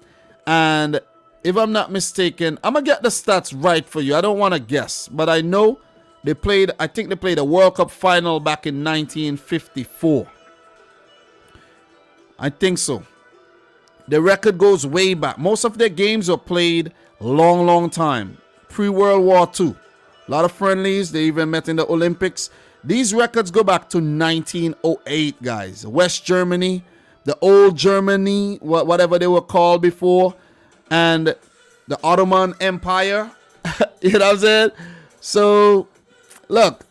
And if I'm not mistaken, I'm going to get the stats right for you. I don't want to guess, but I know I think they played a World Cup final back in 1954. I think so. The record goes way back. Most of their games were played long time. Pre-World War II. A lot of friendlies. They even met in the Olympics. These records go back to 1908, guys. West Germany, the old Germany, whatever they were called before, and the Ottoman Empire. You know what I'm saying? So, look,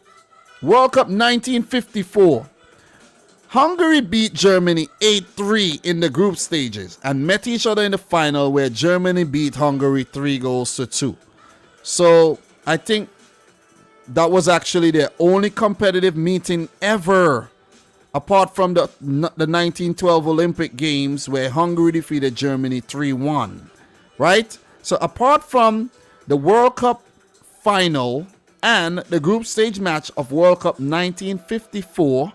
World Cup 1954. Hungary beat Germany 8-3 in the group stages and met each other in the final where Germany beat Hungary 3-2. So, I think that was actually their only competitive meeting ever, apart from the 1912 Olympic Games where Hungary defeated Germany 3-1, right? So apart from the World Cup final and the group stage match of World Cup 1954,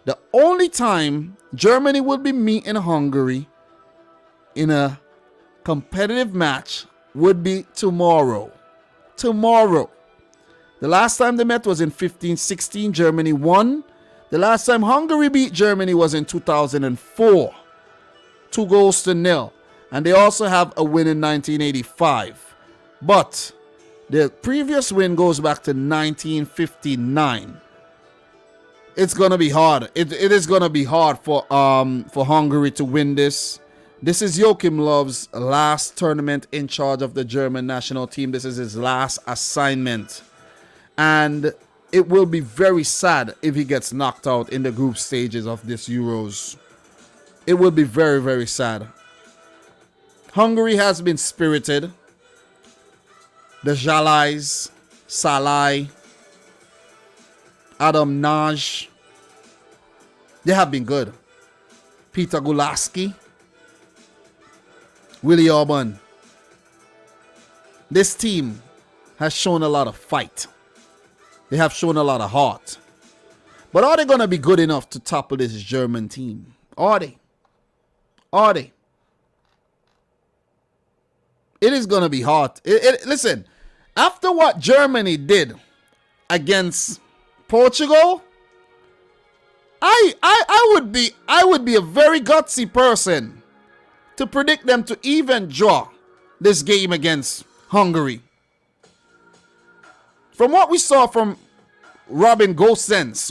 the only time Germany would be meeting Hungary in a competitive match would be tomorrow. Tomorrow. The last time they met was in 15-16. Germany won. The last time Hungary beat Germany was in 2004. 2-0. And they also have a win in 1985. But the previous win goes back to 1959. It's going to be hard. It is going to be hard for Hungary to win this. This is Joachim Löw's last tournament in charge of the German national team. This is his last assignment. And it will be very sad if he gets knocked out in the group stages of this Euros. It will be very, very sad. Hungary has been spirited. The Zsalais, Szalai, Adam Nagy, they have been good. Peter Gulaski, Willie Orban. This team has shown a lot of fight. They have shown a lot of heart. But are they going to be good enough to topple this German team? Are they? Are they? It is going to be hard. Listen, after what Germany did against Portugal, I would be a very gutsy person to predict them to even draw this game against Hungary. From what we saw from Robin Gosens,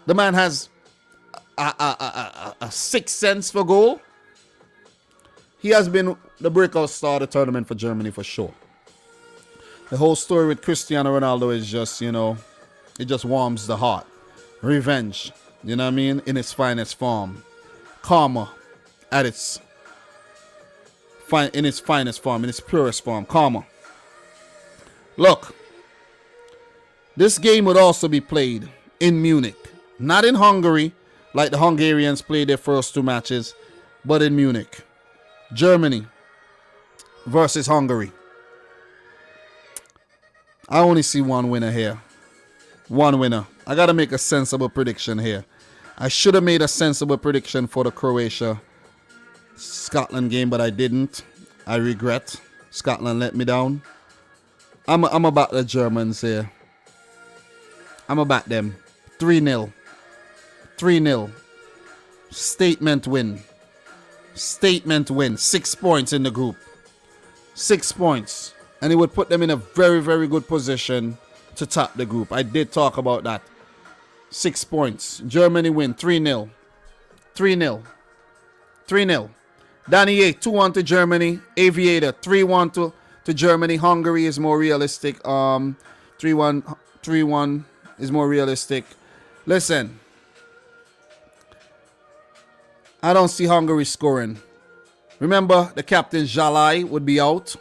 the man has a sixth sense for goal. He has been the breakout star of the tournament for Germany for sure. The whole story with Cristiano Ronaldo is just, you know, it just warms the heart. Revenge, you know what I mean? In its finest form. Karma at its finest form, in its purest form. Karma. Look, this game would also be played in Munich. Not in Hungary, like the Hungarians played their first two matches, but in Munich. Germany versus Hungary. I only see one winner here. One winner. I got to make a sensible prediction here. I should have made a sensible prediction for the Croatia-Scotland game, but I didn't. I regret. Scotland let me down. I'm about the Germans here. I'm about them. 3-0. 3-0. Statement win. Statement win. 6 points in the group. 6 points. And it would put them in a very, very good position to top the group. I did talk about that. 6 points. Germany win. 3-0. 3-0. 3-0. Danny A, 2-1 to Germany. Aviator, 3-1 to Germany. Hungary is more realistic. 3-1 is more realistic. Listen. I don't see Hungary scoring. Remember, the captain Szalai would be out.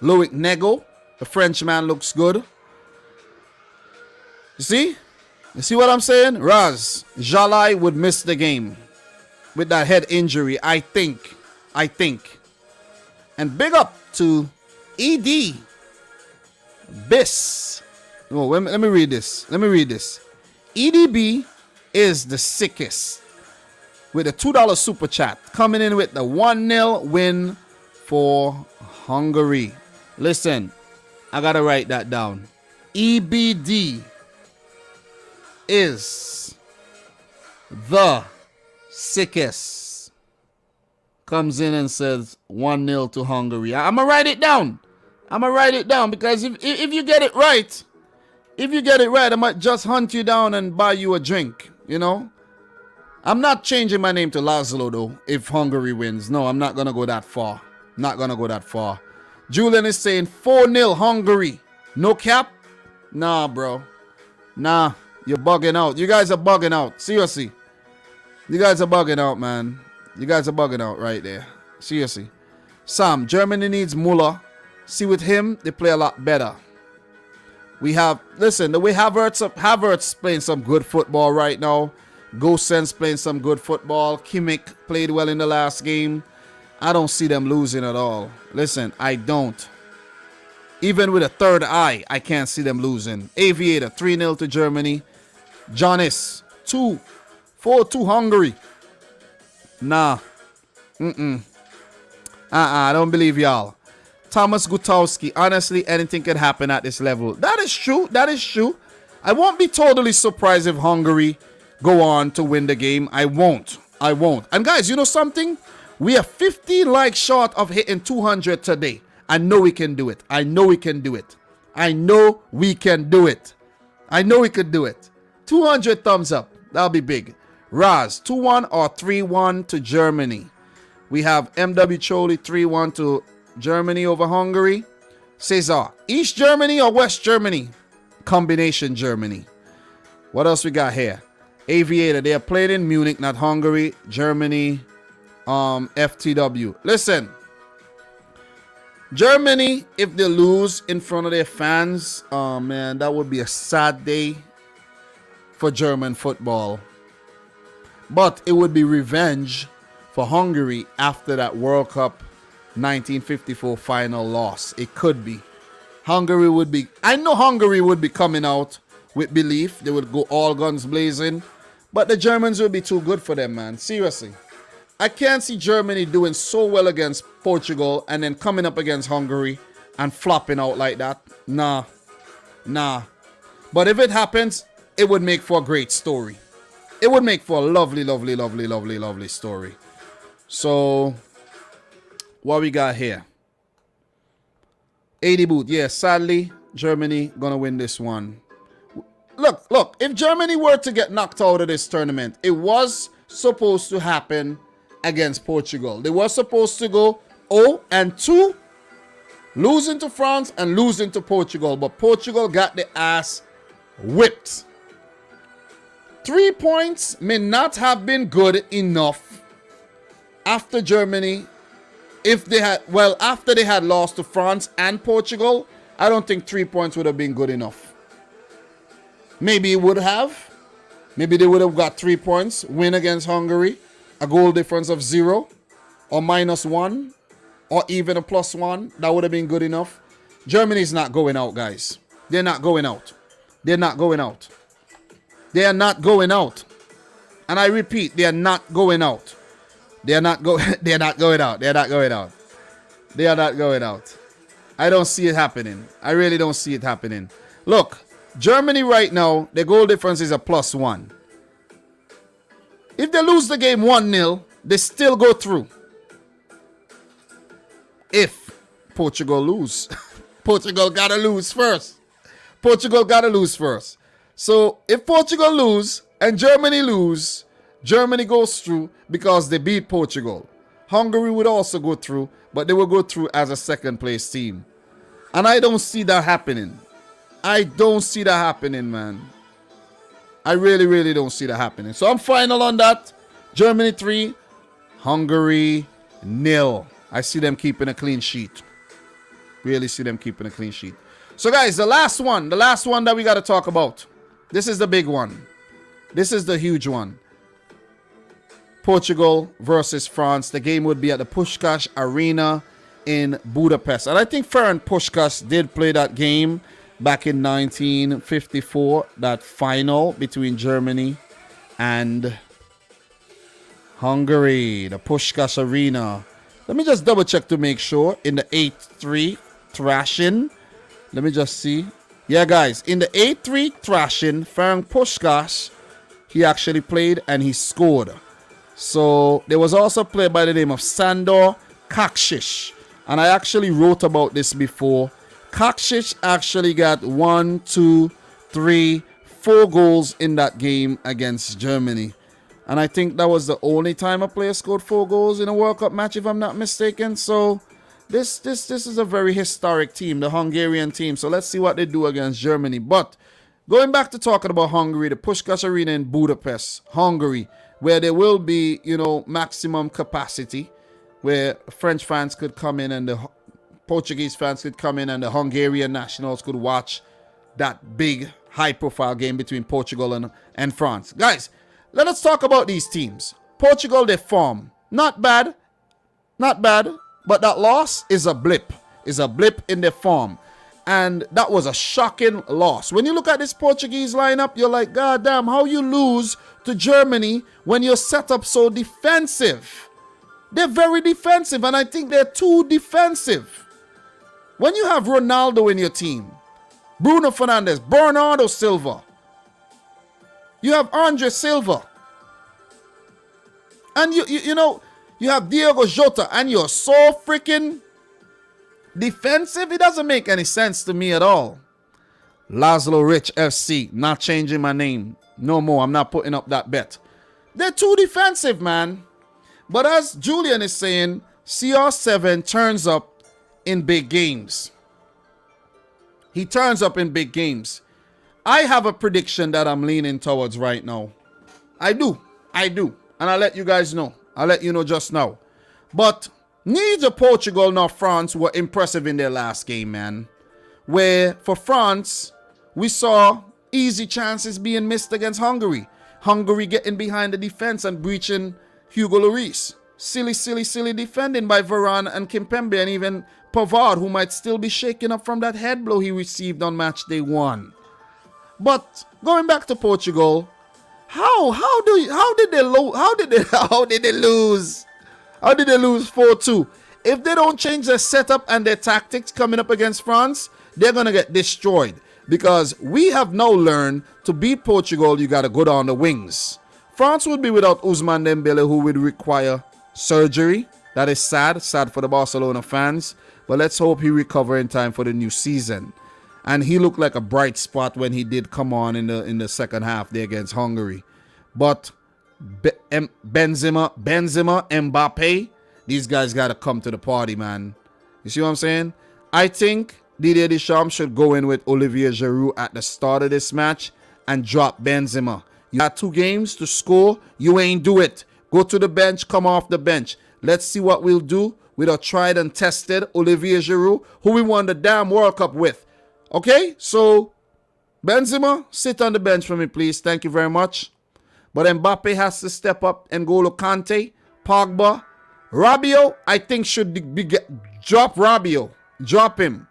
Loic Nego, the Frenchman, looks good. You see? You see what I'm saying? Szalai would miss the game with that head injury, I think. And big up to ED Biss. Oh, let me read this. EDB is the sickest with a $2 super chat, coming in with the 1-0 win for Hungary. Listen, I gotta write that down. EBD is the sickest. Comes in and says 1-0 to Hungary. I'm gonna write it down. Because if you get it right, If you get it right, I might just hunt you down and buy you a drink, you know? I'm not changing my name to Laszlo, though, if Hungary wins. No, I'm not going to go that far. Not going to go that far. Julian is saying 4-0 Hungary. No cap? Nah, bro. Nah, you're bugging out. You guys are bugging out. Seriously. You guys are bugging out, man. You guys are bugging out right there. Seriously. Sam, Germany needs Muller. See, with him, they play a lot better. We have, listen, the way Havertz playing some good football right now. Gosens playing some good football. Kimmich played well in the last game. I don't see them losing at all. Listen, I don't. Even with a third eye, I can't see them losing. Aviator, 3-0 to Germany. Jonas, 4-2 Hungary. Nah. I don't believe y'all. Thomas Gutowski, honestly, anything can happen at this level. That is true. That is true. I won't be totally surprised if Hungary go on to win the game. I won't. And guys, you know something? We are 50 likes short of hitting 200 today. I know we can do it. I know we can do it. 200 thumbs up. That'll be big. Raz, 2-1 or 3-1 to Germany. We have MW Choli, 3-1 to Germany over Hungary. Cesar, East Germany or West Germany? Combination Germany. What else we got here? Aviator, they are playing in Munich, not Hungary. Germany, FTW. Listen, Germany, if they lose in front of their fans, oh man, that would be a sad day for German football. But it would be revenge for Hungary after that World Cup 1954 final loss. It could be. I know Hungary would be coming out with belief. They would go all guns blazing. But the Germans will be too good for them, man. Seriously. I can't see Germany doing so well against Portugal and then coming up against Hungary and flopping out like that. Nah. But if it happens, it would make for a great story. It would make for a lovely, lovely, lovely, lovely, lovely story. So, what we got here? 80 boot. Yeah, sadly, Germany gonna win this one. Look, if Germany were to get knocked out of this tournament, it was supposed to happen against Portugal. They were supposed to go 0-2, losing to France and losing to Portugal. But Portugal got the ass whipped. 3 points may not have been good enough after Germany. After they had lost to France and Portugal, I don't think 3 points would have been good enough. Maybe it would have. Maybe they would have got 3 points, win against Hungary, a goal difference of 0 or -1 or even a +1. That would have been good enough. Germany's not going out, guys. They're not going out. They are not going out. And I repeat, they are not going out. They are not going out. I don't see it happening. I really don't see it happening. Look, Germany right now, their goal difference is a +1. If they lose the game 1-0, they still go through. If Portugal lose. Portugal gotta lose first. So if Portugal lose and Germany lose, Germany goes through because they beat Portugal. Hungary would also go through, but they will go through as a second place team. And I don't see that happening. Man. I really, really don't see that happening. So I'm final on that. Germany 3, Hungary 0. I see them keeping a clean sheet. Really see them keeping a clean sheet. So guys, the last one that we got to talk about. This is the big one. This is the huge one. Portugal versus France. The game would be at the Puskás Arena in Budapest. And I think Ferenc Puskás did play that game back in 1954, that final between Germany and Hungary, the Puskás Arena. Let me just double check to make sure. In the 8-3 thrashing. Let me just see. Yeah, guys, in the 8-3 thrashing, Ferenc Puskás, he actually played and he scored. So there was also a player by the name of Sandor Kocsis. And I actually wrote about this before. Kocsis actually got 1, 2, 4 goals in that game against Germany. And I think that was the only time a player scored 4 goals in a World Cup match, if I'm not mistaken. So this is a very historic team, the Hungarian team. So let's see what they do against Germany. But going back to talking about Hungary, the Puskás Arena in Budapest, Hungary, where there will be, maximum capacity, where French fans could come in and the Portuguese fans could come in and the Hungarian nationals could watch that big high-profile game between Portugal and France. Guys, let us talk about these teams. Portugal, their form, not bad, but that loss is a blip. Is a blip in their form. And that was a shocking loss. When you look at this Portuguese lineup, you're like, God damn, how you lose to Germany when you're set up so defensive? They're very defensive, and I think they're too defensive. When you have Ronaldo in your team, Bruno Fernandes, Bernardo Silva, you have Andre Silva, and you have Diego Jota, and you're so freaking defensive. It doesn't make any sense to me at all. Laszlo Rich FC, not changing my name no more. I'm not putting up that bet. They're too defensive, man. But as Julian is saying, CR7 turns up in big games. He turns up in big games. I have a prediction that I'm leaning towards right now. I do. And I'll let you guys know. I'll let you know just now. But neither Portugal nor France were impressive in their last game, man. Where for France, we saw easy chances being missed against Hungary. Hungary getting behind the defense and breaching Hugo Lloris. Silly defending by Varane and Kimpembe, and even Pavard, who might still be shaking up from that head blow he received on match day 1. But going back to Portugal, how did they lose 4-2? If they don't change their setup and their tactics coming up against France, they're gonna get destroyed. Because we have now learned to beat Portugal, you gotta go down the wings. France would be without Ousmane Dembele, who would require surgery. That is sad for the Barcelona fans. But let's hope he recovers in time for the new season. And he looked like a bright spot when he did come on in the second half there against Hungary. But Benzema, Mbappe, these guys got to come to the party, man. You see what I'm saying? I think Didier Deschamps should go in with Olivier Giroud at the start of this match and drop Benzema. You got 2 games to score. You ain't do it. Go to the bench, come off the bench. Let's see what we'll do with our tried and tested Olivier Giroud, who we won the damn World Cup with. Okay, so Benzema, sit on the bench for me, please. Thank you very much. But Mbappe has to step up. N'Golo Kante, Pogba, Rabiot, I think should drop Rabiot. Drop him.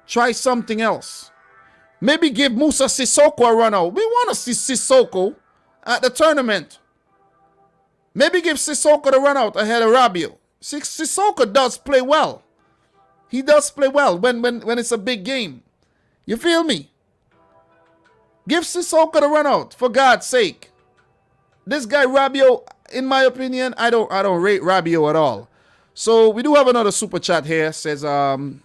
Try something else. Maybe give Moussa Sissoko a run out. We want to see Sissoko at the tournament. Maybe give Sissoko the run out ahead of Rabiot. Sissoko does play well. He does play well when it's a big game. You feel me? Give Sissoko the run out, for God's sake. This guy Rabiot, in my opinion, I don't rate Rabiot at all. So we do have another super chat here. Says EDB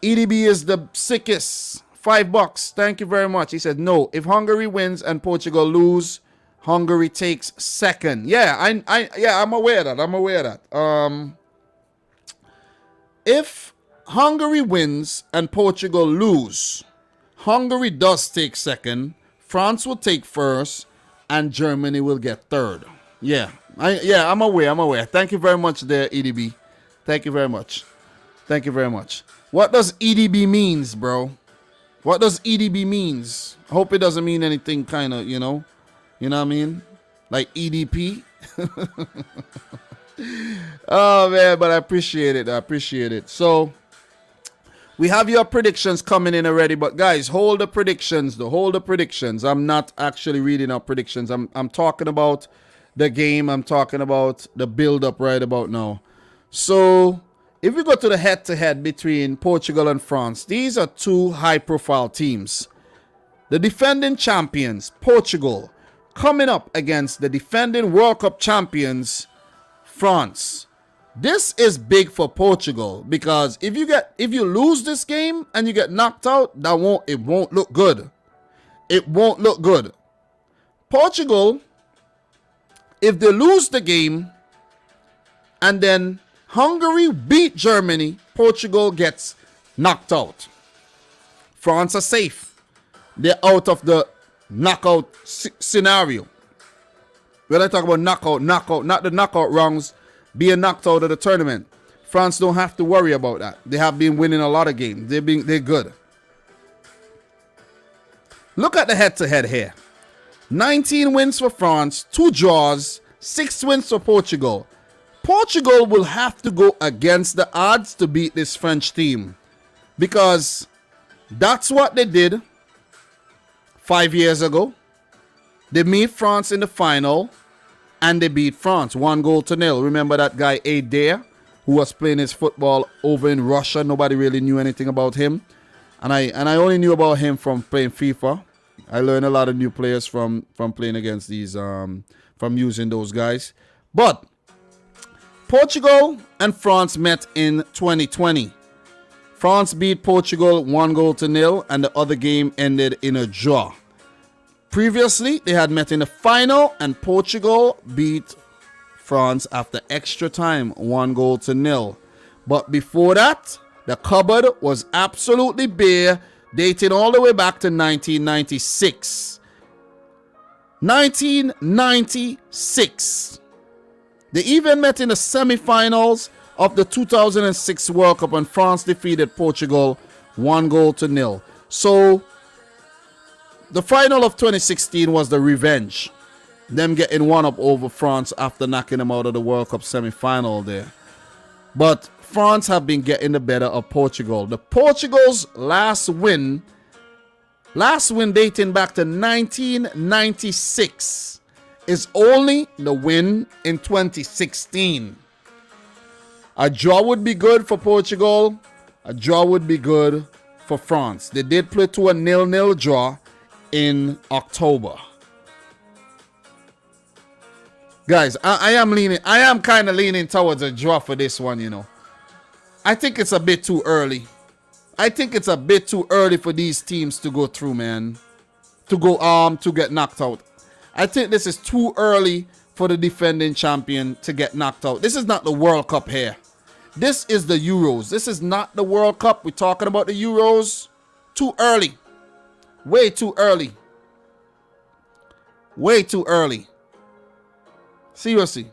is the sickest. $5. Thank you very much. He said no. If Hungary wins and Portugal lose, Hungary takes second. Yeah, I'm aware of that. If Hungary wins and Portugal lose, Hungary does take second, France will take first, and Germany will get third. Yeah, I'm aware. Thank you very much there, EDB. Thank you very much. What does EDB means, bro? What does EDB means? I hope it doesn't mean anything kind of, you know what I mean? Like EDP. Oh, man, but I appreciate it. So, we have your predictions coming in already. But, guys, hold the predictions, I'm not actually reading our predictions. I'm talking about the game. I'm talking about the build-up right about now. So, if we go to the head-to-head between Portugal and France, these are 2 high-profile teams. The defending champions, Portugal, coming up against the defending World Cup champions, France. This is big for Portugal because if you lose this game and you get knocked out, it won't look good. it won't look good. Portugal, if they lose the game and then Hungary beat Germany, Portugal gets knocked out. France are safe. They're out of the knockout scenario. When I talk about knockout, not the knockout rounds, being knocked out of the tournament. France don't have to worry about that. They have been winning a lot of games. They're good. Look at the head-to-head here. 19 wins for France, 2 draws, 6 wins for Portugal. Portugal will have to go against the odds to beat this French team, because that's what they did 5 years ago. They meet France in the final and they beat France 1-0. Remember that guy Adair, who was playing his football over in Russia? Nobody really knew anything about him. And I only knew about him from playing FIFA. I learned a lot of new players from playing against these, from using those guys. But Portugal and France met in 2020. France beat Portugal 1-0, and the other game ended in a draw. Previously, they had met in the final, and Portugal beat France after extra time 1-0. But before that, the cupboard was absolutely bare, dating all the way back to 1996. 1996. They even met in the semi-finals of the 2006 World Cup when France defeated Portugal 1-0. So the final of 2016 was the revenge. Them getting one up over France after knocking them out of the World Cup semi-final there. But France have been getting the better of Portugal. The Portugal's last win dating back to 1996, is only the win in 2016. A draw would be good for Portugal. A draw would be good for France. They did play to a 0-0 draw in October. Guys, I am kind of leaning towards a draw for this one, you know. I think it's a bit too early. I think it's a bit too early for these teams to go through, man. To get knocked out. I think this is too early for the defending champion to get knocked out. This is not the World Cup here. This is the Euros. This is not the World Cup. We're talking about the Euros. Too early. Way too early. Way too early. Seriously.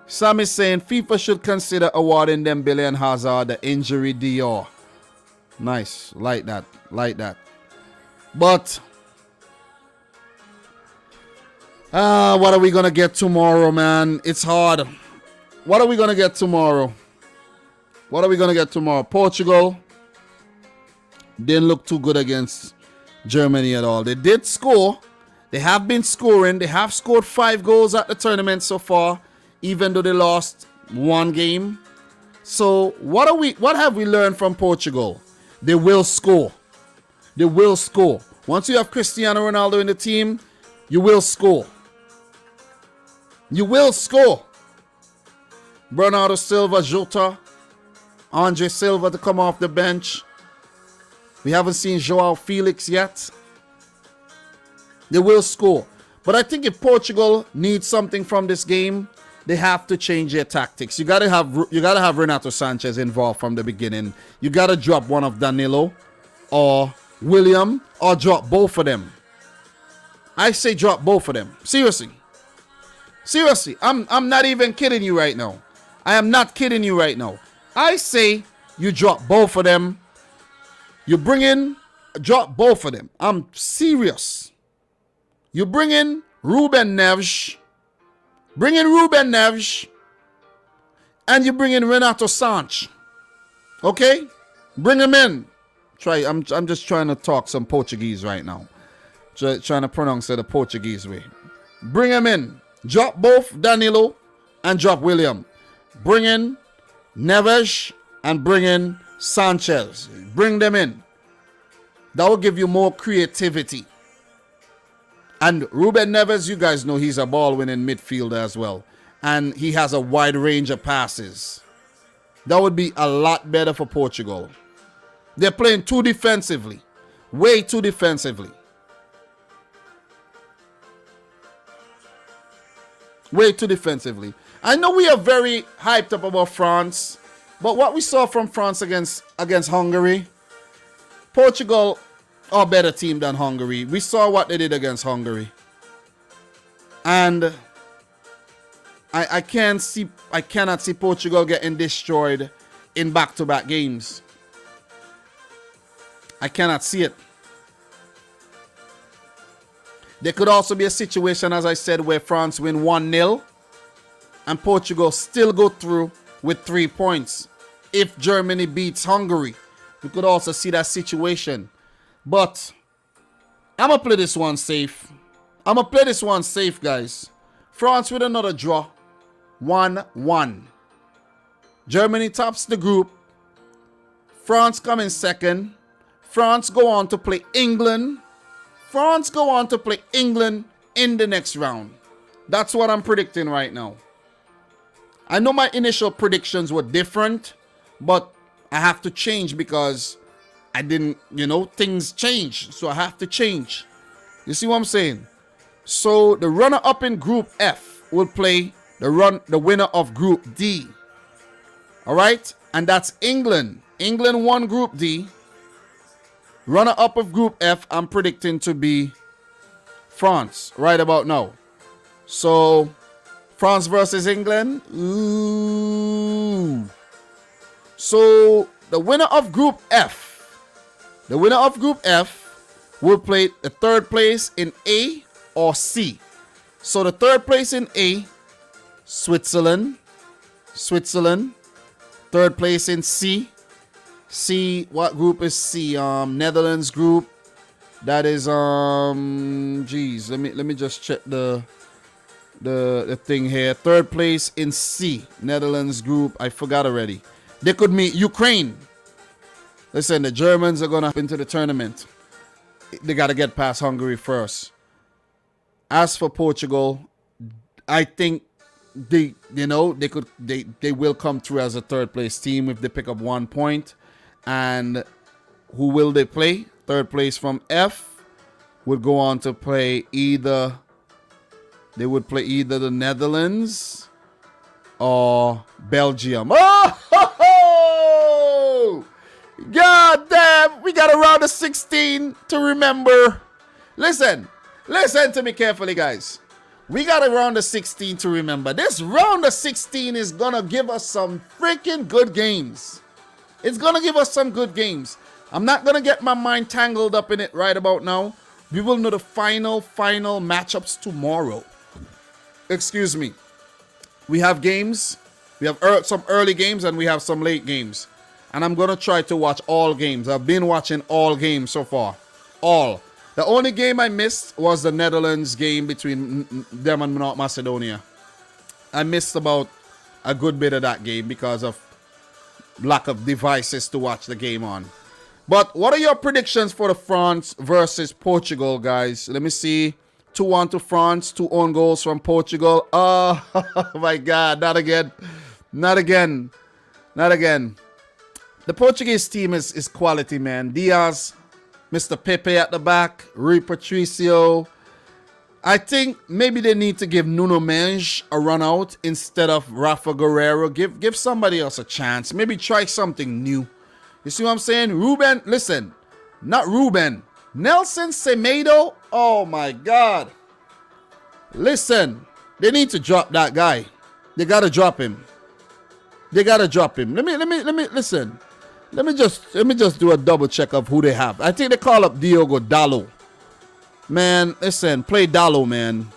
Sam is saying FIFA should consider awarding Dembele and Hazard the injury Dior. Nice. Like that. Like that. But what are we going to get tomorrow, man? It's hard. What are we going to get tomorrow? What are we going to get tomorrow? Portugal didn't look too good against Germany at all. They did score. They have been scoring. They have scored 5 goals at the tournament so far, even though they lost 1 game. So what have we learned from Portugal? They will score. They will score. Once you have Cristiano Ronaldo in the team, you will score. You will score. Bernardo Silva, Jota, Andre Silva to come off the bench. We haven't seen Joao Felix yet. They will score. But I think if Portugal needs something from this game, they have to change their tactics. You gotta have Renato Sanchez involved from the beginning. You gotta drop one of Danilo or William, or drop both of them. I say drop both of them. Seriously. Seriously. I'm not even kidding you right now. I am not kidding you right now. I say you drop both of them. You drop both of them. I'm serious. You bring in Ruben Neves. Bring in Ruben Neves. And you bring in Renato Sanches. Okay? Bring him in. I'm just trying to talk some Portuguese right now. Trying to pronounce it the Portuguese way. Bring him in. Drop both Danilo and drop William. Bring in Neves and bring in Sanchez. Bring them in. That will give you more creativity. And Ruben Neves, you guys know he's a ball-winning midfielder as well. And he has a wide range of passes. That would be a lot better for Portugal. They're playing too defensively. Way too defensively. Way too defensively. I know we are very hyped up about France, but what we saw from France against Hungary, Portugal are a better team than Hungary. We saw what they did against Hungary. And I cannot see Portugal getting destroyed in back-to-back games. I cannot see it. There could also be a situation, as I said, where France win 1-0 and Portugal still go through with 3 points. If Germany beats Hungary, we could also see that situation. But I'm going to play this one safe. I'm going to play this one safe, guys. France with another draw. 1-1. Germany tops the group. France come in second. France go on to play England. France go on to play England in the next round. That's what I'm predicting right now. I know my initial predictions were different, but I have to change because I didn't, things change. So I have to change. You see what I'm saying? So the runner-up in Group F will play the winner of Group D. All right? And that's England. England won Group D. Runner-up of Group F, I'm predicting to be France right about now. So, France versus England. Ooh. So, the winner of Group F will play the third place in A or C. So, the third place in A, Switzerland. Third place in C. C, what group is C? Netherlands group. That is let me just check the thing here. Third place in C, Netherlands group. I forgot already. They could meet Ukraine. Listen, the Germans are gonna into the tournament. They gotta get past Hungary first. As for Portugal, I think they will come through as a third place team if they pick up 1 point. And who will they play? Third place from F would go on to play either the Netherlands or Belgium. Oh! God damn! We got a round of 16 to remember. Listen to me carefully, guys. We got a round of 16 to remember. This round of 16 is gonna give us some freaking good games. It's going to give us some good games. I'm not going to get my mind tangled up in it right about now. We will know the final matchups tomorrow. Excuse me. We have games. We have some early games and we have some late games. And I'm going to try to watch all games. I've been watching all games so far. All. The only game I missed was the Netherlands game between them and North Macedonia. I missed about a good bit of that game because of lack of devices to watch the game on. But what are your predictions for the France versus Portugal, guys? Let me see. 2-1 to France, 2 own goals from Portugal. Oh my God, not again. The Portuguese team is quality, man. Diaz, Mr. Pepe at the back, Rui Patricio. I think maybe they need to give Nuno Mendes a run out instead of Rafa Guerreiro. Give somebody else a chance. Maybe try something new. You see what I'm saying? Ruben, listen. Not Ruben. Nelson Semedo. Oh my God. Listen. They need to drop that guy. They gotta drop him. Let me listen. Let me just do a double check of who they have. I think they call up Diogo Dalot. Man, listen, play Dalot, man.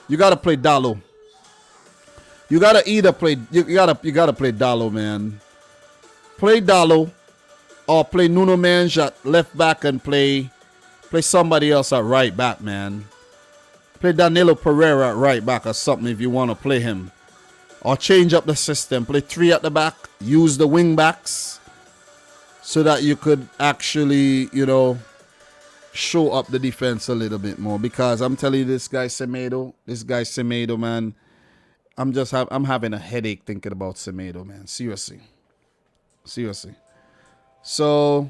You gotta play Dalot. You gotta play Dalot, man. Play Dalot or play Nuno Mendes at left back and play somebody else at right back, man. Play Danilo Pereira at right back or something if you want to play him. Or change up the system. Play 3 at the back. Use the wing backs so that you could actually, show up the defense a little bit more, because I'm telling you, this guy Semedo, man, I'm having a headache thinking about Semedo, man. Seriously. So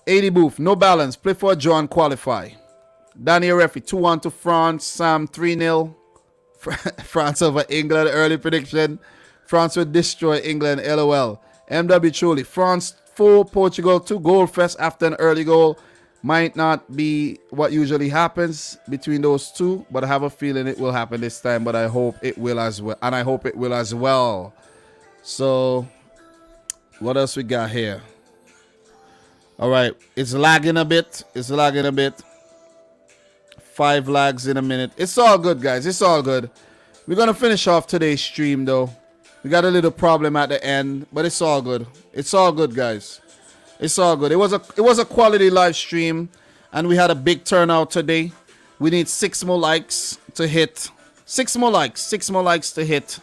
80 Booth, no balance, play for a draw and qualify. Daniel Refi, 2-1 to France. Sam, 3-0 France over England, early prediction. France will destroy England, LOL. MW truly. France 4, Portugal 2. Goal first after an early goal. Might not be what usually happens between those two, but I have a feeling it will happen this time, but I hope it will as well. And I hope it will as well. So, what else we got here? All right. It's lagging a bit. 5 lags in a minute. It's all good, guys. It's all good. We're going to finish off today's stream, though. We got a little problem at the end, but it's all good. It's all good, guys. It's all good. It was a quality live stream, and we had a big turnout today. We need 6 more likes to hit 200.